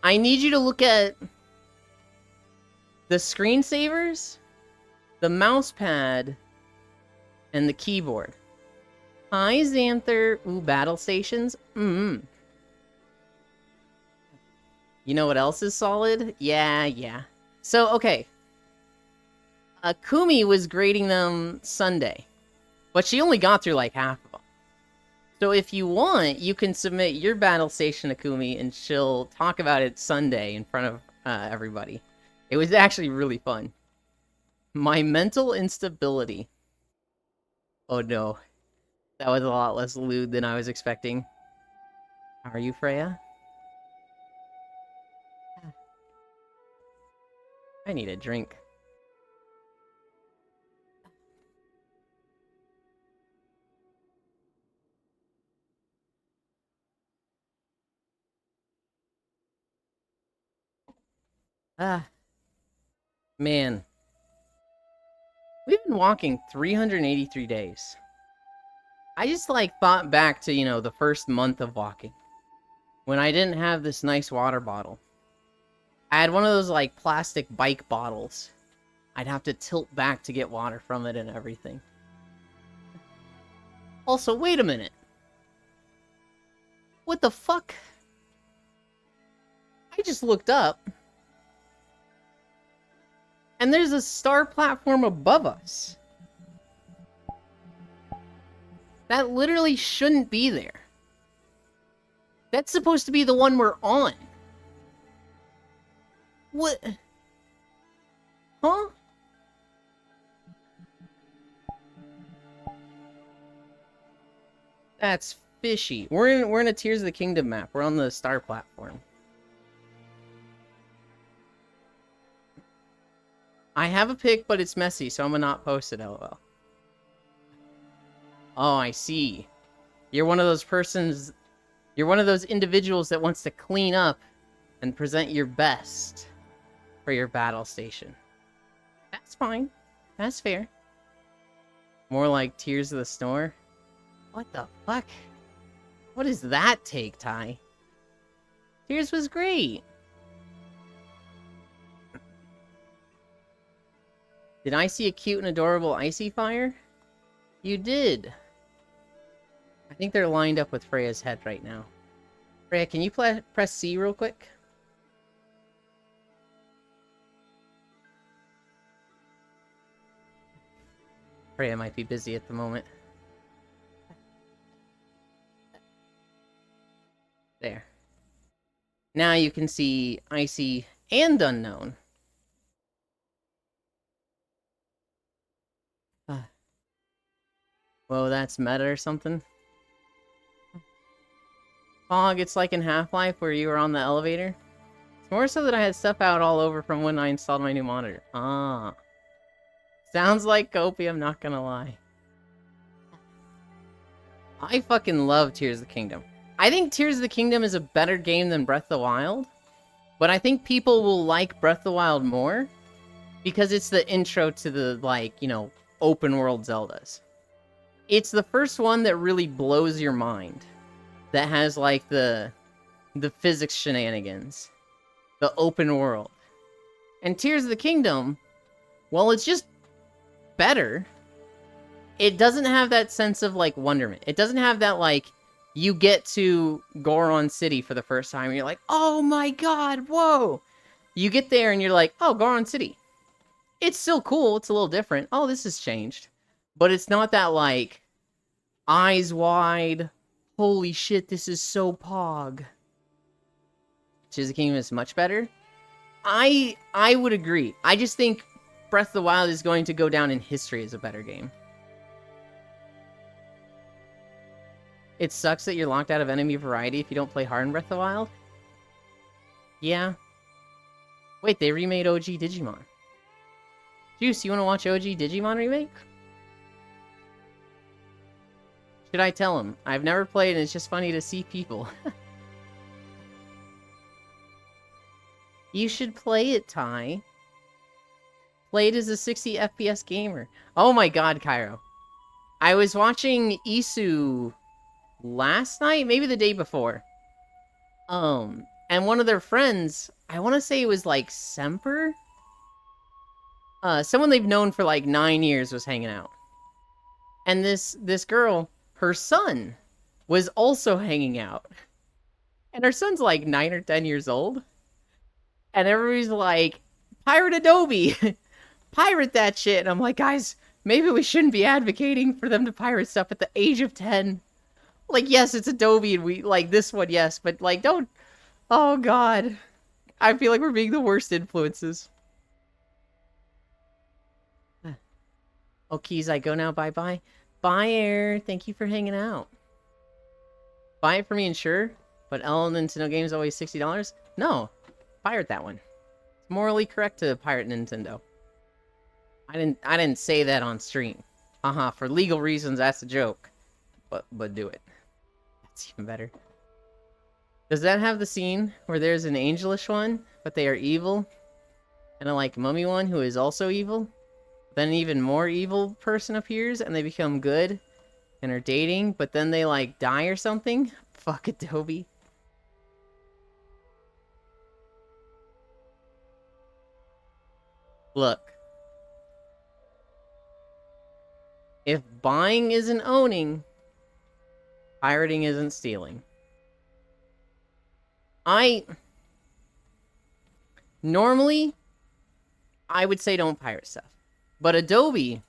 I need you to look at the screensavers, the mouse pad, and the keyboard. Hi, Xanther. Ooh, battle stations. You know what else is solid? Yeah. So, okay. Kumi was grading them Sunday. But she only got through like half of them. So if you want, you can submit your battle station to Kumi and she'll talk about it Sunday in front of everybody. It was actually really fun. My mental instability. Oh no. That was a lot less lewd than I was expecting. How are you, Freya? I need a drink. Man. We've been walking 383 days. I just, thought back to, the first month of walking. When I didn't have this nice water bottle. I had one of those like plastic bike bottles. I'd have to tilt back to get water from it and everything. Also, wait a minute. What the fuck? I just looked up. And there's a star platform above us. That literally shouldn't be there. That's supposed to be the one we're on. What? Huh? That's fishy. We're in a Tears of the Kingdom map. We're on the star platform. I have a pic, but it's messy, so I'm gonna not post it, lol. Oh, I see. You're one of those persons... You're one of those individuals that wants to clean up and present your best for your battle station. That's fine. That's fair. More like Tears of the Snore. What the fuck? What is that take, Ty? Tears was great. Did I see a cute and adorable icy fire? You did. I think they're lined up with Freya's head right now. Freya, can you press C real quick? Freya might be busy at the moment. There. Now you can see Icy and Unknown. Whoa, that's meta or something? Fog, it's like in Half-Life where you were on the elevator. It's more so that I had stuff out all over from when I installed my new monitor. Ah. Sounds like Copium, not gonna lie. I fucking love Tears of the Kingdom. I think Tears of the Kingdom is a better game than Breath of the Wild. But I think people will like Breath of the Wild more because it's the intro to the, like, you know, open world Zeldas. It's the first one that really blows your mind. That has, like, the physics shenanigans. The open world. And Tears of the Kingdom, well, it's just better. It doesn't have that sense of, like, wonderment. It doesn't have that, like, you get to Goron City for the first time and you're like, oh my god, whoa! You get there and you're like, oh, Goron City. It's still cool, it's a little different. Oh, this has changed. But it's not that, like, eyes wide, holy shit, this is so pog. Tears of the Kingdom is much better. I would agree. I just think Breath of the Wild is going to go down in history as a better game. It sucks that you're locked out of enemy variety if you don't play hard in Breath of the Wild. Yeah. Wait, they remade OG Digimon. Juice, you want to watch OG Digimon remake? Should I tell him? I've never played and it's just funny to see people. You should play it, Ty. Play it as a 60 FPS gamer. Oh my god, Cairo. I was watching Isu last night, maybe the day before. And one of their friends, I want to say it was like Semper? Someone they've known for like 9 years was hanging out. And this girl, her son, was also hanging out. And her son's like 9 or 10 years old. And everybody's like, Pirate Adobe! Pirate that shit! And I'm like, guys, maybe we shouldn't be advocating for them to pirate stuff at the age of 10. Like, yes, it's Adobe, and we, like, this one, yes, but, like, don't... Oh, God. I feel like we're being the worst influences. Oh, Keys, I go now, bye-bye. Bye, Air. Thank you for hanging out. Buy it for me and sure, but all Nintendo games always $60? No. Pirate that one. It's morally correct to pirate Nintendo. I didn't say that on stream. For legal reasons, that's a joke. But do it. That's even better. Does that have the scene where there's an angelish one, but they are evil? And a, like, mummy one who is also evil? Then an even more evil person appears, and they become good, and are dating, but then they, like, die or something? Fuck Adobe. Look. If buying isn't owning, pirating isn't stealing. Normally, I would say don't pirate stuff. But Adobe,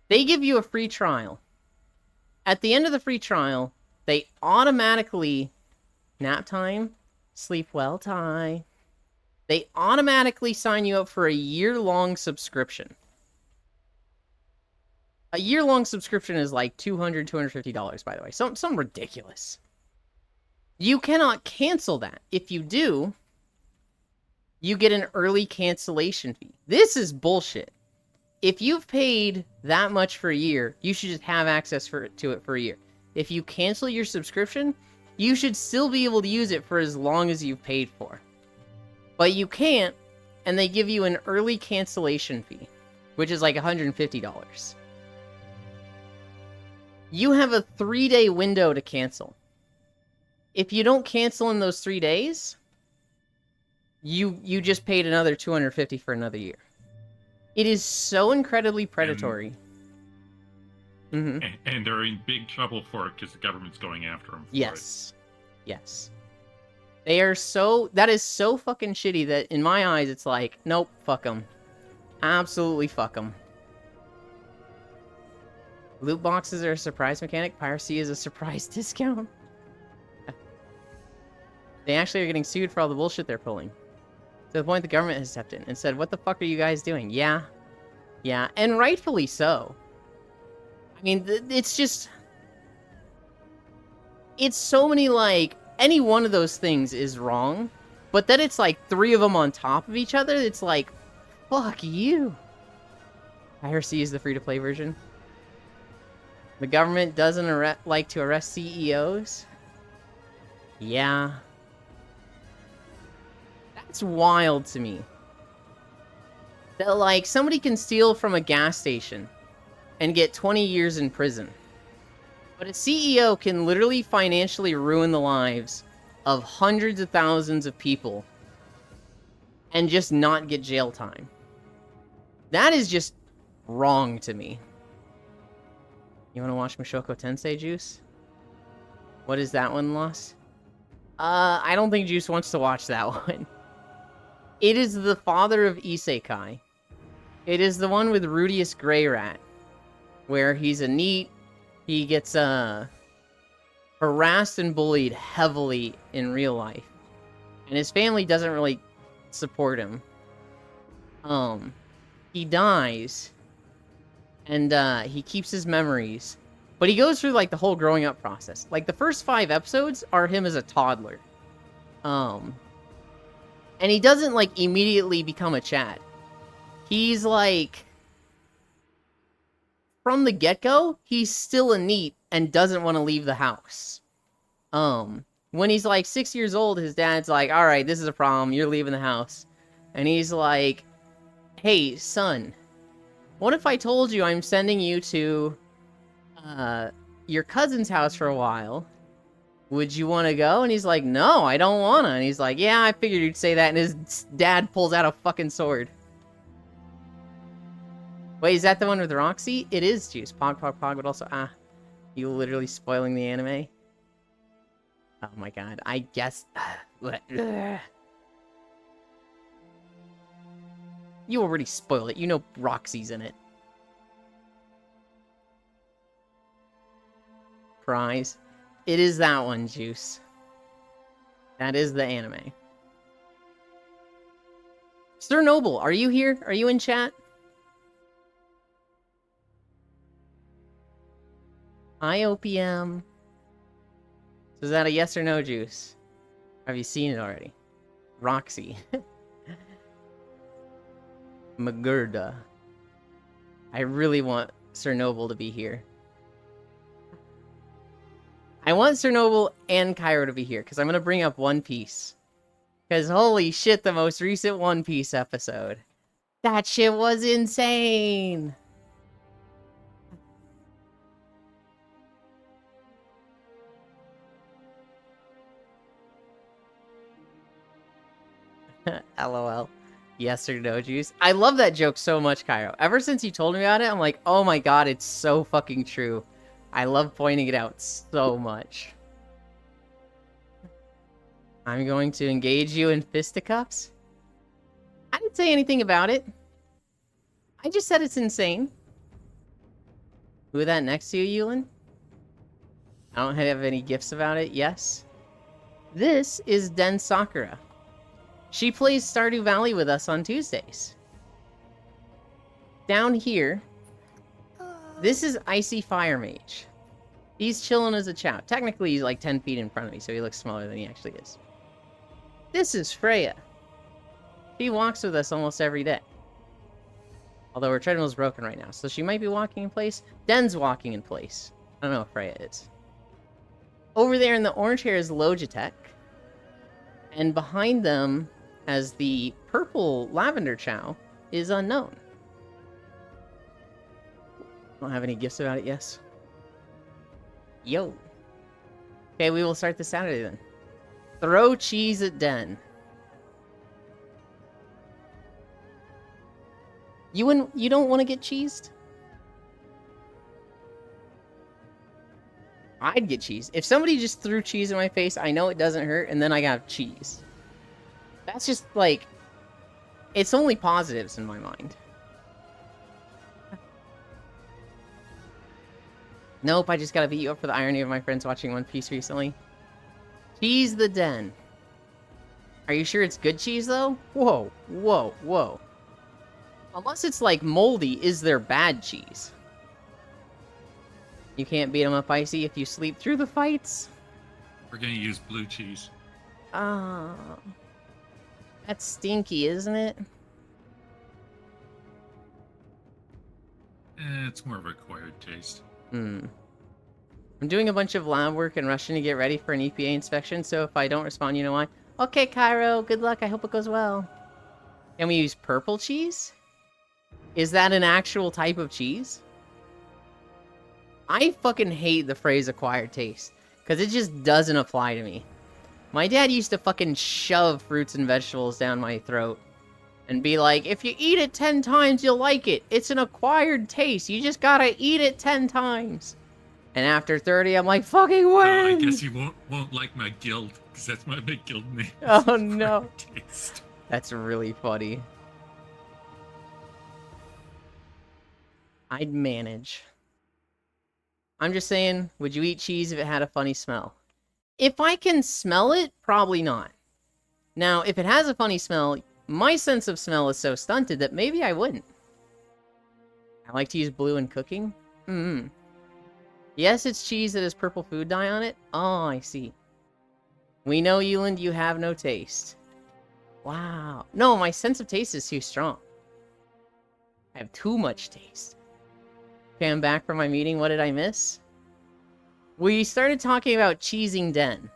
they give you a free trial. At the end of the free trial, they automatically, nap time, sleep well, Ty. They automatically sign you up for a year-long subscription. A year-long subscription is like $200, $250, by the way. Something ridiculous. You cannot cancel that. If you do, you get an early cancellation fee. This is bullshit. If you've paid that much for a year, you should just have access to it for a year. If you cancel your subscription, you should still be able to use it for as long as you've paid for. But you can't, and they give you an early cancellation fee, which is like $150. You have a 3-day window to cancel. If you don't cancel in those 3 days, you just paid another $250 for another year. It is so incredibly predatory. And they're in big trouble for it because the government's going after them. Yes. Yes. They are so... That is so fucking shitty that in my eyes it's like, nope, fuck them. Absolutely fuck them. Loot boxes are a surprise mechanic. Piracy is a surprise discount. They actually are getting sued for all the bullshit they're pulling. To the point the government has stepped in and said, what the fuck are you guys doing? Yeah. Yeah. And rightfully so. I mean, it's just... It's so many, like... Any one of those things is wrong. But then it's like 3 of them on top of each other. It's like, fuck you. Piracy is the free-to-play version. The government doesn't like to arrest CEOs. Yeah. That's wild to me. That, like, somebody can steal from a gas station and get 20 years in prison. But a CEO can literally financially ruin the lives of hundreds of thousands of people and just not get jail time. That is just wrong to me. You want to watch Mushoku Tensei, Juice? What is that one, Lost? I don't think Juice wants to watch that one. It is the father of Isekai. It is the one with Rudius Greyrat, where he's a NEET. He gets harassed and bullied heavily in real life, and his family doesn't really support him. He dies, and he keeps his memories, but he goes through like the whole growing up process. Like the first 5 episodes are him as a toddler, and he doesn't like immediately become a Chad. He's like, from the get-go, he's still a NEET and doesn't want to leave the house. When he's like 6 years old, his dad's like, all right, this is a problem, you're leaving the house. And he's like, hey, son, what if I told you I'm sending you to your cousin's house for a while? Would you want to go? And he's like, no, I don't want to. And he's like, yeah, I figured you'd say that. And his dad pulls out a fucking sword. Wait, is that the one with Roxy? It is, Juice. Pog, but also... you literally spoiling the anime? Oh my god, I guess... You already spoiled it. You know Roxy's in it. Prize. It is that one, Juice. That is the anime. Sir Noble, are you here? Are you in chat? Hi, OPM. So is that a yes or no, Juice? Have you seen it already? Roxy. Magurda. I really want Sir Noble to be here. I want Sir Noble and Cairo to be here, because I'm going to bring up One Piece. Because holy shit, the most recent One Piece episode. That shit was insane! LOL. Yes or no, Juice? I love that joke so much, Cairo. Ever since you told me about it, I'm like, oh my god, it's so fucking true. I love pointing it out so much. I'm going to engage you in fisticuffs? I didn't say anything about it. I just said it's insane. Who is that next to you, Yulin? I don't have any gifts about it, yes. This is Den Sakura. She plays Stardew Valley with us on Tuesdays. Down here, this is Icy Fire Mage. He's chilling as a chow. Technically, he's like 10 feet in front of me, so he looks smaller than he actually is. This is Freya. She walks with us almost every day. Although her treadmill's broken right now, so she might be walking in place. Den's walking in place. I don't know if Freya is. Over there in the orange hair is Logitech. And behind them, as the purple lavender chow, is Unknown. Don't have any gifts about it, yes? Yo. Okay, we will start this Saturday then. Throw cheese at Den. You don't want to get cheesed? I'd get cheese. If somebody just threw cheese in my face, I know it doesn't hurt, and then I got cheese. That's just, like... It's only positives in my mind. Nope, I just gotta beat you up for the irony of my friends watching One Piece recently. Cheese the Den. Are you sure it's good cheese, though? Whoa, whoa, whoa. Unless it's, like, moldy, is there bad cheese? You can't beat them up, Icy, if you sleep through the fights? We're gonna use blue cheese. Ah. That's stinky, isn't it? It's more of a acquired taste. I'm doing a bunch of lab work and rushing to get ready for an EPA inspection, so if I don't respond, you know why. Okay, Cairo, good luck, I hope it goes well. Can we use purple cheese? Is that an actual type of cheese? I fucking hate the phrase acquired taste, because it just doesn't apply to me. My dad used to fucking shove fruits and vegetables down my throat and be like, if you eat it 10 times, you'll like it. It's an acquired taste. You just gotta eat it 10 times. And after 30, I'm like, fucking when? I guess you won't like my guild, because that's my big guild name. Oh, no. Taste. That's really funny. I'd manage. I'm just saying, would you eat cheese if it had a funny smell? If I can smell it, probably not. Now, if it has a funny smell, my sense of smell is so stunted that maybe I wouldn't. I like to use blue in cooking. Yes, it's cheese that has purple food dye on it. Oh, I see. We know, Euland, you have no taste. Wow. No, my sense of taste is too strong. I have too much taste. Okay, I'm back from my meeting. What did I miss? We started talking about cheesing Den.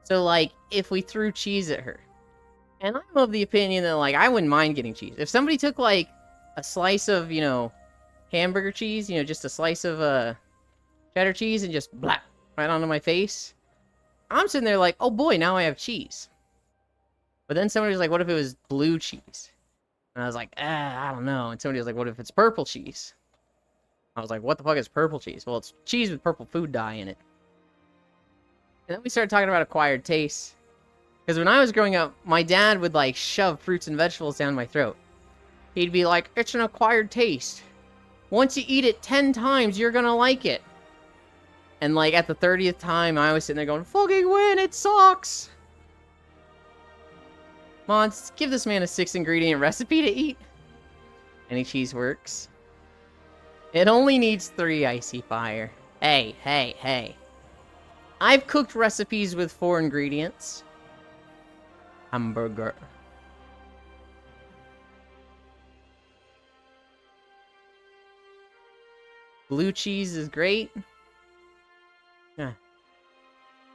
So, like, if we threw cheese at her. And I'm of the opinion that, like, I wouldn't mind getting cheese. If somebody took, like, a slice of, you know, hamburger cheese, you know, just a slice of, cheddar cheese and just blap right onto my face, I'm sitting there like, oh boy, now I have cheese. But then somebody was like, what if it was blue cheese? And I was like, I don't know. And somebody was like, what if it's purple cheese? I was like, what the fuck is purple cheese? Well, it's cheese with purple food dye in it. And then we started talking about acquired tastes. Because when I was growing up, my dad would, like, shove fruits and vegetables down my throat. He'd be like, it's an acquired taste. Once you eat it 10 times, you're gonna like it. And, like, at the 30th time, I was sitting there going, fucking win, it sucks! Mons, give this man a 6-ingredient recipe to eat. Any cheese works. It only needs 3, Icy Fire. Hey, hey, hey. I've cooked recipes with 4 ingredients. Hamburger. Blue cheese is great. Yeah.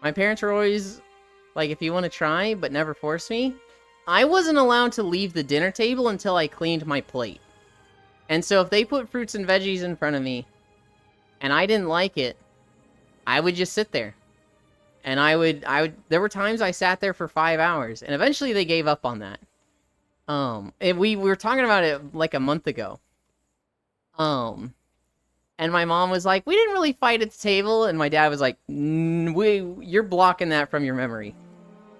My parents were always like, if you want to try, but never force me. I wasn't allowed to leave the dinner table until I cleaned my plate. And so if they put fruits and veggies in front of me, and I didn't like it, I would just sit there. And I would, there were times I sat there for 5 hours, and eventually they gave up on that. And we were talking about it like a month ago. And my mom was like, we didn't really fight at the table. And my dad was like, you're blocking that from your memory.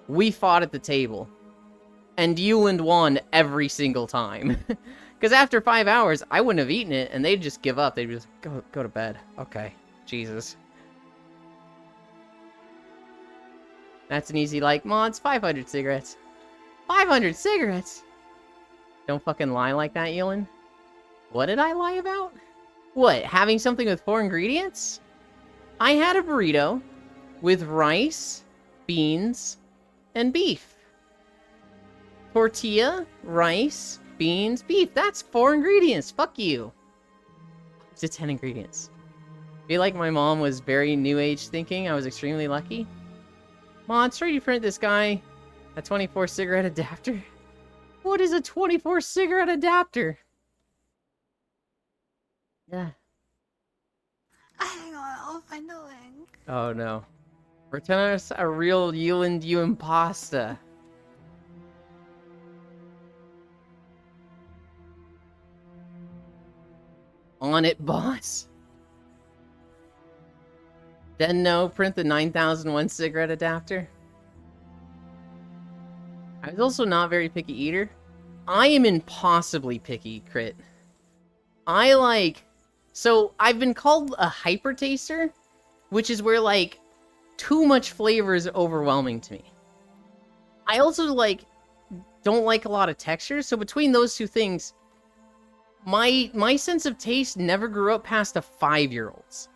We fought at the table. And Yuland won every single time. Because after 5 hours, I wouldn't have eaten it, and they'd just give up. They'd just go to bed. Okay, Jesus. That's an easy like, mods, 500 cigarettes. 500 cigarettes? Don't fucking lie like that, Yuland. What did I lie about? What, having something with 4 ingredients? I had a burrito with rice, beans, and beef. Tortilla, rice, beans, beef. That's 4 ingredients. Fuck you. It's 10 ingredients. I feel like my mom was very new age thinking. I was extremely lucky. Mods, 3D print this guy a 24 cigarette adapter. What is a 24 cigarette adapter? Yeah. Hang on, I'll find the link. Oh no. Return us a real Yuland you impasta. On it, boss. Then no, print the 9001 cigarette adapter. I was also not very picky eater. I am impossibly picky, Crit. I like... So, I've been called a hyper taster, which is where, like, too much flavor is overwhelming to me. I also, like, don't like a lot of texture, so between those two things, my sense of taste never grew up past a 5-year-old's.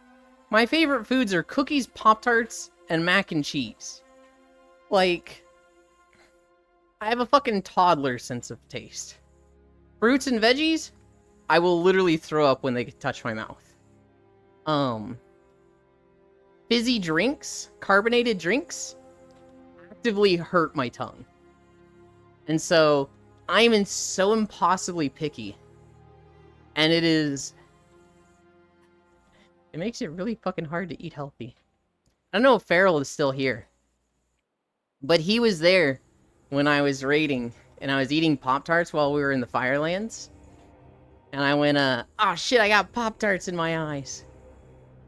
My favorite foods are cookies, Pop-Tarts, and mac and cheese. Like, I have a fucking toddler sense of taste. Fruits and veggies, I will literally throw up when they touch my mouth. Fizzy drinks, carbonated drinks, actively hurt my tongue. And so, I'm so impossibly picky. And it makes it really fucking hard to eat healthy. I don't know if Farrell is still here. But he was there when I was raiding, and I was eating Pop-Tarts while we were in the Firelands. And I went, oh shit, I got Pop-Tarts in my eyes.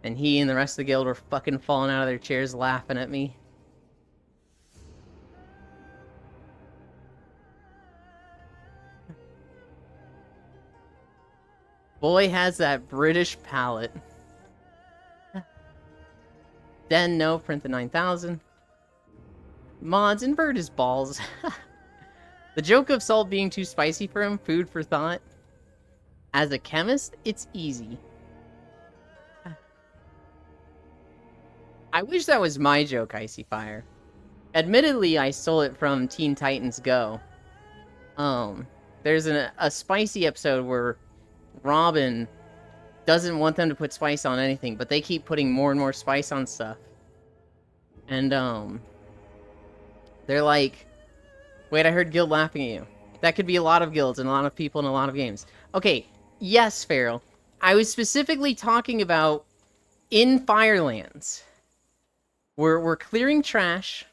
And he and the rest of the guild were fucking falling out of their chairs laughing at me. Boy has that British palate. Then no, print the 9000. Mods, invert his balls. The joke of salt being too spicy for him, food for thought. As a chemist, it's easy. I wish that was my joke, Icy Fire. Admittedly, I stole it from Teen Titans Go. There's a spicy episode where Robin doesn't want them to put spice on anything, but they keep putting more and more spice on stuff. And, they're like, wait, I heard guild laughing at you. That could be a lot of guilds and a lot of people in a lot of games. Okay, yes, Farrell. I was specifically talking about in Firelands. We're clearing trash.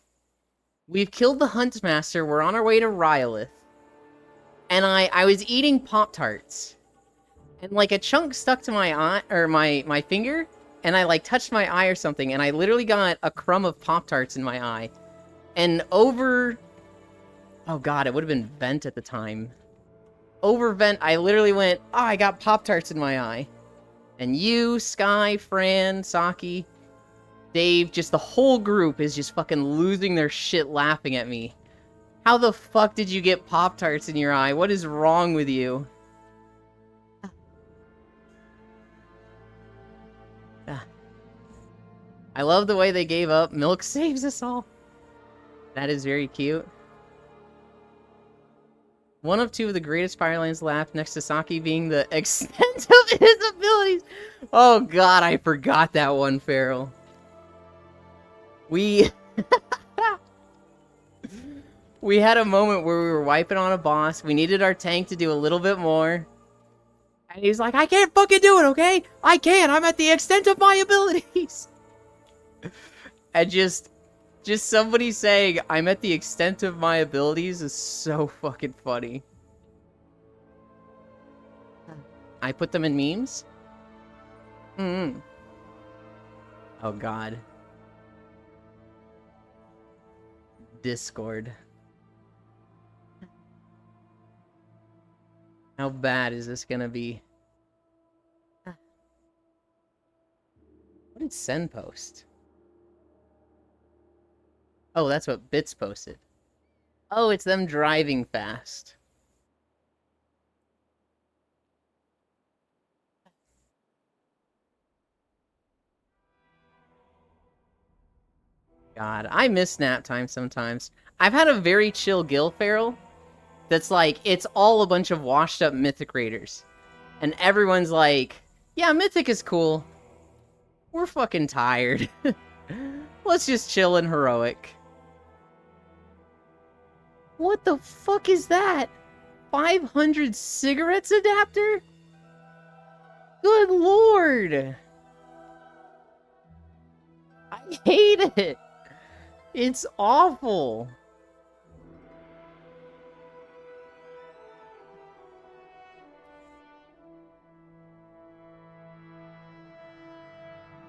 We've killed the Huntmaster. We're on our way to Rylith. And I was eating Pop-Tarts. And like a chunk stuck to my eye, or my finger, and I like touched my eye or something, and I literally got a crumb of Pop-Tarts in my eye. And over... Oh god, it would have been vent at the time. Over vent, I literally went, oh, I got Pop-Tarts in my eye. And you, Sky, Fran, Saki, Dave, just the whole group is just fucking losing their shit laughing at me. How the fuck did you get Pop-Tarts in your eye? What is wrong with you? I love the way they gave up. Milk saves us all. That is very cute. One of two of the greatest Firelands laugh, next to Saki being the extent of his abilities. Oh god, I forgot that one, Farrell. We had a moment where we were wiping on a boss. We needed our tank to do a little bit more. And he's like, I can't fucking do it, okay? I can't. I'm at the extent of my abilities. And just somebody saying, I'm at the extent of my abilities is so fucking funny. I put them in memes? Oh god. Discord. How bad is this gonna be? What did Sen post? Oh, that's what Bits posted. Oh, it's them driving fast. God, I miss nap time sometimes. I've had a very chill Guild Feral that's like, it's all a bunch of washed up Mythic Raiders. And everyone's like, yeah, Mythic is cool. We're fucking tired. Let's just chill in Heroic. What the fuck is that? 500 cigarettes adapter? Good lord! I hate it! It's awful!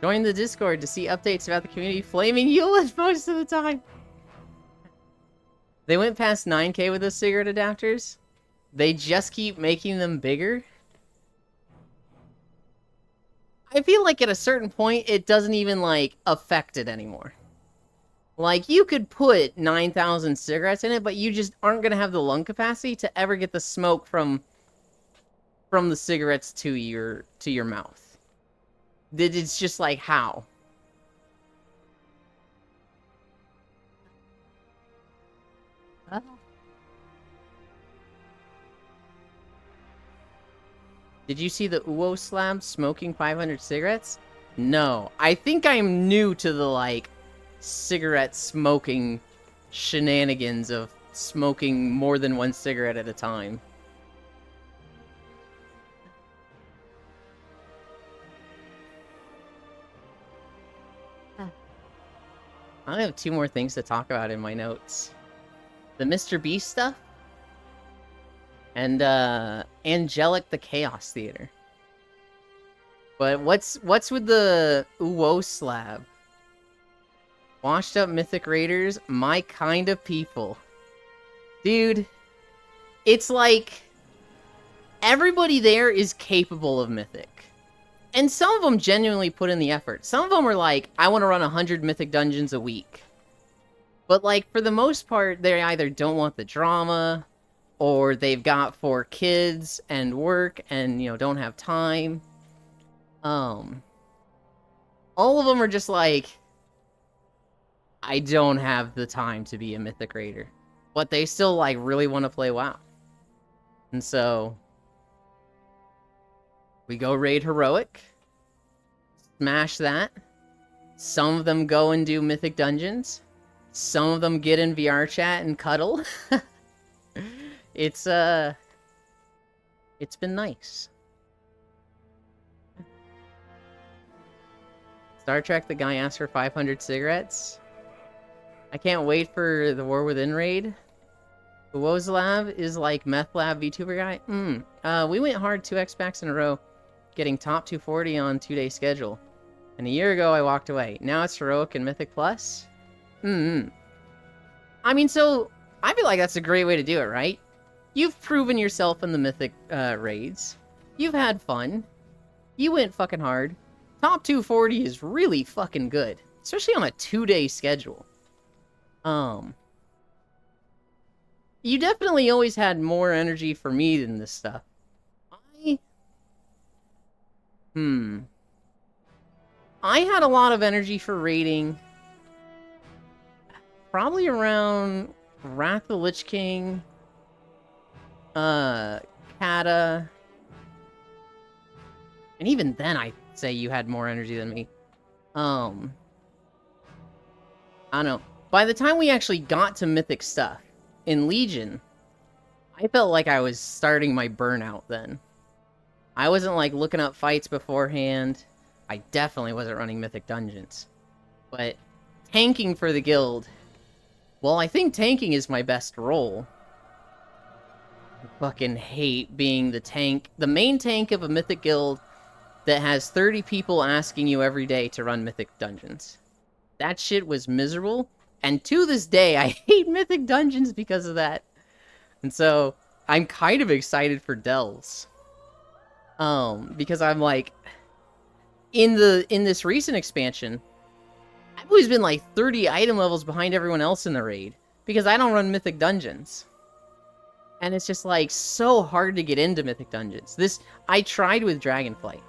Join the Discord to see updates about the community flaming Eulith most of the time! They went past 9k with those cigarette adapters. They just keep making them bigger. I feel like at a certain point, it doesn't even, like, affect it anymore. Like, you could put 9,000 cigarettes in it, but you just aren't gonna have the lung capacity to ever get the smoke from the cigarettes to your mouth. It's just like, how? Did you see the Uwo Slab smoking 500 cigarettes? No. I think I'm new to the, like, cigarette smoking shenanigans of smoking more than one cigarette at a time. I have 2 more things to talk about in my notes. The Mr. Beast stuff. And, Angelic the Chaos Theater. But what's with the Uwo Slab? Washed up Mythic Raiders, my kind of people. Dude, it's like, everybody there is capable of Mythic. And some of them genuinely put in the effort. Some of them are like, I want to run 100 Mythic dungeons a week. But, like, for the most part, they either don't want the drama, or they've got 4 kids and work and, you know, don't have time. All of them are just like, I don't have the time to be a Mythic Raider. But they still, like, really want to play WoW. And so, we go raid Heroic. Smash that. Some of them go and do Mythic Dungeons. Some of them get in VR chat and cuddle. It's been nice. Star Trek, the guy asked for 500 cigarettes. I can't wait for the War Within raid. The Woz Lab is like Meth Lab VTuber guy. We went hard 2x packs in a row, getting top 240 on 2-day schedule. And a year ago, I walked away. Now it's Heroic and Mythic Plus. I mean, so, I feel like that's a great way to do it, right? You've proven yourself in the Mythic raids. You've had fun. You went fucking hard. Top 240 is really fucking good. Especially on a 2-day schedule. You definitely always had more energy for me than this stuff. I had a lot of energy for raiding. Probably around Wrath of the Lich King, Kata, and even then I'd say you had more energy than me. I don't know. By the time we actually got to Mythic stuff, in Legion, I felt like I was starting my burnout then. I wasn't, like, looking up fights beforehand. I definitely wasn't running Mythic Dungeons. But tanking for the guild, well, I think tanking is my best role. fucking hate being the main tank of a Mythic guild that has 30 people asking you every day to run Mythic dungeons. That shit was miserable, and to this day, I hate Mythic dungeons because of that. And so, I'm kind of excited for Delves. Because I'm like, in this recent expansion, I've always been like 30 item levels behind everyone else in the raid, because I don't run Mythic dungeons. And it's just like so hard to get into Mythic dungeons. I tried with Dragonflight.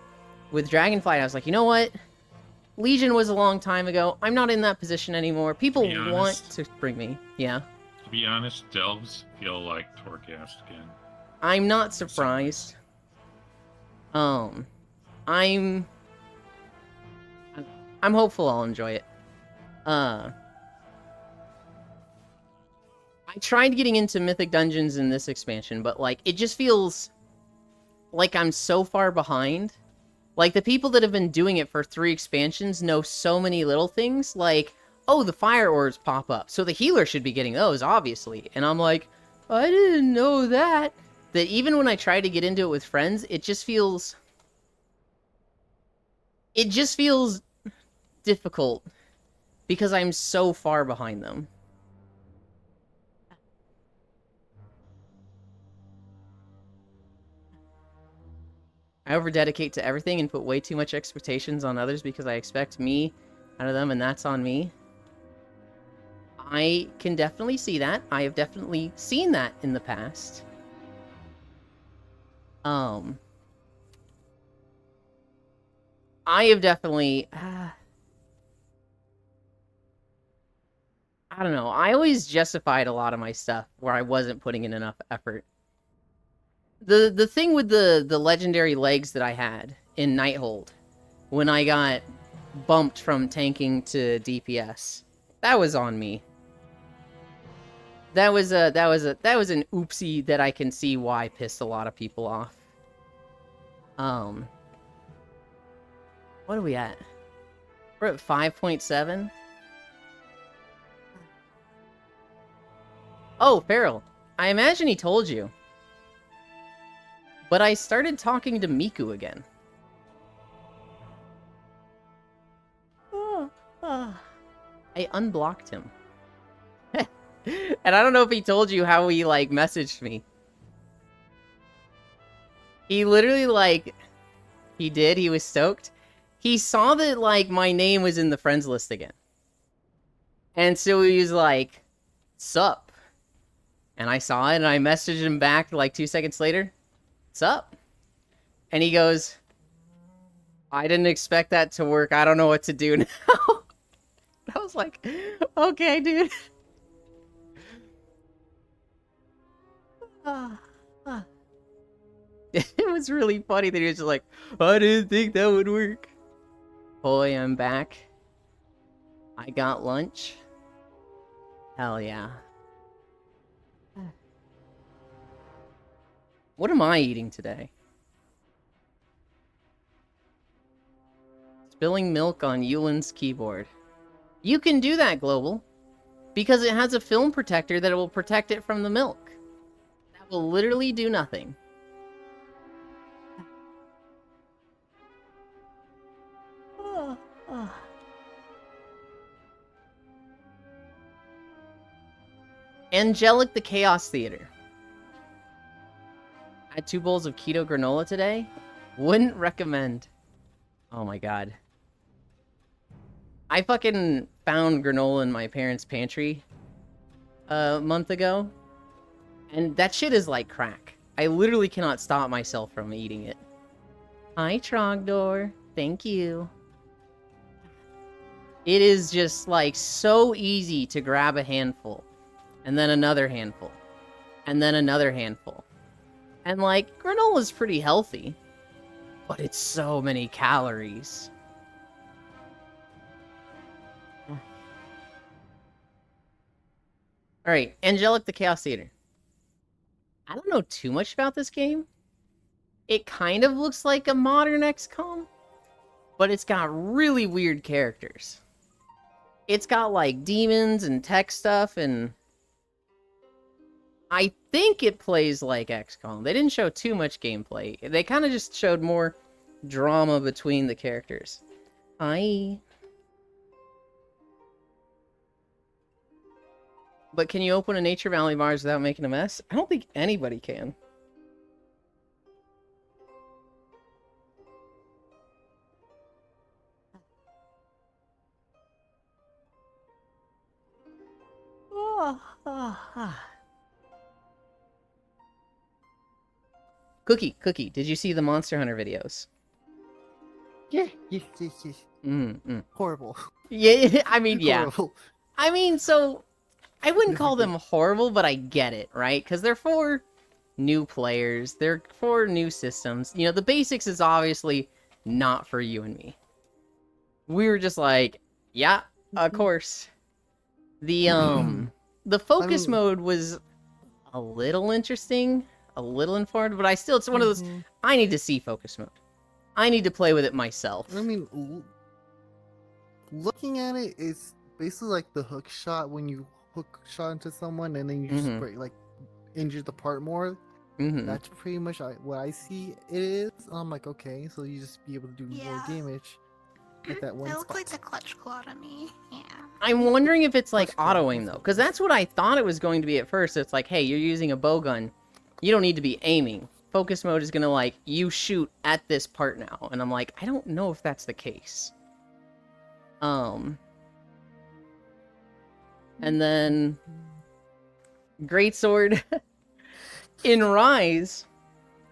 With Dragonflight, I was like, you know what? Legion was a long time ago. I'm not in that position anymore. People want to bring me. Yeah. To be honest, Delves feel like Torghast again. I'm not surprised. I'm hopeful I'll enjoy it. I tried getting into Mythic dungeons in this expansion, but like it just feels like I'm so far behind. Like, the people that have been doing it for 3 expansions know so many little things, like, oh, the fire orbs pop up, so the healer should be getting those, obviously. And I'm like, I didn't know that. That even when I try to get into it with friends, it just feels difficult, because I'm so far behind them. I over-dedicate to everything and put way too much expectations on others because I expect me out of them, and that's on me. I can definitely see that. I have definitely seen that in the past. I have definitely... I don't know. I always justified a lot of my stuff where I wasn't putting in enough effort. The thing with the legendary legs that I had in Nighthold, when I got bumped from tanking to DPS, that was on me. That was an oopsie that I can see why pissed a lot of people off. What are we at? We're at 5.7. Oh, Farrell, I imagine he told you. But I started talking to Miku again. I unblocked him. And I don't know if he told you how he, like, messaged me. He literally, like... He did, he was stoked. He saw that, like, my name was in the friends list again. And so he was like, sup? And I saw it, and I messaged him back, like, 2 seconds later. What's up? And he goes, I didn't expect that to work. I don't know what to do now. I was like, okay, dude. It was really funny that he was just like, I didn't think that would work. Boy, I'm back. I got lunch. Hell yeah. What am I eating today? Spilling milk on Yulin's keyboard. You can do that, Global. Because it has a film protector that will protect it from the milk. That will literally do nothing. Angelic the Chaos Theater. I had 2 bowls of keto granola today. Wouldn't recommend. Oh my god. I fucking found granola in my parents' pantry a month ago. And that shit is like crack. I literally cannot stop myself from eating it. Hi, Trogdor. Thank you. It is just like so easy to grab a handful. And then another handful. And then another handful. And, like, granola's pretty healthy. But it's so many calories. Alright, Angelic the Chaos Theater. I don't know too much about this game. It kind of looks like a modern XCOM. But it's got really weird characters. It's got, like, demons and tech stuff, and... I think it plays like XCOM. They didn't show too much gameplay. They kind of just showed more drama between the characters. But can you open a Nature Valley bars without making a mess? I don't think anybody can. Cookie, did you see the Monster Hunter videos? Yes. Mm-mm. Horrible. Yeah, I mean, yeah. Horrible. I mean, so I wouldn't call them horrible, but I get it, right? Because they're for new players, they're for new systems. You know, the basics is obviously not for you and me. We were just like, yeah, of course. The focus mode was a little interesting, a little informative, but it's one of those, I need to see focus mode. I need to play with it myself. I mean, looking at it, it's basically like the hook shot when you hook shot into someone and then you just injure the part more. That's pretty much what I see it is. I'm like, okay, so you just be able to do more damage at that one It spot. looked like the clutch claw to me. Yeah. I'm wondering if it's like auto-aim though, because that's what I thought it was going to be at first. It's like, hey, you're using a bow gun. You don't need to be aiming. Focus mode is gonna like, you shoot at this part now. And I'm like, I don't know if that's the case. And then Greatsword in Rise,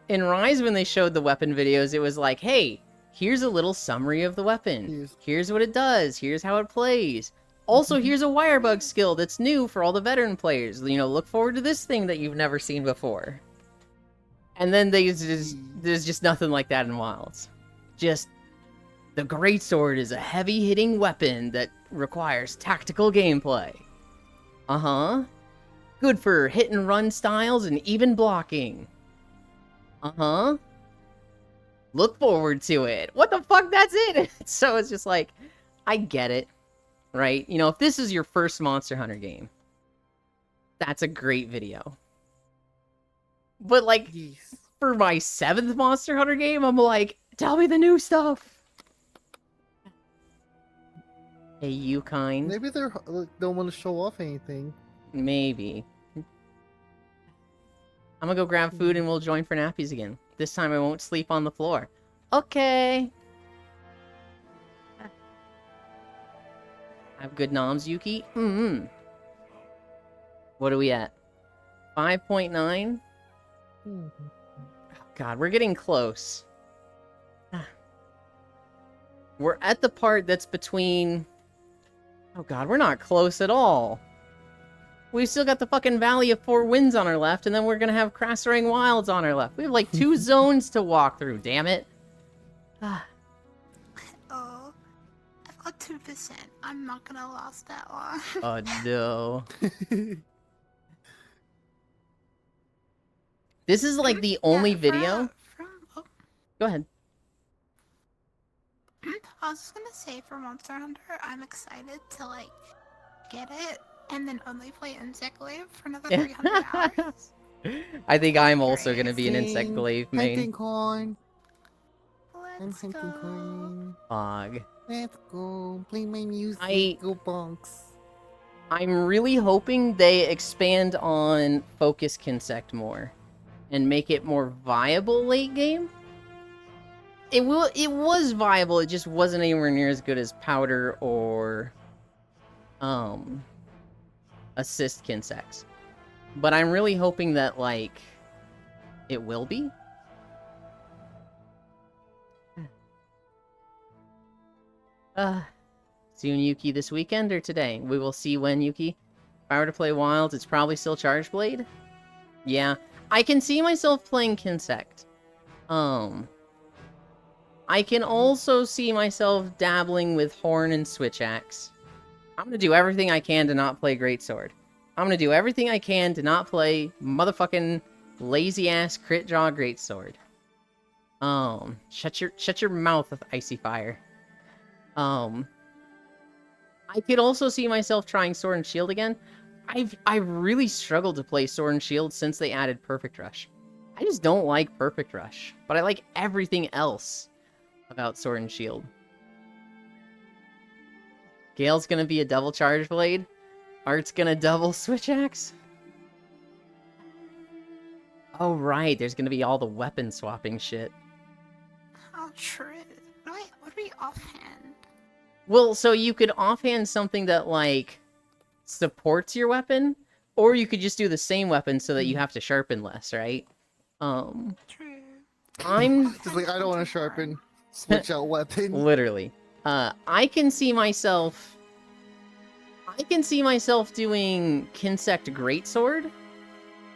when they showed the weapon videos, it was like, hey, here's a little summary of the weapon. Here's what it does. Here's how it plays. Also, here's a wirebug skill that's new for all the veteran players. You know, look forward to this thing that you've never seen before. And then there's just nothing like that in Wilds. Just, the Greatsword is a heavy-hitting weapon that requires tactical gameplay. Good for hit-and-run styles and even blocking. Look forward to it. What the fuck, that's it! So it's just like, I get it, right? You know, if this is your first Monster Hunter game, that's a great video. But like, for my 7th Monster Hunter game, I'm like, tell me the new stuff! Hey, you kind. Maybe they don't want to show off anything. Maybe. I'm gonna go grab food and we'll join for nappies again. This time I won't sleep on the floor. Okay. Have good noms, Yuki? What are we at? 5.9? God, we're getting close. We're at the part that's between... Oh god, we're not close at all. We've still got the fucking Valley of Four Winds on our left, and then we're gonna have Crasserang Wilds on our left. We have like 2 zones to walk through, damn it. Oh, I've got 2%. I'm not gonna last that long. Oh no. This is like the only video... Go ahead. I was just gonna say, for Monster Hunter, I'm excited to, like, get it, and then only play Insect Glaive for another 300 hours. I think I'm also gonna be an Insect Glaive main. Hunting corn. I'm Let's hunting go. corn. Fog. Let's go. Play my music. Go bonks. I'm really hoping they expand on Focus Kinsect more. And make it more viable late game. It was viable, it just wasn't anywhere near as good as Powder or Assist Kinsects. But I'm really hoping that, like, it will be. Soon, Yuki, this weekend or today? We will see when, Yuki. If I were to play Wilds, it's probably still Charge Blade. Yeah, I can see myself playing Kinsect. I can also see myself dabbling with Horn and Switch Axe. I'm gonna do everything I can to not play Greatsword. I'm gonna do everything I can to not play motherfucking lazy-ass crit draw Greatsword. Shut your mouth with Icy Fire. I could also see myself trying Sword and Shield again, I've really struggled to play Sword and Shield since they added Perfect Rush. I just don't like Perfect Rush, but I like everything else about Sword and Shield. Gale's gonna be a double Charge Blade. Art's gonna double Switch Axe. Oh right, there's gonna be all the weapon swapping shit. How true. Wait, what are we offhand? Well, so you could offhand something that, like, supports your weapon, or you could just do the same weapon so that you have to sharpen less, right? True. I'm Just like I don't want to sharpen. Switch out weapon. literally. I can see myself doing Kinsect Greatsword,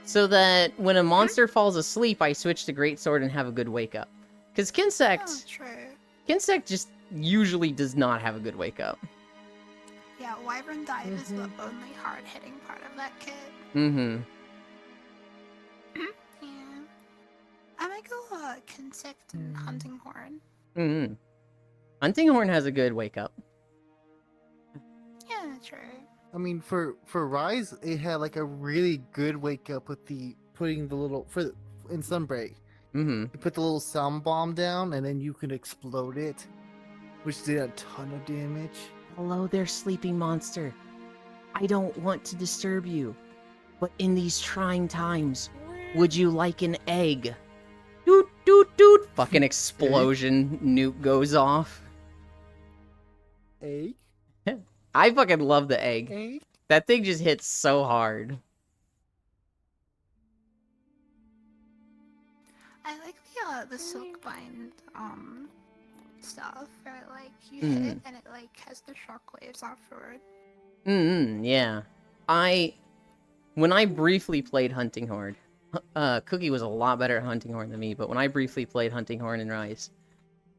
so that when a monster falls asleep, I switch to Greatsword and have a good wake up. Because Oh, Kinsect true. just usually does not have a good wake up. Yeah, Wyvern Dive is the only hard-hitting part of that kit. Mm-hmm. Yeah. I might go Kinsect and Hunting Horn. Mm-hmm. Hunting Horn has a good wake up. Yeah, true. I mean, for Rise, it had like a really good wake up with the putting the little in Sunbreak. Mm-hmm. You put the little sound bomb down, and then you can explode it, which did a ton of damage. Hello there, sleeping monster. I don't want to disturb you, but in these trying times, would you like an egg? Doot, doot, doot! Fucking explosion, nuke goes off. Egg? I fucking love the egg. Egg? That thing just hits so hard. I like the Silkbind stuff where like you Mhm. hit and it like has the shockwaves afterward. Yeah. When I briefly played Hunting Horn, Cookie was a lot better at Hunting Horn than me, but when I briefly played Hunting Horn in Rise,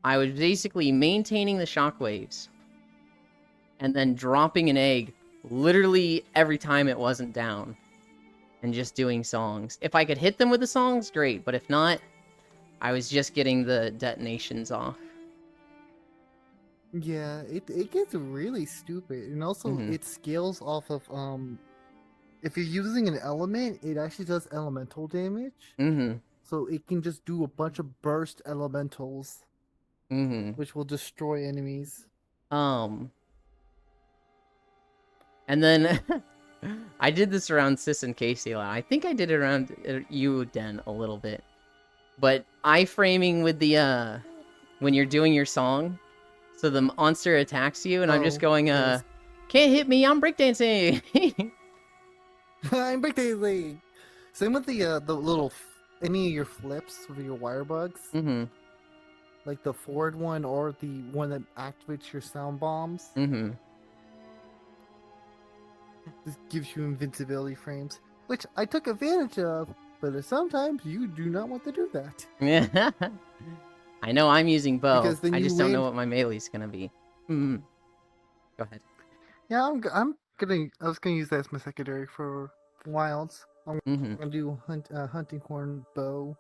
I was basically maintaining the shockwaves and then dropping an egg literally every time it wasn't down and just doing songs. If I could hit them with the songs, great, but if not, I was just getting the detonations off. Yeah, it gets really stupid, and also Mhm. it scales off of if you're using an element, it actually does elemental damage, Mm-hmm. so it can just do a bunch of burst elementals, Mm-hmm. which will destroy enemies. And then I did this around Sis and Casey a lot. I think I did it around you, Den, a little bit. But iframing with the, when you're doing your song, so the monster attacks you, and I'm just Oh, going, yes. can't hit me, I'm breakdancing! I'm breakdancing. Same with the little any of your flips with your wire bugs, Mm-hmm, like the forward one or the one that activates your sound bombs. mm-hmm. This gives you invincibility frames, which I took advantage of, but sometimes you do not want to do that. Yeah. I know I'm using bow, Because then I you just don't know land- what my melee's gonna be. Mm-hmm. Go ahead. Yeah, I was gonna use that as my secondary for wilds. I'm Mm-hmm. gonna do hunting horn bow.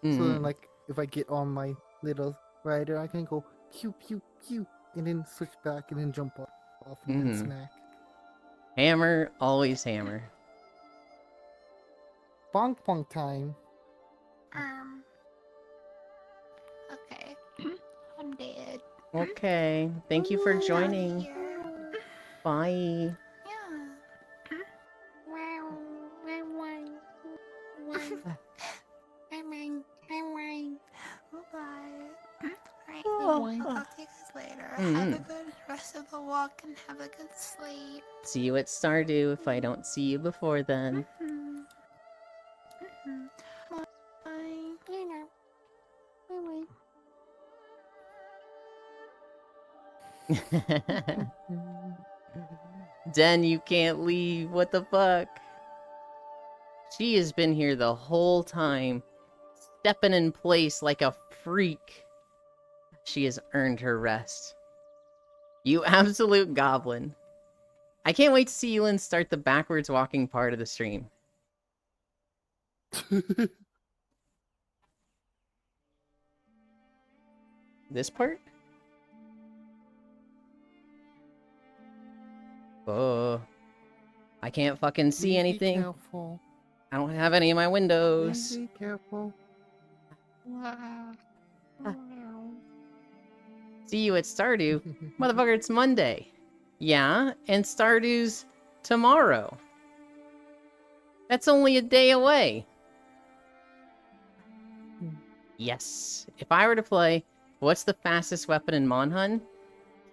Mm-hmm. So then, like, if I get on my little rider, I can go pew pew pew, and then switch back and then jump off and then Mhm. smack. Hammer, always hammer. Bonk bonk time. Okay. I'm dead. Okay, thank you for Outta joining. here. Bye. Yeah. Wow. Bye. Alright, I'll talk to you guys later. Have a good rest of the walk and have a good sleep. See you at Stardew if I don't see you before then. Mhm. Mhm. Bye. Den, you can't leave. What the fuck? She has been here the whole time, stepping in place like a freak. She has earned her rest. You absolute goblin. I can't wait to see Elin start the backwards walking part of the stream. This part? Oh. I can't fucking see Please anything. Be careful. I don't have any of my Please windows. be careful. See you at Stardew. Motherfucker, it's Monday. Yeah, and Stardew's tomorrow. That's only a day away. Yes. If I were to play, what's the fastest weapon in Monhun?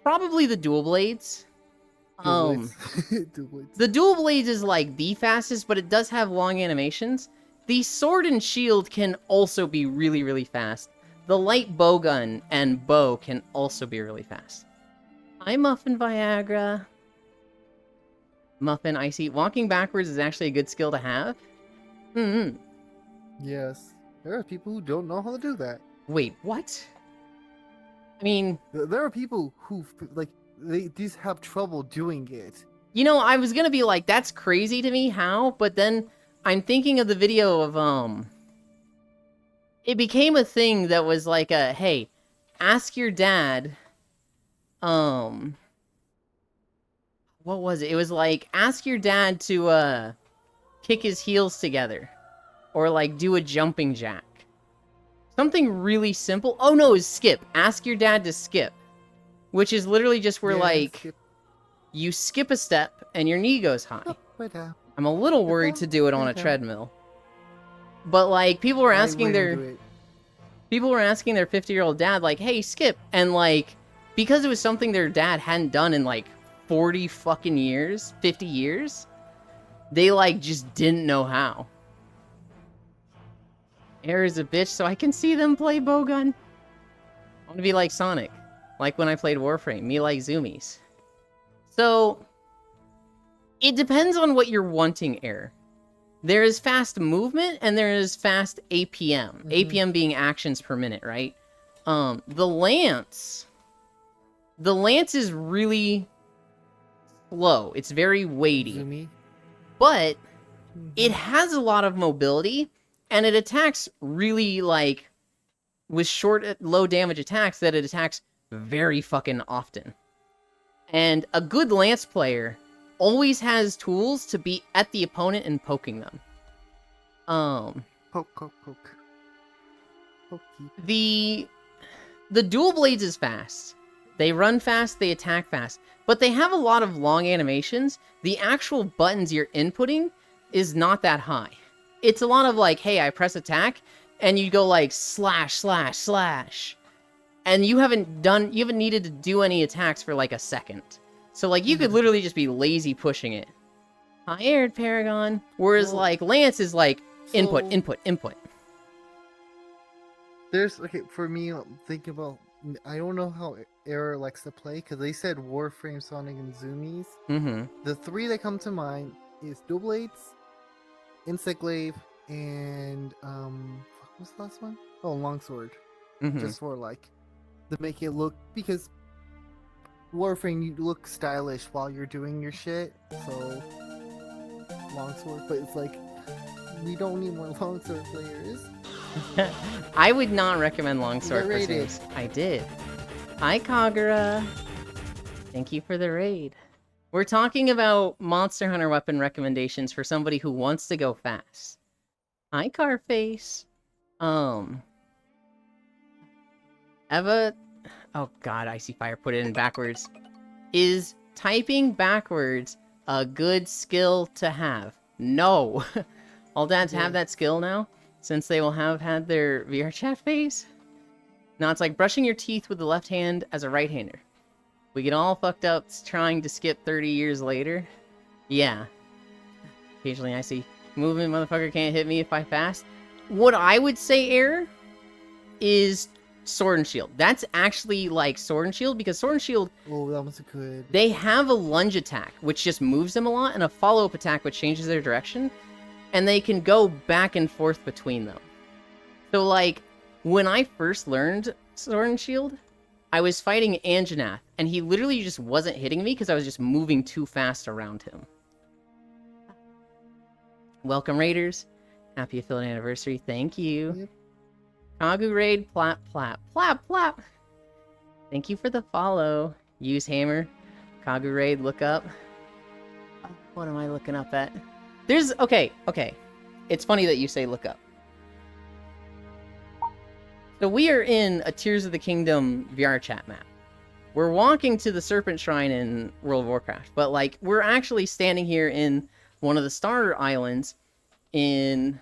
Probably the dual blades. Dual blades. The dual blades is like the fastest, but it does have long animations. The sword and shield can also be really, really fast. The light bowgun and bow can also be really fast. Hi, Muffin Viagra. Muffin, I see. Walking backwards is actually a good skill to have. Mm-hmm. Yes. There are people who don't know how to do that. Wait, what? I mean... There are people who, like, they just have trouble doing it. You know, I was gonna be like, that's crazy to me, how? But then I'm thinking of the video of, it became a thing that was like a, hey, ask your dad, what was it? It was like, ask your dad to, kick his heels together. Or, like, do a jumping jack. Something really simple. Oh, no, is skip. Ask your dad to skip. Which is literally just where, Yeah, like, skip. you skip a step and your knee goes high. Up and down. I'm a little worried to do it on a Okay. treadmill. But, like, people were asking I their... wouldn't do it. People were asking their 50-year-old dad, like, hey, skip. And, like, because it was something their dad hadn't done in, like, 40 fucking years, 50 years, they, like, just didn't know how. Air is a bitch, so I can see them play bowgun. I want to be like Sonic. Like when I played Warframe. Me like zoomies. So, it depends on what you're wanting, Air. There is fast movement, and there is fast APM. APM being actions per minute, right? The Lance is really slow. It's very weighty. Zoomy. But it has a lot of mobility, and it attacks really, like, with short, low damage attacks that it attacks very fucking often. And a good Lance player always has tools to be at the opponent and poking them. Poke, poke, poke. Pokey. The dual blades is fast. They run fast, they attack fast, but they have a lot of long animations. The actual buttons you're inputting is not that high. It's a lot of like, hey, I press attack, and you go like slash, slash, slash. And you haven't needed to do any attacks for like a second. So like you could literally just be lazy pushing it. Hi, Aired Paragon. Whereas Well, like Lance is like input, so- input, input. There's, okay, for me, I'm thinking about, I don't know how Era likes to play, because they said Warframe, Sonic, and Zoomies. Mm-hmm. The three that come to mind is Dual Blades, Insect Glaive, and, what was the last one? Oh, Longsword. Mm-hmm. Just for, like, to make it look, because Warframe, you look stylish while you're doing your shit, so, Longsword, but it's like, we don't need more Longsword players. I would not recommend Longsword for raided. Sims. I did. Hi, Kagura. Thank you for the raid. We're talking about Monster Hunter weapon recommendations for somebody who wants to go fast. Hi, Carface. Eva... Oh god, Icy Fire put it in backwards. Is typing backwards a good skill to have? No. All dads have that skill now, since they will have had their VR chat phase. Now it's like brushing your teeth with the left hand as a right-hander. We get all fucked up trying to skip 30 years later. Yeah. Occasionally I see, movement motherfucker can't hit me if I fast. What I would say, Air, is Sword and Shield. That's actually like Sword and Shield, because Sword and Shield, Oh, that was good. they have a lunge attack, which just moves them a lot, and a follow-up attack, which changes their direction. And they can go back and forth between them. So, like, when I first learned Sword and Shield, I was fighting Anjanath, and he literally just wasn't hitting me because I was just moving too fast around him. Welcome, Raiders. Happy affiliate anniversary. Thank you. Yep. Kagu Raid, plap, plap, plap, plap. Thank you for the follow. Use Hammer. Kagu Raid, look up. What am I looking up at? There's... Okay. It's funny that you say look up. So we are in a Tears of the Kingdom VR chat map. We're walking to the Serpent Shrine in World of Warcraft, but, like, we're actually standing here in one of the Star Islands in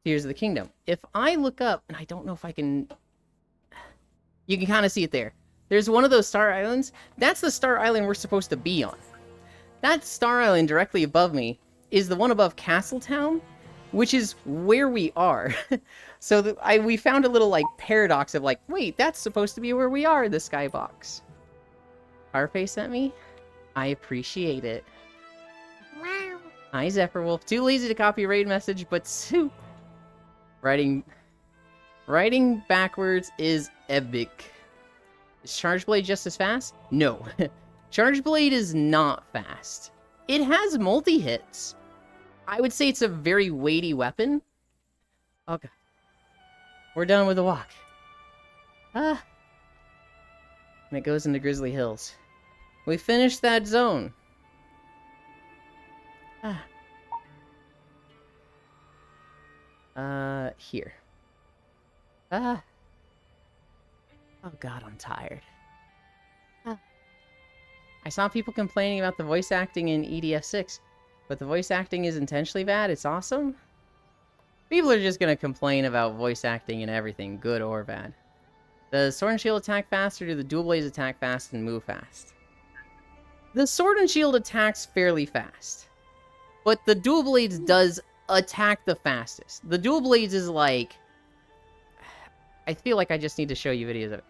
Tears of the Kingdom. If I look up, and I don't know if I can... You can kind of see it there. There's one of those Star Islands. That's the Star Island we're supposed to be on. That Star Island directly above me is the one above Castletown, which is where we are. So we found a little, like, paradox of, like, wait, that's supposed to be where we are, the skybox. Harpay sent me? I appreciate it. Wow. Hi, Zephyrwolf. Too lazy to copy a raid message, but writing backwards is epic. Is Charge Blade just as fast? No. Charge Blade is not fast. It has multi-hits. I would say it's a very weighty weapon. Okay. We're done with the walk. And it goes into Grizzly Hills. We finished that zone. Here. Oh god, I'm tired. I saw people complaining about the voice acting in EDF6, but the voice acting is intentionally bad. It's awesome. People are just gonna complain about voice acting and everything, good or bad. Does Sword and Shield attack fast, or do the Dual Blades attack fast and move fast? The Sword and Shield attacks fairly fast, but the Dual Blades does attack the fastest. The Dual Blades is like... I feel like I just need to show you videos of it.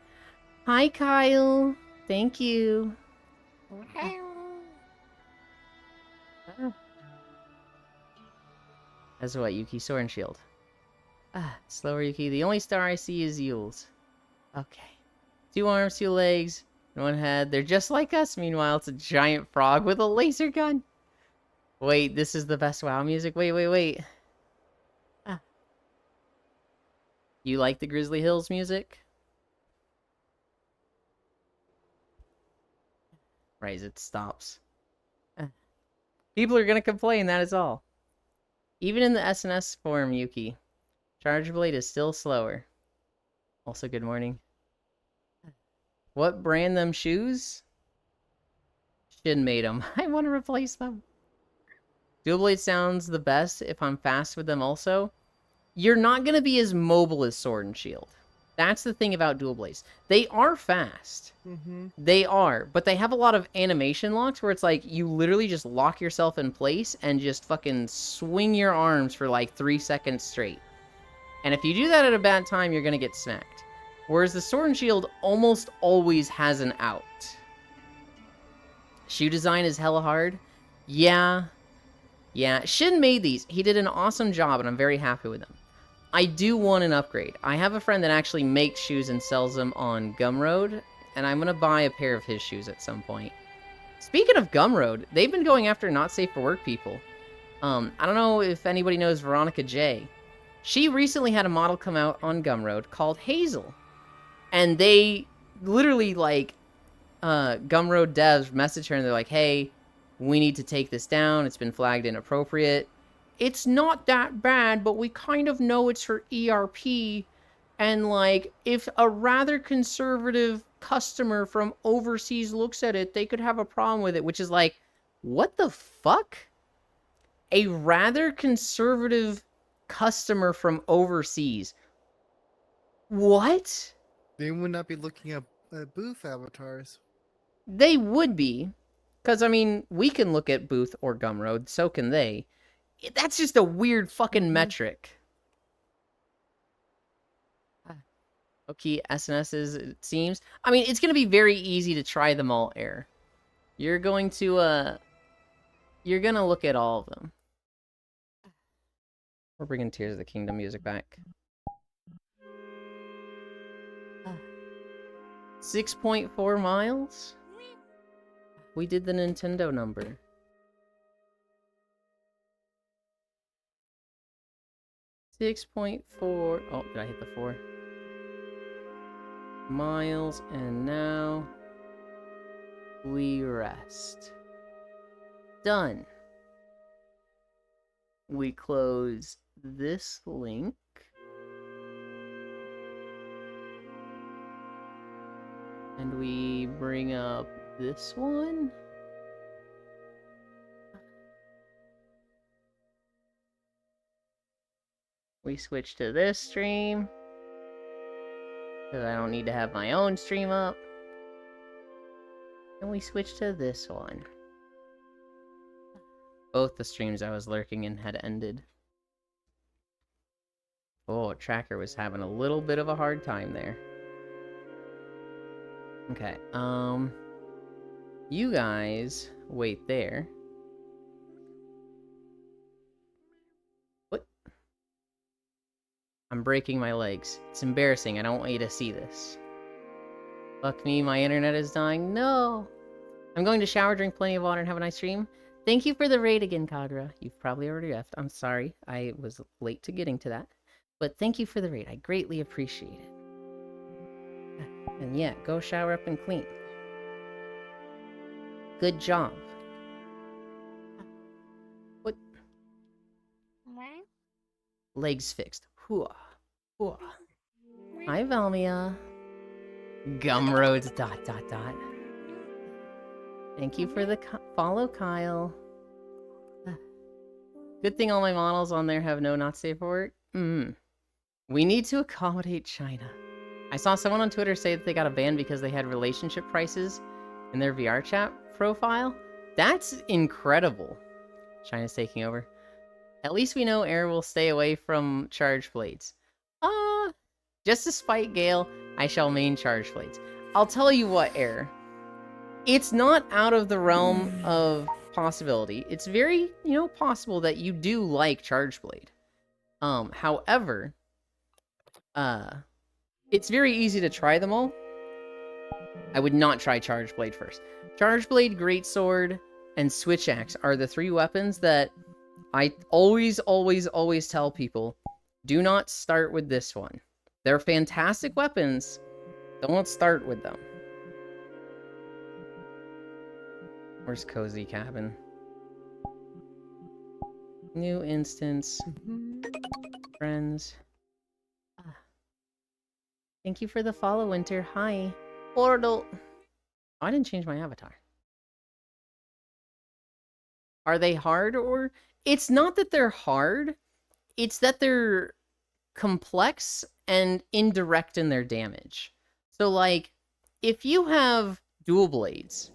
Hi, Kyle. Thank you. That's what, Yuki? Sword and Shield. Slower, Yuki. The only star I see is Yule's. Okay. 2 arms, 2 legs, and 1 head. They're just like us. Meanwhile, it's a giant frog with a laser gun. Wait, this is the best WoW music? Wait. You like the Grizzly Hills music? Right, it stops. People are gonna complain, that is all. Even in the SNS form, Yuki, Charge Blade is still slower. Also, good morning. What brand them shoes? Shin made them. I want to replace them. Dual Blade sounds the best if I'm fast with them also. You're not going to be as mobile as Sword and Shield. That's the thing about Dual Blades. They are fast. They are, but they have a lot of animation locks where it's like you literally just lock yourself in place and just fucking swing your arms for like 3 seconds straight. And if you do that at a bad time, you're going to get smacked. Whereas the Sword and Shield almost always has an out. Shoe design is hella hard. Yeah. Shin made these. He did an awesome job, and I'm very happy with them. I do want an upgrade. I have a friend that actually makes shoes and sells them on Gumroad, and I'm going to buy a pair of his shoes at some point. Speaking of Gumroad, they've been going after not safe for work people. I don't know if anybody knows Veronica J. She recently had a model come out on Gumroad called Hazel. And they literally, like, Gumroad devs message her and they're like, hey, we need to take this down. It's been flagged inappropriate. It's not that bad, but we kind of know it's her ERP. And, like, if a rather conservative customer from overseas looks at it, they could have a problem with it. Which is like, what the fuck? A rather conservative customer from overseas. What? They would not be looking at booth avatars. They would be. Because, I mean, we can look at Booth or Gumroad, so can they. That's just a weird fucking metric. Okay, SNSs, it seems. I mean, it's going to be very easy to try them all, Air. You're going to look at all of them. We're bringing Tears of the Kingdom music back. 6.4 miles? We did the Nintendo number. .4. Oh, did I hit the 4? Miles, and now we rest. Done. we close this link. And we bring up this one. We switch to this stream. Because I don't need to have my own stream up. And we switch to this one. Both the streams I was lurking in had ended. Oh, Tracker was having a little bit of a hard time there. Okay, you guys wait there. What? I'm breaking my legs. It's embarrassing. I don't want you to see this. Fuck me, my internet is dying. No! I'm going to shower, drink plenty of water, and have a nice stream. Thank you for the raid again, Kadra. You've probably already left. I'm sorry. I was late to getting to that. But thank you for the raid. I greatly appreciate it. And yeah, go shower up and clean. Good job. What? Legs fixed. Hooah. Hooah. Hi, Velmia. Gumroads, ... Thank you for the follow, Kyle. Good thing all my models on there have no not safe for work. We need to accommodate China. I saw someone on Twitter say that they got a ban because they had relationship prices in their VR chat profile. That's incredible. China's taking over. At least we know Air will stay away from charge blades. Just to spite Gale, I shall main charge blades. I'll tell you what, Air. It's not out of the realm of possibility. It's very, possible that you do like charge blade. However, it's very easy to try them all. I would not try Charge Blade first. Charge Blade, Greatsword, and Switch Axe are the 3 weapons that I always tell people, do not start with this one. They're fantastic weapons. Don't start with them. Where's Cozy Cabin? New instance. Friends. Thank you for the follow, Winter. Hi. Portal. Oh, I didn't change my avatar. Are they hard or... It's not that they're hard. It's that they're complex and indirect in their damage. So, like, if you have dual blades,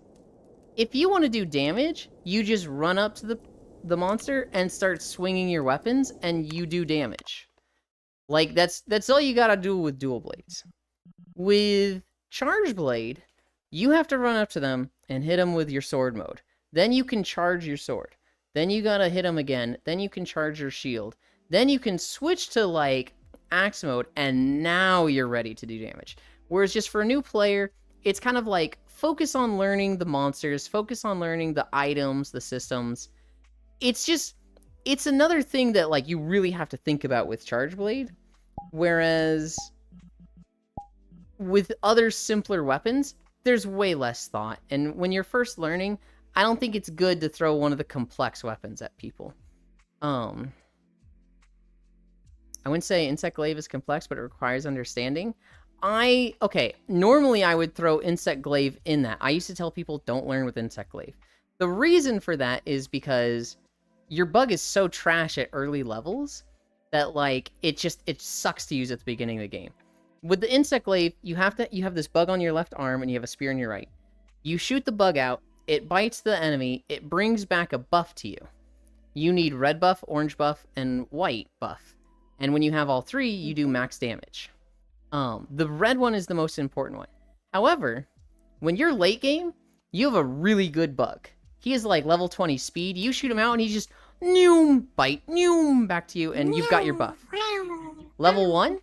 if you want to do damage, you just run up to the monster and start swinging your weapons, and you do damage. Like, that's all you gotta do with dual blades. With Charge Blade, you have to run up to them and hit them with your sword mode. Then you can charge your sword. Then you gotta hit them again. Then you can charge your shield. Then you can switch to, like, axe mode, and now you're ready to do damage. Whereas just for a new player, it's kind of like, focus on learning the monsters, focus on learning the items, the systems. It's another thing that, like, you really have to think about with Charge Blade. Whereas with other simpler weapons, there's way less thought. And when you're first learning, I don't think it's good to throw one of the complex weapons at people. I wouldn't say Insect Glaive is complex, but it requires understanding. Normally I would throw Insect Glaive in that. I used to tell people, don't learn with Insect Glaive. The reason for that is because your bug is so trash at early levels that, like, it sucks to use at the beginning of the game. With the Insect Glaive, you have this bug on your left arm and you have a spear in your right. You shoot the bug out, it bites the enemy, it brings back a buff to you. You need red buff, orange buff, and white buff. And when you have all 3, you do max damage. The red one is the most important one. However, when you're late game, you have a really good bug. He is like level 20 speed. You shoot him out and he's just noom, bite, noom, back to you, and you've got your buff. Level 1,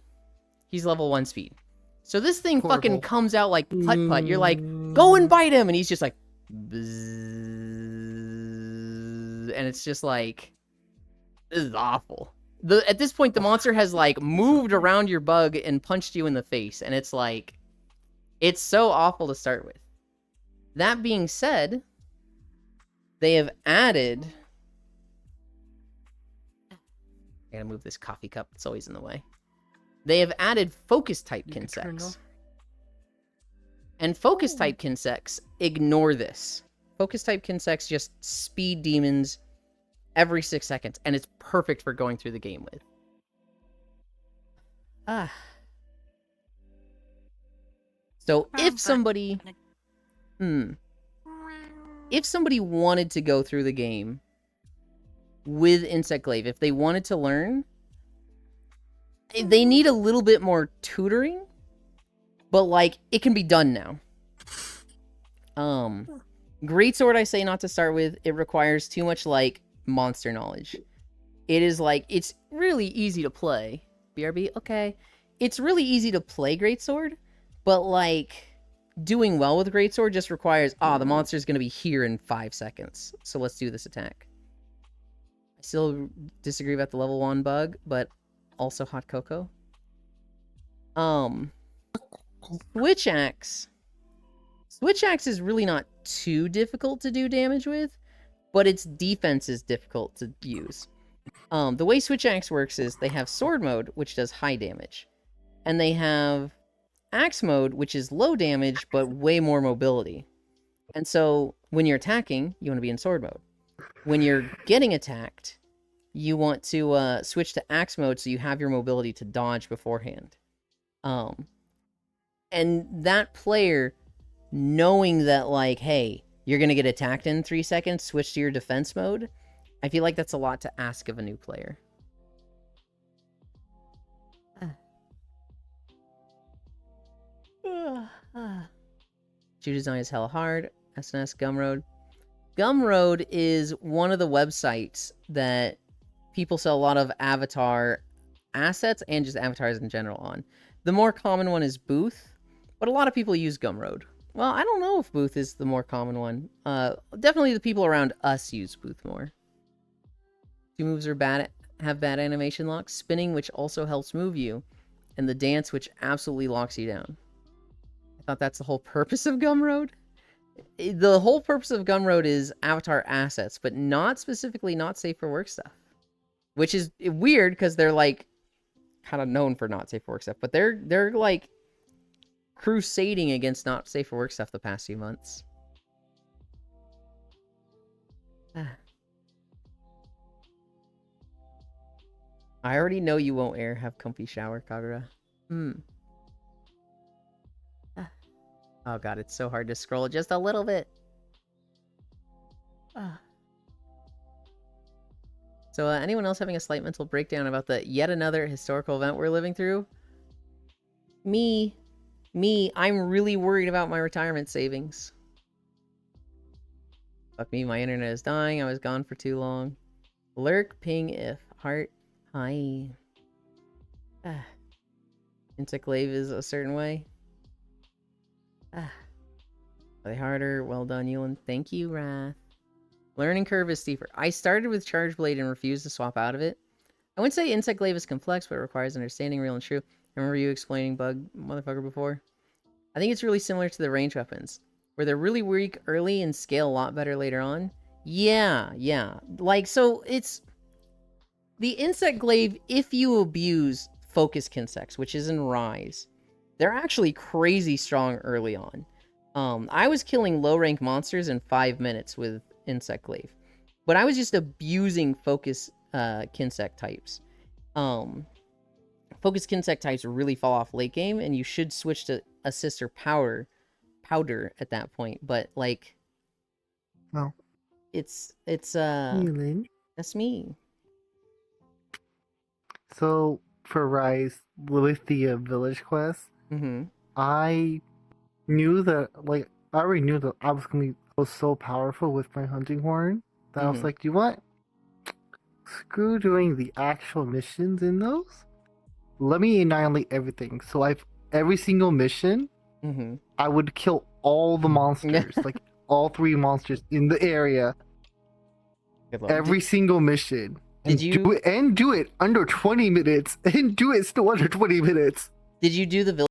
he's level 1 speed. So this thing fucking comes out like putt-putt. You're like, go and bite him, and he's just like, bzzz, and it's just like, this is awful. At this point, the monster has, like, moved around your bug and punched you in the face, and it's like, it's so awful to start with. That being said, they have added I gotta move this coffee cup. It's always in the way. They have added focus type You can turn it Kinsects. off. And focus type Kinsects ignore this. Focus type Kinsects just speed demons every 6 seconds, and it's perfect for going through the game with. So if somebody... If somebody wanted to go through the game with Insect Glaive, if they wanted to learn, they need a little bit more tutoring, but, like, it can be done now. Greatsword, I say not to start with. It requires too much, like, monster knowledge. It is, like, it's really easy to play. BRB, okay. It's really easy to play Greatsword, but, like, doing well with Greatsword just requires, the monster's gonna be here in 5 seconds, so let's do this attack. I still disagree about the level 1 bug, but also hot cocoa. Switch Axe. Switch Axe is really not too difficult to do damage with, but its defense is difficult to use. The way Switch Axe works is they have Sword Mode, which does high damage, and they have Axe Mode, which is low damage, but way more mobility. And so, when you're attacking, you want to be in Sword Mode. When you're getting attacked, you want to switch to Axe Mode so you have your mobility to dodge beforehand. And that player, knowing that, like, hey, you're going to get attacked in 3 seconds, switch to your defense mode, I feel like that's a lot to ask of a new player. Shoe design is hella hard. SNS Gumroad. Gumroad is one of the websites that people sell a lot of avatar assets and just avatars in general on. The more common one is Booth, but a lot of people use Gumroad. Well, I don't know if Booth is the more common one. Definitely the people around us use Booth more. Two moves are bad, have bad animation locks. Spinning, which also helps move you, and the dance, which absolutely locks you down. I thought that's the whole purpose of Gumroad. The whole purpose of Gumroad is avatar assets, but not specifically not safe for work stuff. Which is weird because they're like kind of known for not safe for work stuff, but they're like crusading against not safe for work stuff the past few months. I already know you won't have comfy shower, Kagura. Oh god, it's so hard to scroll just a little bit. So anyone else having a slight mental breakdown about the yet another historical event we're living through? Me, I'm really worried about my retirement savings. Fuck me, my internet is dying. I was gone for too long. Lurk, ping, if, heart, hi. Insect Glaive is a certain way. Play harder. Well done, Yulin. Thank you, Wrath. Learning curve is steeper. I started with Charge Blade and refused to swap out of it. I wouldn't say Insect Glaive is complex, but it requires understanding real and true. I remember you explaining Bug Motherfucker before. I think it's really similar to the range weapons, where they're really weak early and scale a lot better later on. Yeah. Like, so it's... The Insect Glaive, if you abuse Focus Kinsects, which is in Rise, they're actually crazy strong early on. I was killing low-rank monsters in 5 minutes with Insect Glaive, but I was just abusing Focus Kinsect types. Focus Kinsect types really fall off late game, and you should switch to Assist or Powder at that point. But like, no, it's Yulin. That's me. So for Rise with the village quest, I knew that, like, I already knew that I was so powerful with my hunting horn that I was like, you know what? Screw doing the actual missions in those. Let me annihilate everything. So every single mission, I would kill all the monsters, like all 3 monsters in the area. Every single mission. Did you do it under 20 minutes and do it still under 20 minutes? Did you do the